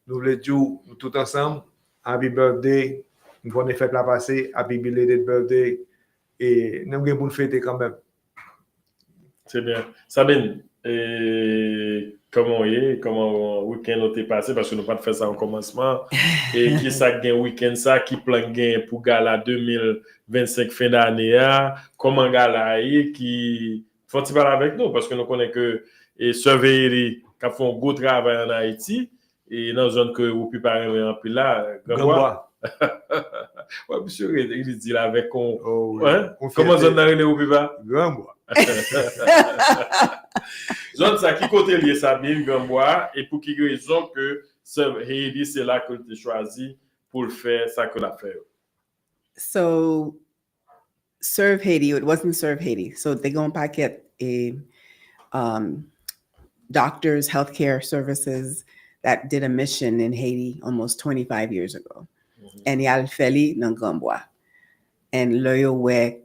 Speaker 9: Nous le disons tout ensemble, happy birthday, une bonne fête la passée, happy belated birthday, et nous avons une fête quand même.
Speaker 14: C'est bien. Sabine, et comment le week-end a été passé, parce que nous n'avons pas fait ça en commencement, et qui ça gagne week-end ça, qui plan gagne pour Gala 2025 fin d'année, comment Gala qui faut-il parler avec nous, parce que nous connaissons que surveiller qui font un gros travail en Haïti, et dans la zone que Rupipa en plus là,
Speaker 9: Gamboa.
Speaker 14: Ouais, monsieur, il dit là avec comment zone dans les Rupipa?
Speaker 9: Gamboa.
Speaker 14: Zone ça qui côté lié Sabine Gamboa et pour quelle raison que Heidi c'est là que tu choisi pour le faire ça que l'a fait.
Speaker 15: So Serve Haiti, it wasn't Serve Haiti. So they go back at a doctors, healthcare services that did a mission in Haiti almost 25 years ago. and yal feli nan Gambwa. And loyo where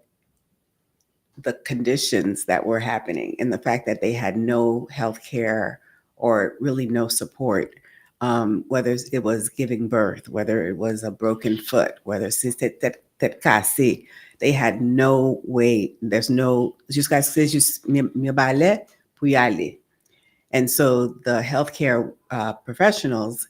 Speaker 15: the conditions that were happening and the fact that they had no health care or really no support, whether it was giving birth, whether it was a broken foot, whether it's cassé, they had no way, there's no, jusqu'à ce que juste me balai pour y aller. And so the healthcare professionals,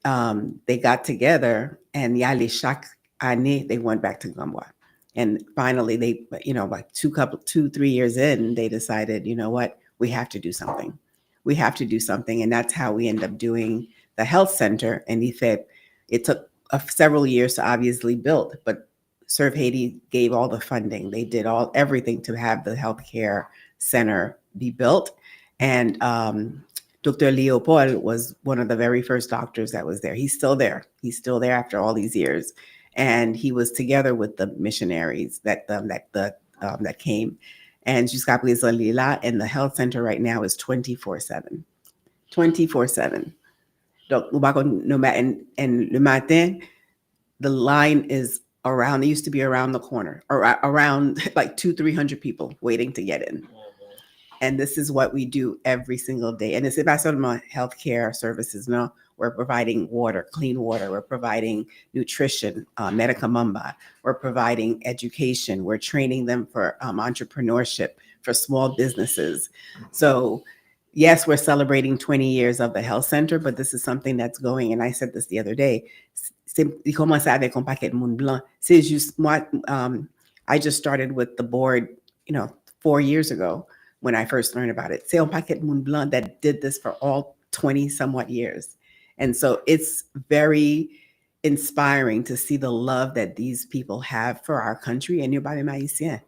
Speaker 15: they got together and yali chaque année, they went back to Gambwa. And finally, they, like 2-3 years in, they decided, you know what, we have to do something. We have to do something. And that's how we end up doing the health center. And it took several years to obviously build, but Serve Haiti gave all the funding. They did everything to have the healthcare center be built. And Dr. Leopold was one of the very first doctors that was there. He's still there. He's still there after all these years. And he was together with the missionaries that came. And jusqu'à présent, Lila, and the health center right now is 24/7. 24/7. And le matin, the line is around, it used to be around the corner, or around like 200-300 people waiting to get in. And this is what we do every single day. And it's not seulement healthcare services, no. We're providing water, clean water. We're providing nutrition, medicamamba. We're providing education. We're training them for entrepreneurship, for small businesses. So yes, we're celebrating 20 years of the health center, but this is something that's going, and I said this the other day, il commence avec un paquet de monde blanc. C'est juste moi, I just started with the board, 4 years ago when I first learned about it. C'est un paquet de monde blanc that did this for all 20 somewhat years. And so it's very inspiring to see the love that these people have for our country. And you're Haïtien,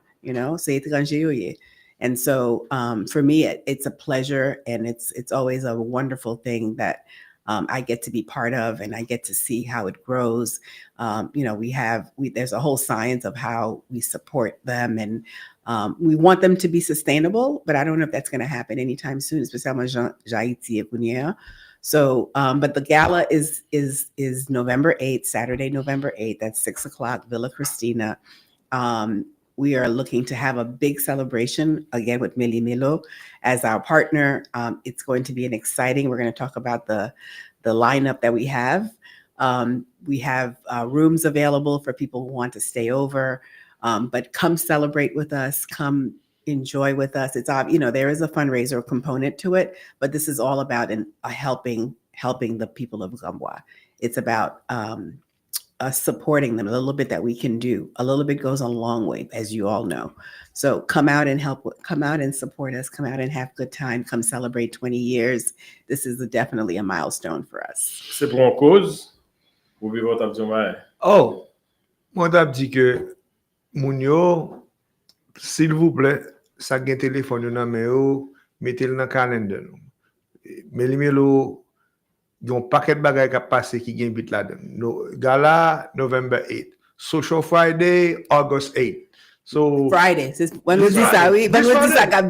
Speaker 15: c'est étranger. And so for me, it's a pleasure, and it's always a wonderful thing that I get to be part of, and I get to see how it grows. There's a whole science of how we support them, and we want them to be sustainable, but I don't know if that's going to happen anytime soon, especially Haiti. So, but the gala is November 8th, Saturday, November 8th at 6:00, Villa Cristina. We are looking to have a big celebration again with Meli Melo as our partner. It's going to be we're going to talk about the lineup that we have. We have rooms available for people who want to stay over, but come celebrate with us, come enjoy with us. It's there is a fundraiser component to it, but this is all about helping the people of Gambwa. It's about us supporting them. A little bit that we can do. A little bit goes a long way, as you all know. So come out and support us. Come out and have a good time. Come celebrate 20 years. This is definitely a milestone for us.
Speaker 14: C'est pour une cause. Ou bien votre abdomen.
Speaker 9: Oh, moi d'ab dit que Mounio, s'il vous plaît, ça gen téléphone nan men yo, mettez-le dans calendrier. Meli Melo yon paquet de bagay qui passé qui gen bit là-dedans. Gala November 8th. Social Friday August 8th. So
Speaker 15: Friday, vendredi ça k'ap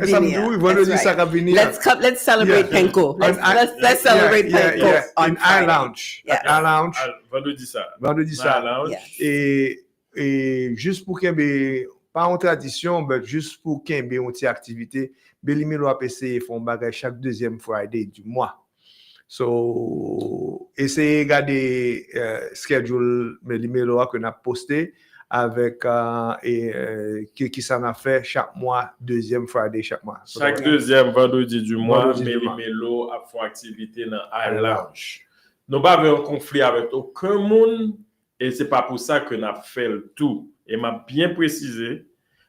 Speaker 15: vini. Let's celebrate Penko. Let's celebrate Penko on
Speaker 9: Friday. Lounge.
Speaker 15: Yes.
Speaker 9: Lounge.
Speaker 14: Vendredi ça.
Speaker 9: Et juste pour qu'il y ait pas en tradition, mais juste pour qu'il y ait une petite activité, Meli Melo a essayé font bagay chaque deuxième Friday du mois. So, essayez de regarder schedule Meli Melo que n'a posté avec qui s'en a fait chaque mois, deuxième Friday chaque mois.
Speaker 14: Chaque deuxième vendredi du mois, Meli Melo a fait activité dans la lounge. Nous pas avons un conflit avec aucun monde, et c'est pas pour ça que n'a fait le tout. Et m'a bien précisé,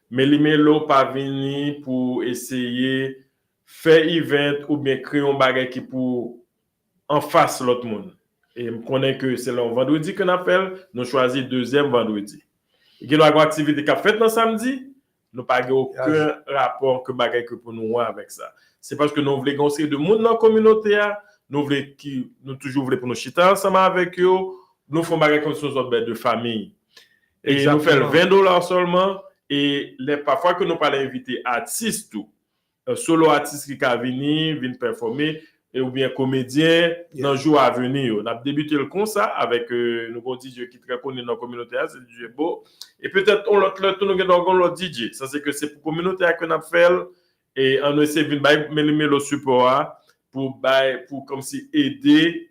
Speaker 14: Meli Melo pas venu pour essayer faire event ou bien créer un bagage qui pour en face l'autre monde. Et je connais que c'est le vendredi qu'on appelle, nous choisissons deuxième vendredi. Il y a une activité qui a fait dans samedi, nous n'avons pas aucun rapport que bagage que pour nous avec ça. C'est parce que nous voulons conseiller de monde dans la communauté, nous toujours voulons pour nous chiter ensemble avec eux, nous faisons bagage comme sur notre de famille. Et exactement. Nous faisons $20 seulement, et parfois que nous parlons inviter artistes, solo artiste qui va venir performer, et ou bien comédien dans le jour à venir. On a débuté le comme ça avec nous bon DJ qui très connu dans la communauté, c'est DJ Beau. Et peut-être on l'autre DJ. Ça c'est que c'est pour la communauté qu'on a fait et on a essayé de Meli Melo support pour comme si aider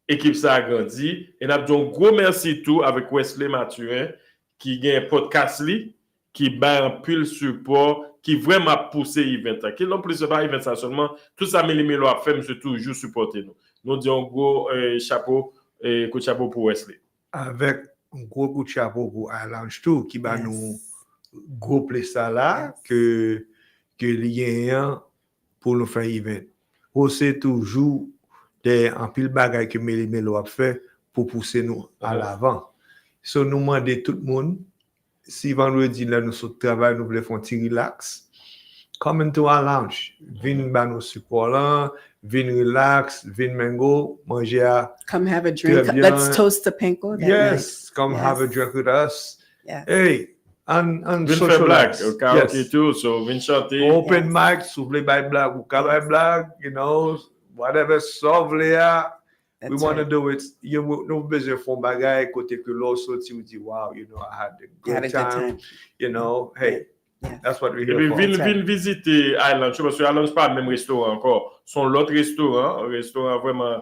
Speaker 14: équipe ça a grandi. Et nous avons un gros merci tout avec Wesley Mathurin qui gagne un podcast qui bat un pile support qui vraiment poussé l'event. Qui non plus pas event ça seulement tout ça Meli Melo a fait monsieur toujours supporter nous. Nous disons gros chapeau et coup de chapeau pour Wesley.
Speaker 9: Avec un gros coup de chapeau pour Lounge tout qui va nous gros plaisir là que lien pour nous faire event. C'est toujours en pile bagaille que Meli Melo a fait pour pousser nous à l'avant. So nous demandons tout le monde si vendredi là nous sommes travail nous voulons faire un petit relax, come into our lounge. Venez ba nos support là, venez relax, venez mango, manger à
Speaker 15: come have a drink. Let's toast to Penko.
Speaker 9: Yes, come have a drink with us. Yeah. Hey, and socialize.
Speaker 14: Yes. Too, so venez chanter.
Speaker 9: Open mic, si vous voulez buy black, ou buy black, you know, whatever sauve là. We want to do it. You no besoin for bagay côté que l'autre sorti vous dit wow, you know, I had a good time. You know, hey, that's what we here for.
Speaker 14: Vin visiter Island, parce que Island c'est pas le même restaurant encore. Son l'autre restaurant, un restaurant vraiment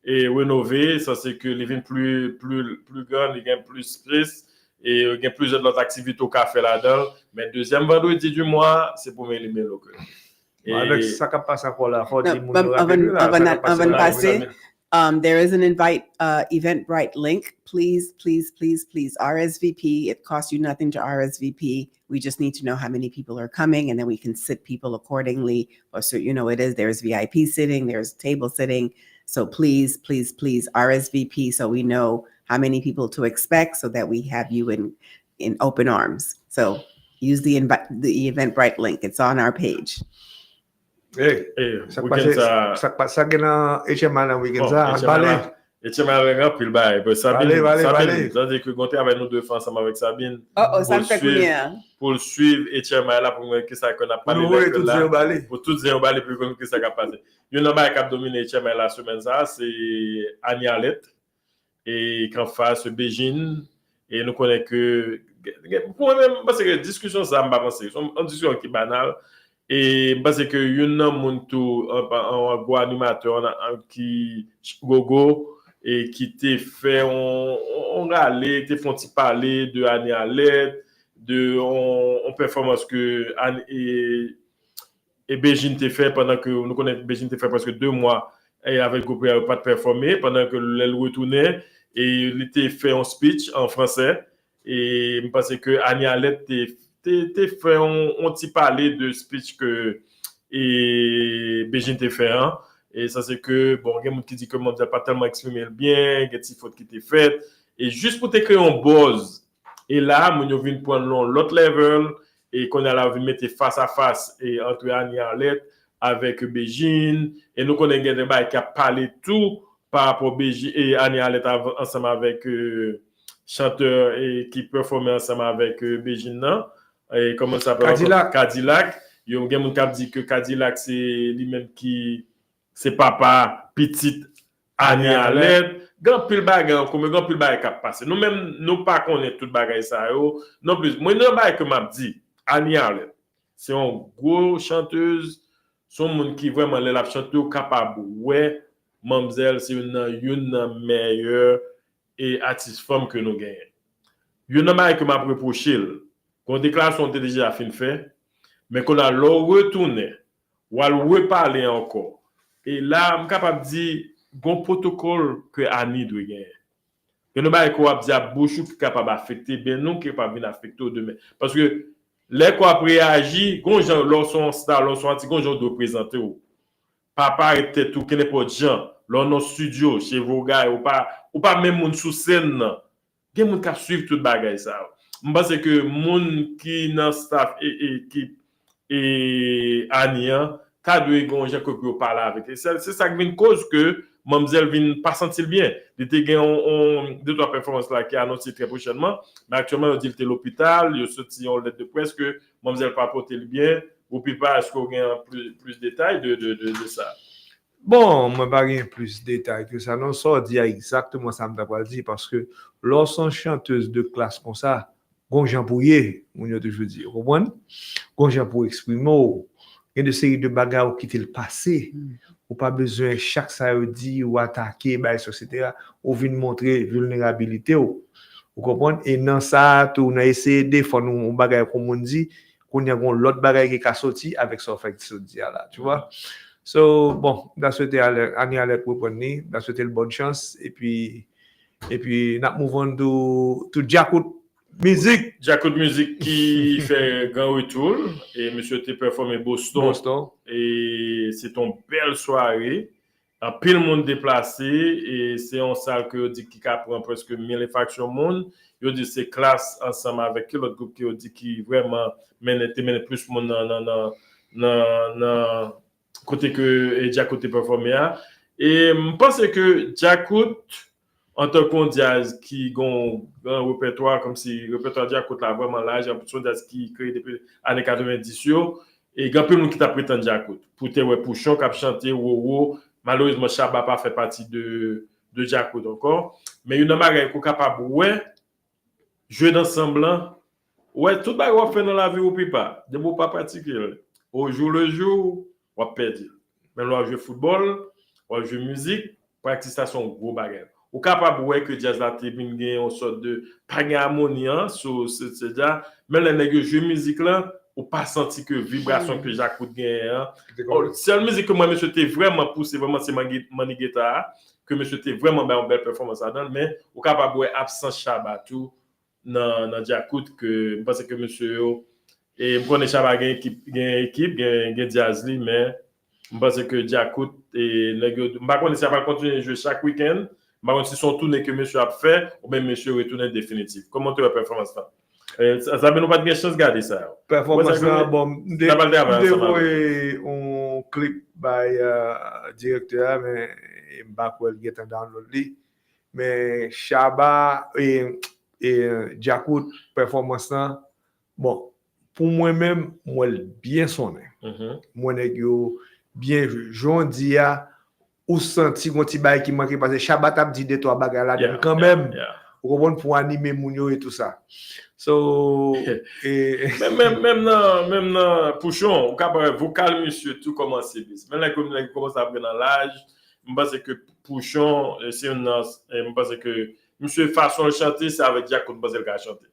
Speaker 14: rénové, ça c'est que les vins plus grand, il y a plus space et il y a plusieurs autres activités au café là-dedans, mais deuxième vendredi du mois, c'est pour Meli Melo.
Speaker 9: Avec ça qui passe encore là,
Speaker 15: there is an Eventbrite link. Please RSVP. It costs you nothing to RSVP. We just need to know how many people are coming, and then we can sit people accordingly. Or so you know, there's VIP sitting, there's table sitting. So please RSVP so we know how many people to expect, so that we have you in open arms. So use the Eventbrite link. It's on our page.
Speaker 9: Hey, ça passe ça dans HMA dans week-end ça balé
Speaker 14: HMA puis le Sabine ça dit que compter avec nous deux ensemble avec Sabine
Speaker 15: ça fait combien
Speaker 14: pour suivre HMA là pour que ça qu'on a pas pour tout dire balé pour que ça va passer il y a un bail qui a dominé HMA la semaine ça c'est Anialet et qu'en face Bégine et nous connaît que pour même parce que discussion ça me pas penser on discussion qui banale. Et parce que une monde tout un gros animateur qui gogo et qui t'est fait on râler t'es font parler de Annie Alette de on performance que Anne et Bégine t'est fait pendant que nous connaissons Bégine t'est fait presque 2 mois et avec groupe pas de performer pendant que elle retournait et il était fait un speech en français et parce que Annie Alette t'es fait on t'y parler de speech que et Bégine t'es fait hein? Et ça c'est que bon il y a monde qui dit que mon n'a pas tellement exprimé bien il y a des fautes qui t'es faites et juste pour te créer un buzz et là mon yo vinn prendre l'autre level et qu'on a la vu mettre face à face et entre Annie Arlette avec Bégine et nous connaissons des bails qui a parlé tout par rapport Bégine et Annie Arlette ensemble avec chanteur et qui performait ensemble avec Bégine là. Et comment ça s'appelle Cadillac. Il y a un gars qui dit que Cadillac c'est lui-même qui c'est papa petite Annie Arlette. Grand pile bagarre comme grand pile bagarre qui passe. Nous même nous pas connaît toute bagarre ça yo. Non plus. Moi non bagarre que m'a dit Annie Arlette. C'est une grosse chanteuse, son monde qui vraiment la chanteuse capable. Ouais, mademoiselle c'est une meilleure et artiste femme que nous gagnons. Il y a une bagarre que m'a reproché. Qu'on déclaration était déjà fin fait, mais qu'on a retourné, ou à reparler encore. Et là, je suis capable de dire, bon protocole que Annie doit gagner. Que nous avons quoi dire à bouche qui est capable d'affecter, bien non qui est pas bien affecté demain. Parce que les quoi réagir, quand gens lorsqu'on star, lorsqu'on anti, quand gens doivent présenter papa était tout, qu'il n'est pas de gens, dans nos studios, chez vos gars, ou pas même moun sous scène, il y a moun qui suivre toute bagaille ça. Je pense que moun qui dans staff et équipe et Ania ta doit gonja que pour parler avec c'est ça qui vient cause que mademoiselle vient pas sentir bien il était gain 2-3 performances là qui annoncé très prochainement mais actuellement il dit était l'hôpital il sorti en lettre de presse que mademoiselle pas porter bien Rupipa est-ce qu'on gagne plus de détails de ça
Speaker 9: Bon, moi, pas rien plus de détails que ça. Non, ça dit exactement ça, me pas dit, parce que lorsqu'on chanteuse de classe comme ça, gon Jean Pouillet, on a toujours dit, vous comprenez? Gon Jean pour exprimer, il y a des séries de bagarres qui étaient le passé, ou pas besoin chaque ça dit ou attaquer, etc. Ou vient montrer vulnérabilité, vous comprenez? Et dans ça, tout, on a essayé de défendre un bagage comme on dit, qu'on y a l'autre bagage qui a sorti avec ça fait sorti là, tu vois? So, bon, dans ce cas, on est à l'aide pour prendre, dans ce cas, bonne chance, et puis, nous mouvons to Jakut Musique.
Speaker 14: Jakut Musique qui fait grand retour, et monsieur t'es performé Boston. Et c'est une belle soirée. Un pile monde déplacé, et c'est en salle que dit qui prend presque 1000 factions monde. Yo dit c'est classe ensemble avec l'autre groupe qui dit qui vraiment mène plus monde dans côté que Jakut est performé. Et je pense que Jakut en tant qu'on jazz qui a un répertoire comme si le répertoire Jakut là vraiment large, un jazz qui créé depuis années 90 et grand peu monde qui t'a prétendu Jakut pour te Pouchon qui a chanté wo malheureusement Chaba pas fait partie de Jakut encore, mais une bagay ko capable jouer ensemble tout bagay fait dans la vie Rupipa de beau pas particulier au jour le jour on perdre même on jouer football on jouer musique pratication gros bagay ou capable que jazz la te bin une sorte de harmonie sur c'est déjà même les nèg jouer musique là ou pas senti que vibration que Jakut gagne seule musique que moi monsieur t'ai vraiment poussé vraiment c'est Mani Guitar que monsieur t'ai vraiment une belle performance à donner mais ou capable absent Chaba tout dans Jakut que parce que monsieur et me connais Chaba gagne équipe gagne jazz li mais je pense que Jakut et nèg pas connais ça va continuer jouer chaque week-end mais si son tournée que monsieur a fait ou même monsieur retourner définitif comment tu la performance là ça ne nous pas de chance de garder ça.
Speaker 9: Performance là, bon, on clip by directeur, mais Backwell get download li. Mais Chaba et Jakut performance là, bon, pour moi-même, moi bien sonné. Moi bien jondi a ou senti qu'on ti bail qui manque parce que Chaba t'a dit deux trois bagarres là quand même. Pour animer Mounio et tout ça. So,
Speaker 14: même dans Pouchon, vocal monsieur tout commence même là comme commence à prendre dans l'âge, je pense que Pouchon c'est je pense que monsieur façon de chanter c'est avec Jakut parce qu'il a chanté.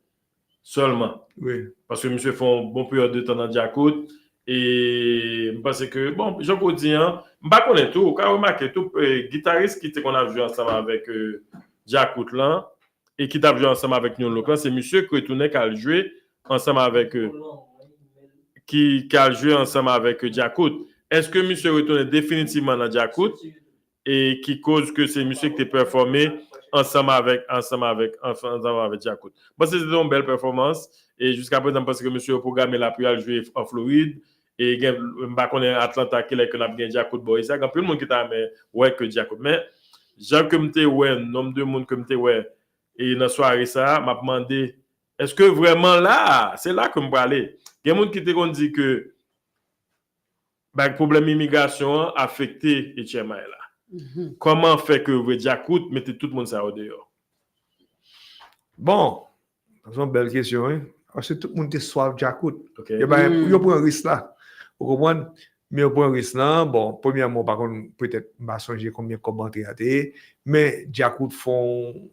Speaker 14: Seulement.
Speaker 9: Oui.
Speaker 14: Parce que monsieur fait un bon période de temps dans Jakut et je pense que bon, je peux dire je pas connaître tout, quand remarquer tout guitariste qui qu'on a joué ensemble avec Jakut là et qui t'a joué ensemble avec nous là c'est monsieur qui retourné qui a joué ensemble avec qui a joué ensemble avec Jakut. Est-ce que monsieur retourné définitivement dans Jakut et qui cause que c'est monsieur qui t'a performé ensemble avec Jakut. Bon c'était une belle performance et jusqu'à présent parce que monsieur a programmé la pour jouer en Floride et m'pa connait Atlanta qui l'a gagné Jakut boy ça quand tout le monde qui t'a mais que Jakut mais Jean que m'était nombre de monde que m'était et dans soirée ça m'a demandé est-ce que vraiment là c'est là que me parler il y a monde qui te dit que problème immigration affecté Etienne là comment fait que Jakut mettez tout le monde ça au dehors
Speaker 9: bon c'est une belle question hein parce que tout le monde est soif Jakut il prend un risque là vous comprenez mais au point risque là bon premièrement par contre peut-être m'a songer combien commentaires mais Jakut font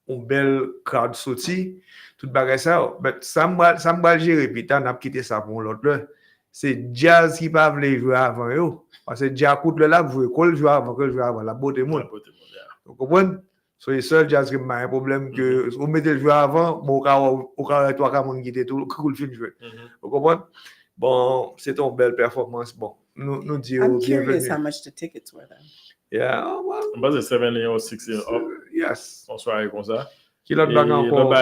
Speaker 9: une belle crowd sorti tout bagage ça mais ça me gérer puis n'a quitté ça pour l'autre c'est jazz qui pas veut jouer avant yo parce que Jakut là vous qu'on joue avant la beauté monde vous comprenez so le seul jazz qui m'a un problème que vous mettez le jouer avant bon au cas toi quand monde quitter tout cool film jouer vous comprenez bon c'est une belle performance bon nous dire
Speaker 15: I'm curious how much the tickets were then.
Speaker 14: Yeah, well. But it's 7 or 6 up.
Speaker 9: Yes.
Speaker 14: On soirée comme ça.
Speaker 9: Qui l'autre bague encore?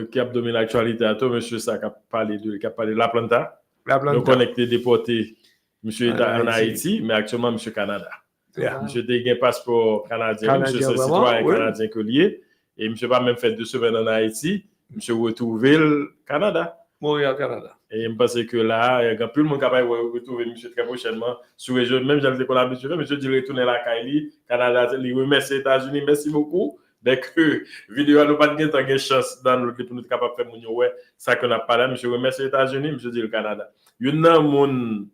Speaker 14: Qui a dominé l'actualité à toi, monsieur, ça qui a parlé de la planta. Nous connecté, déporté, monsieur est en Haïti, mais actuellement, monsieur Canada. Yeah. Monsieur a un passeport canadien, monsieur c'est citoyen canadien que lié, et monsieur pas même fait 2 semaines en Haïti, monsieur retrouvé le Canada.
Speaker 9: Montréal, Canada.
Speaker 14: Et je pense que là, il y a plus de monde capable de retrouver monsieur très prochainement sur région. Même j'avais qu'on a monsieur dit retourner à la Kaili, Canada, il remercie les États-Unis, merci beaucoup. Dès que vidéo nous pas de chance dans le pour nous capable de faire mon ouais, ça qu'on a parlé, monsieur remercie les États-Unis, monsieur dit le Canada. Il y a un monde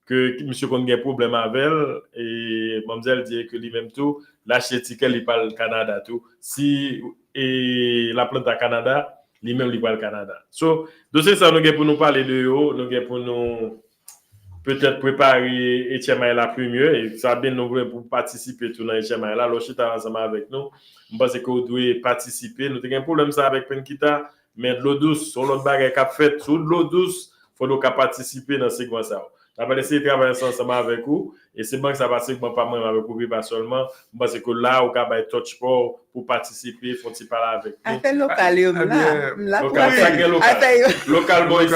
Speaker 14: que monsieur qu'on a un problème avec et mademoiselle dit que lui-même tout lâcher ticket il parle Canada tout. Si et la plante à Canada lui-même il parle Canada. So, dossier ça nous pour nous parler de yo, nous pour nous peut-être préparer Etienne là plus mieux et Sabine nous voulons pour participer tout dans Etienne là, l'ochita ensemble avec nous. Je pense que vous devez participer. Nous avons un problème ça avec Penkita, mais de l'eau douce, sur l'autre bagarre qu'a fait, sous de l'eau douce, il faut nous participer dans ce segment ça. On va essayer de travailler ensemble avec vous et c'est bon que ça va se pas moi avec vous pas seulement parce que là au cas touch pour participer faut tu parler avec nous
Speaker 15: affaire locale là
Speaker 14: local boy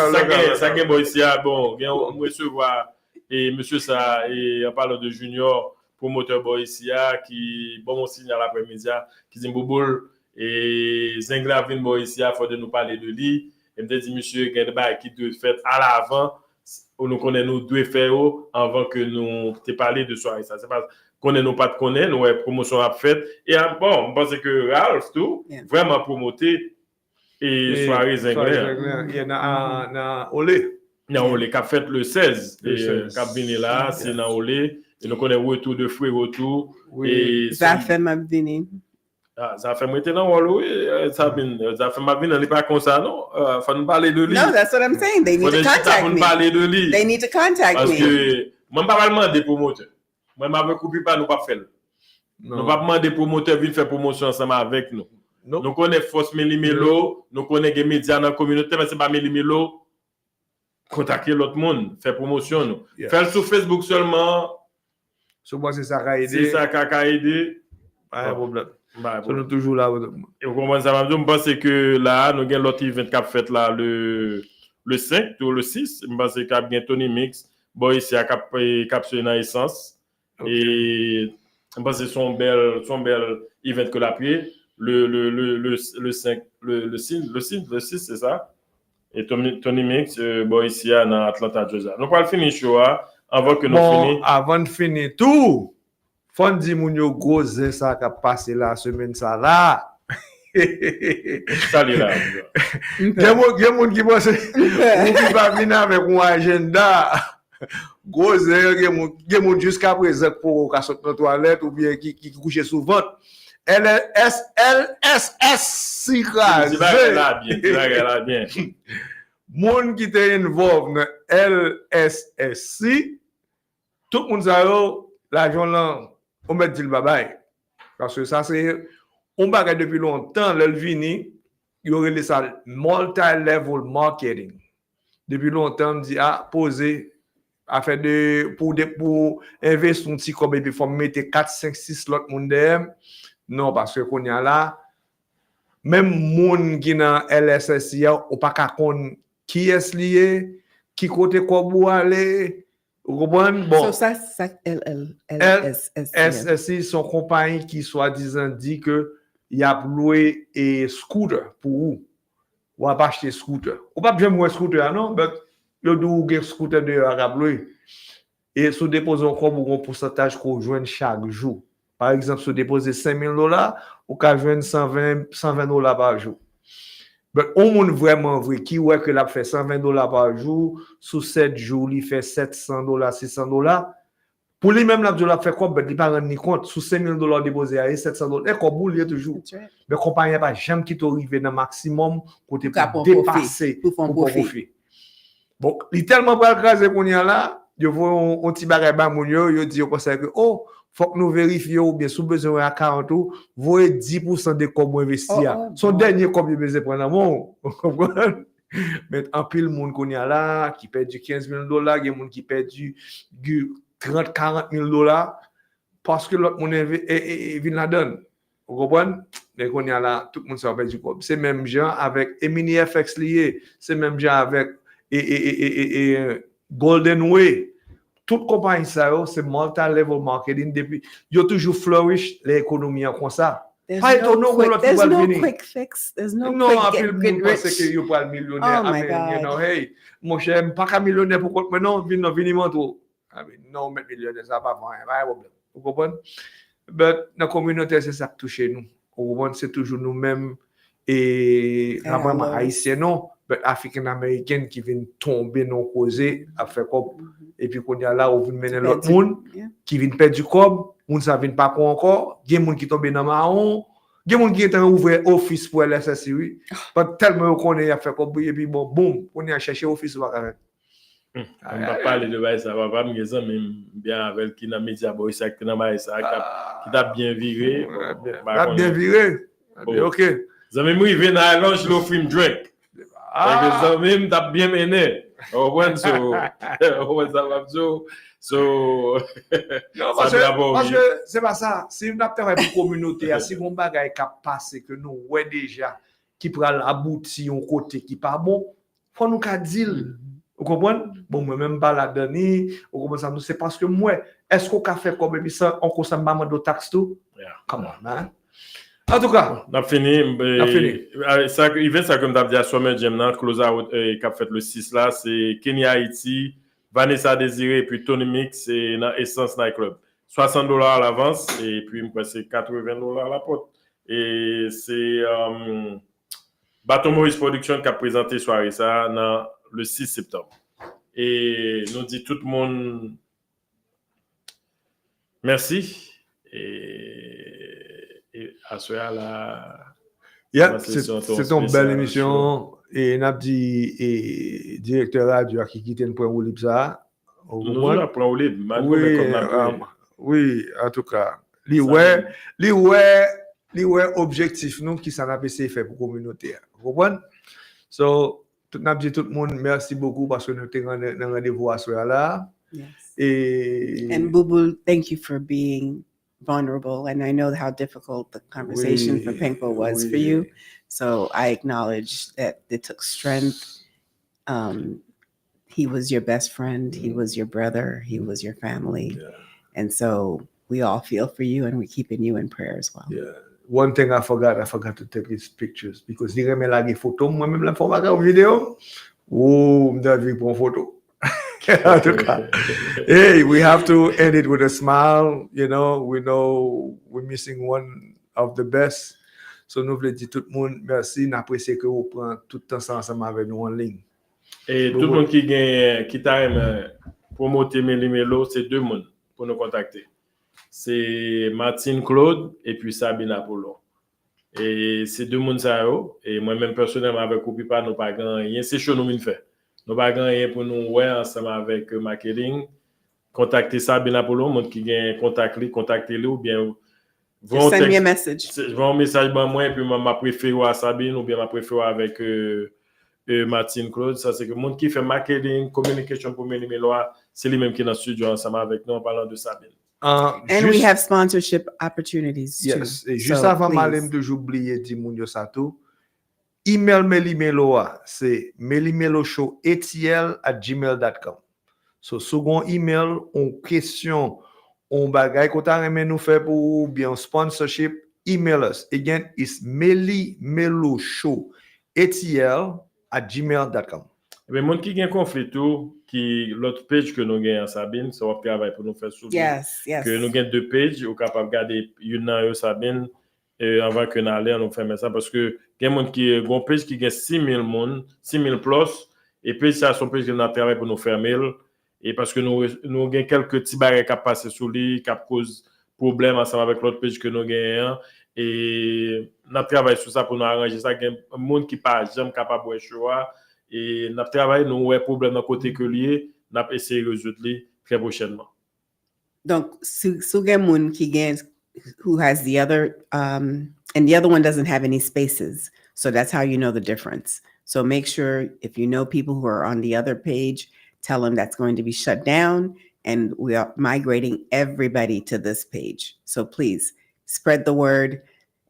Speaker 14: ça gain boy ici bon on recevoir et monsieur ça et en parlant de junior promoteur boy ici qui bon signal l'après-midi qui dit Bouboule et Zenglavin boy ici faut de nous parler de lui et me dit monsieur Gendba qui doit faire à l'avant nous connaissons nous deux faire avant que nous te parler de soirée ça c'est pas connaît nous pas de connaît nous promotion a fait et bon je pense que Ralph tout vraiment promoté et soirée Zengler
Speaker 9: il y en a na Olé
Speaker 14: qui a fait le 16 et qui a venu là c'est dans Olé et nous connaissons retour de frère retour
Speaker 15: et ça fait m'a venu
Speaker 14: ça fait maintenant Sabine ça fait ma vie n'est pas comme ça non faut nous parler de lui.
Speaker 15: No, that's what I'm saying. They need to contact me. They need to contact me.
Speaker 14: Parce que moi pas demander promoteur. Moi avec Rupipa nous pas faire. Nous pas demander promoteur venir faire promotion ensemble avec nous. Nous connaissons force Meli Melo, nous connaissons les médias dans la communauté mais c'est pas Meli Melo contacter l'autre monde, faire promotion nous. Faire sur Facebook seulement.
Speaker 9: Sur moi c'est ça qui a aidé.
Speaker 14: C'est ça qui a aidé.
Speaker 9: Pas de problème. Nous sommes toujours là.
Speaker 14: Et vous comprenez ça, je pense que là, nous avons l'autre event qui a fait là le 5 ou le 6. Je pense qu'il y a bien Tony Mix. Bon, ici, il y a capsulé dans l'essence. Et je pense que c'est son bel event que l'appuyé. Le 5, le 6, c'est ça. Et Tony Mix, bon, ici, dans Atlanta, Georgia. Nous allons finir show avant que nous finissions.
Speaker 9: Avant de finir tout. Faut dire moun yo gros ça qui a passé la semaine ça là.
Speaker 14: Salut là.
Speaker 9: Il y a moun qui pense on qui va venir avec un agenda. Gros il y a moun jusqu'à présent pour ka sortir dans toilette ou bien qui couche sous ventre. LSS Sika.
Speaker 14: Tu vas là bien.
Speaker 9: Moun qui te involve dans LSSC tout moun sa yo l'argent là on met dit le bye parce que ça c'est on bagage depuis longtemps l'Elvini il aurait les ça multi-level marketing depuis longtemps me dit poser à faire de pour investir un petit comme il faut mettre 4 5 6 l'autre monde non parce que qu'on y a là même monde qui dans LSSI ou pas ka connait qui est lié qui côté quoi pour aller. Bon,
Speaker 15: ça
Speaker 9: LSSI sont compagnie qui soi-disant dit que il a loué et scooter pour vous. Ou a pas acheter scooter. Ou pas bien moi scooter non, mais yo dou get scooter de a loué. Et sous déposer encore un pourcentage qu'on joindre chaque jour. Par exemple, sous déposer $5,000, ou ka joindre $120 par jour. Mais on monde vraiment vrai qui ouais que l'a fait $120 par jour sous 7 jours il fait $700 $600 pour lui même l'a fait quoi ben il pas rendre compte sous $5,000 déposé à $700 et comme boule toujours mais compagnie pas jamais qui t'arriver dans maximum côté pour dépasser pour profiter bon il tellement pas craser qu'on y a là je vois on petit bagage ba moun yo dit comme ça que oh faut que nous vérifions ou bien sous besoin à 40 ou voyez 10% de comme investir son dernier comme il besoin prendre mon comprendre mais en pile monde qu'on y a là qui perd du $15,000 il y a monde qui perd du $30-40,000 parce que l'autre monde vient la donne vous comprenez mais qu'on y a là tout le monde ça perd du comme c'est même gens avec Emini FX lié c'est même gens avec Golden Way. Toute compagnie ça c'est multi-level marketing depuis yo toujours flourish l'économie comme ça
Speaker 15: There's
Speaker 9: Pas
Speaker 15: no
Speaker 9: étonnant
Speaker 15: quick,
Speaker 9: l'autre
Speaker 15: there's
Speaker 9: va
Speaker 15: no
Speaker 9: venir.
Speaker 15: quick fix. There's no
Speaker 9: Non,
Speaker 15: quick
Speaker 9: après le
Speaker 15: get
Speaker 9: monde pense
Speaker 15: rich.
Speaker 9: que yo pas le millionnaire.
Speaker 15: Oh my
Speaker 9: I mean, you know,
Speaker 15: God.
Speaker 9: hey, mon cher, pas qu'un millionnaire pour compte maintenant, vini trop. I mean, non, mais millionnaire, ça pas vrai, pas de problème. Vous comprenez? Mais dans la communauté, c'est ça qui touche nous. Vous comprenez, c'est toujours nous-mêmes et
Speaker 15: And our
Speaker 9: vraiment
Speaker 15: lowest.
Speaker 9: haïtiens non, mais africains-américains qui viennent tomber dans causé à faire comme et puis qu'on y a là où vient mener l'autre monde qui vient perdre du cob, monde ça vient pas pour encore, il y a monde qui tombe dans marron. Il y a des gens qui ont ouvert office pour LSSI, oui. Pas tellement qu'on a fait comme et puis bon, boum, on a cherché office. On va
Speaker 14: parler de ça, va pas me dire, mais bien avec qui dans les médias, ça, qui dans les ça, qui t'a bien viré.
Speaker 9: Bien viré. Ok.
Speaker 14: Ça m'a mis dans la lounge, le film drink. Ça m'a bien mené. Oh, ouais, ça va So,
Speaker 9: non, parce que c'est pas ça. Si nous avons travaillé pour la communauté, si on a des choses qui passent, que nous voyons déjà, qui pourra aboutir un côté qui n'est pas bon, il faut nous dire. Vous comprenez? Bon, moi, même pas la dernière, vous comprenez? C'est parce que moi, est-ce qu'on a fait comme ça, on consomme pas de taxes tout? Come on, man. En tout cas,
Speaker 14: on a fini. Ça, comme tu as dit à soi-même, j'aime, close out, qui a fait le 6 là, c'est Kenya Haïti. Vanessa Désiré et puis Tony Mix et dans Essence Nightclub. $60 à l'avance et puis c'est $80 à la porte. Et c'est Baton Maurice Production qui a présenté soirée ça dans le 6 septembre. Et nous dit tout le monde merci. Et à ce là.
Speaker 9: Yeah, c'est une belle émission. Et n'a dit directeur radio qui quitte un point où libre ça.
Speaker 14: Nous un point où libre.
Speaker 9: Oui, en tout cas. Li objectif nous qui s'en a fait pour communauté. Vous comprenez? So, n'a dit tout le monde merci beaucoup parce que nous avons un rendez-vous à ce là.
Speaker 15: And Bouboule, thank you for being vulnerable, and I know how difficult the conversation for Pinkbo was for you. So I acknowledge that it took strength. He was your best friend. He was your brother. He was your family. And so we all feel for you, and we're keeping you in prayer as well.
Speaker 9: Yeah. One thing I forgot to take his pictures because he me lagi photo, moi même la format en vidéo. Oh, m'davi pour photo. Hey, we have to end it with a smile. You know we're missing one of the best. So nous voulons dire tout le monde merci, n'apprécier que vous prenez tout le temps ensemble avec nous en ligne.
Speaker 14: Et tout le monde qui t'a promoté Meli Melo, c'est deux mondes pour nous contacter. C'est Martine Claude et puis Sabine Apollon. Et c'est deux mondes ça et moi-même personnellement avec Rupipa, nous pas rien, c'est chaud nous vinn faire. Nous pas rien pour nous ouais ensemble avec marketing, contacter Sabine Apollon, monde qui gagne contactez-le ou bien
Speaker 15: send me a message.
Speaker 14: Un message pour moi et puis ma préférée à Sabine ou bien ma préférée avec Martine Claude. Ça c'est que monde qui fait marketing, communication pour Meli Melo, c'est lui même qui est dans le studio ensemble avec nous en parlant de Sabine.
Speaker 15: And we have sponsorship opportunities too.
Speaker 9: Yes. Et juste avant malem de j'oublier di moun yo sa tout. Email Meli Melo c'est melimeloshow@gmail.com. So second email on question on bagay qu'on t'a remen nous faire pour bien sponsorship, email us. Again, it's melimeloshow@gmail.com.
Speaker 14: Mais moun qui gen conflit tout qui l'autre page que nous gagne en Sabine, ça va travailler pour nous faire souvenir.
Speaker 15: Yes.
Speaker 14: Que nous gagne deux pages ou capable garder une dans Sabine avant que n'aller nous faire ça parce que gen moun qui gon page qui gagne 6000 moun, 6000 plus et puis ça son page qui n'a travail pour nous faire mail et parce que nous gagne quelques petits barres qui passer sous lui qui cause problème ensemble avec l'autre page que nous gagne et n'a travail sur ça pour nous arranger ça gen moun qui pas jamais capable de choix. Et nous travaillons, nous avons un problème à côté que lié, nous avons essayé de résoudre très prochainement.
Speaker 15: Donc, Sugemun who has the other, and the other one doesn't have any spaces. So that's how you know the difference. So make sure if you know people who are on the other page, tell them that's going to be shut down and we are migrating everybody to this page. So please spread the word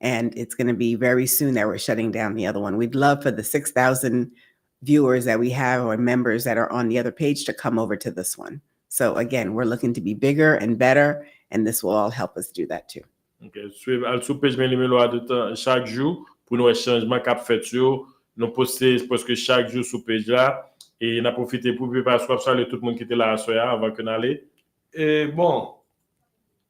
Speaker 15: and it's going to be very soon that we're shutting down the other one. We'd love for the 6,000 viewers that we have or members that are on the other page to come over to this one. So again, we're looking to be bigger and better, and this will all help us do that too.
Speaker 14: Ok, sous page Meli Melo à temps chaque jour pour nous changements qu'a fait sur nous poster parce que chaque jour sous page là et n'a profité pour préparer saluer tout le monde qui était là à soir avant que n'aller.
Speaker 9: Et bon,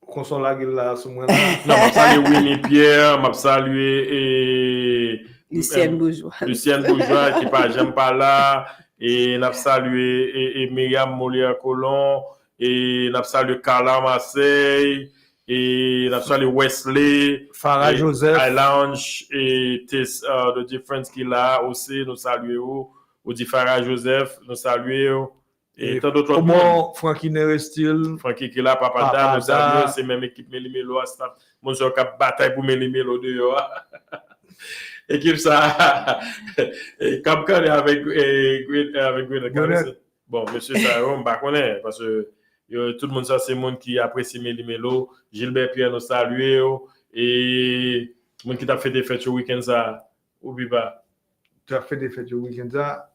Speaker 9: qu'on soit là ce moment là.
Speaker 14: Non, m'a salué Winnie Pierre, m'a salué et
Speaker 15: Lucienne Bourgeois.
Speaker 14: Lucienne Bourgeois qui pas j'aime pas là et n'a salué et Myriam Molière Colon et n'a salué Carla Marseille et n'a salué Wesley,
Speaker 9: Farah Joseph,
Speaker 14: Lounge et the difference qu'il a aussi nous saluons ou dit Farah Joseph nous saluons et tant d'autres
Speaker 9: comment Frankie Nerestil,
Speaker 14: Frankie qui là Papa nous saluons c'est même équipe Meli Melo staff mon soeur qui bataille pour Meli Melo dehors. Équipe ça comme quand avec bon monsieur ça on pas connaît parce que tout le monde ça c'est monde qui apprécie Meli Melo, Gilbert Pierre nous saluer et monde qui t'a fait des fêtes au week-end ça ou Biba
Speaker 9: tu as fait des fêtes au week-end ça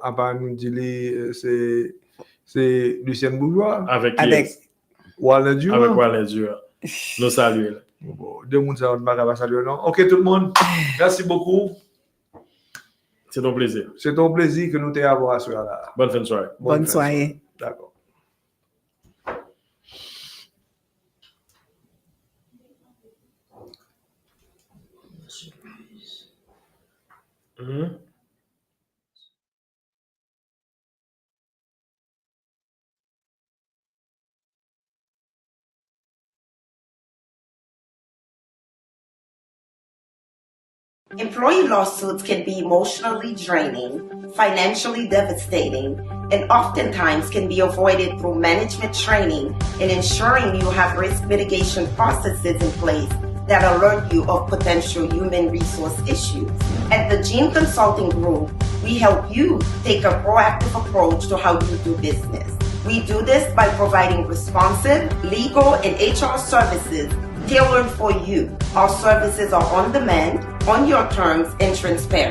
Speaker 9: avant nous dire c'est Lucienne Bourgeois avec Wallen Dur
Speaker 14: avec Wallen Dur nous saluer.
Speaker 9: Bon, deux monde ça on va saluer non. OK tout le monde. Merci beaucoup.
Speaker 14: C'est ton plaisir.
Speaker 9: C'est ton plaisir que nous t'avoir à soir là.
Speaker 14: Bonne fin de soirée.
Speaker 15: Bonne soirée.
Speaker 9: D'accord.
Speaker 4: Employee lawsuits can be emotionally draining, financially devastating, and oftentimes can be avoided through management training and ensuring you have risk mitigation processes in place that alert you of potential human resource issues. At the Gene Consulting Group, we help you take a proactive approach to how you do business. We do this by providing responsive, legal, and HR services tailored for you. Our services are on demand, on your terms, and transparent.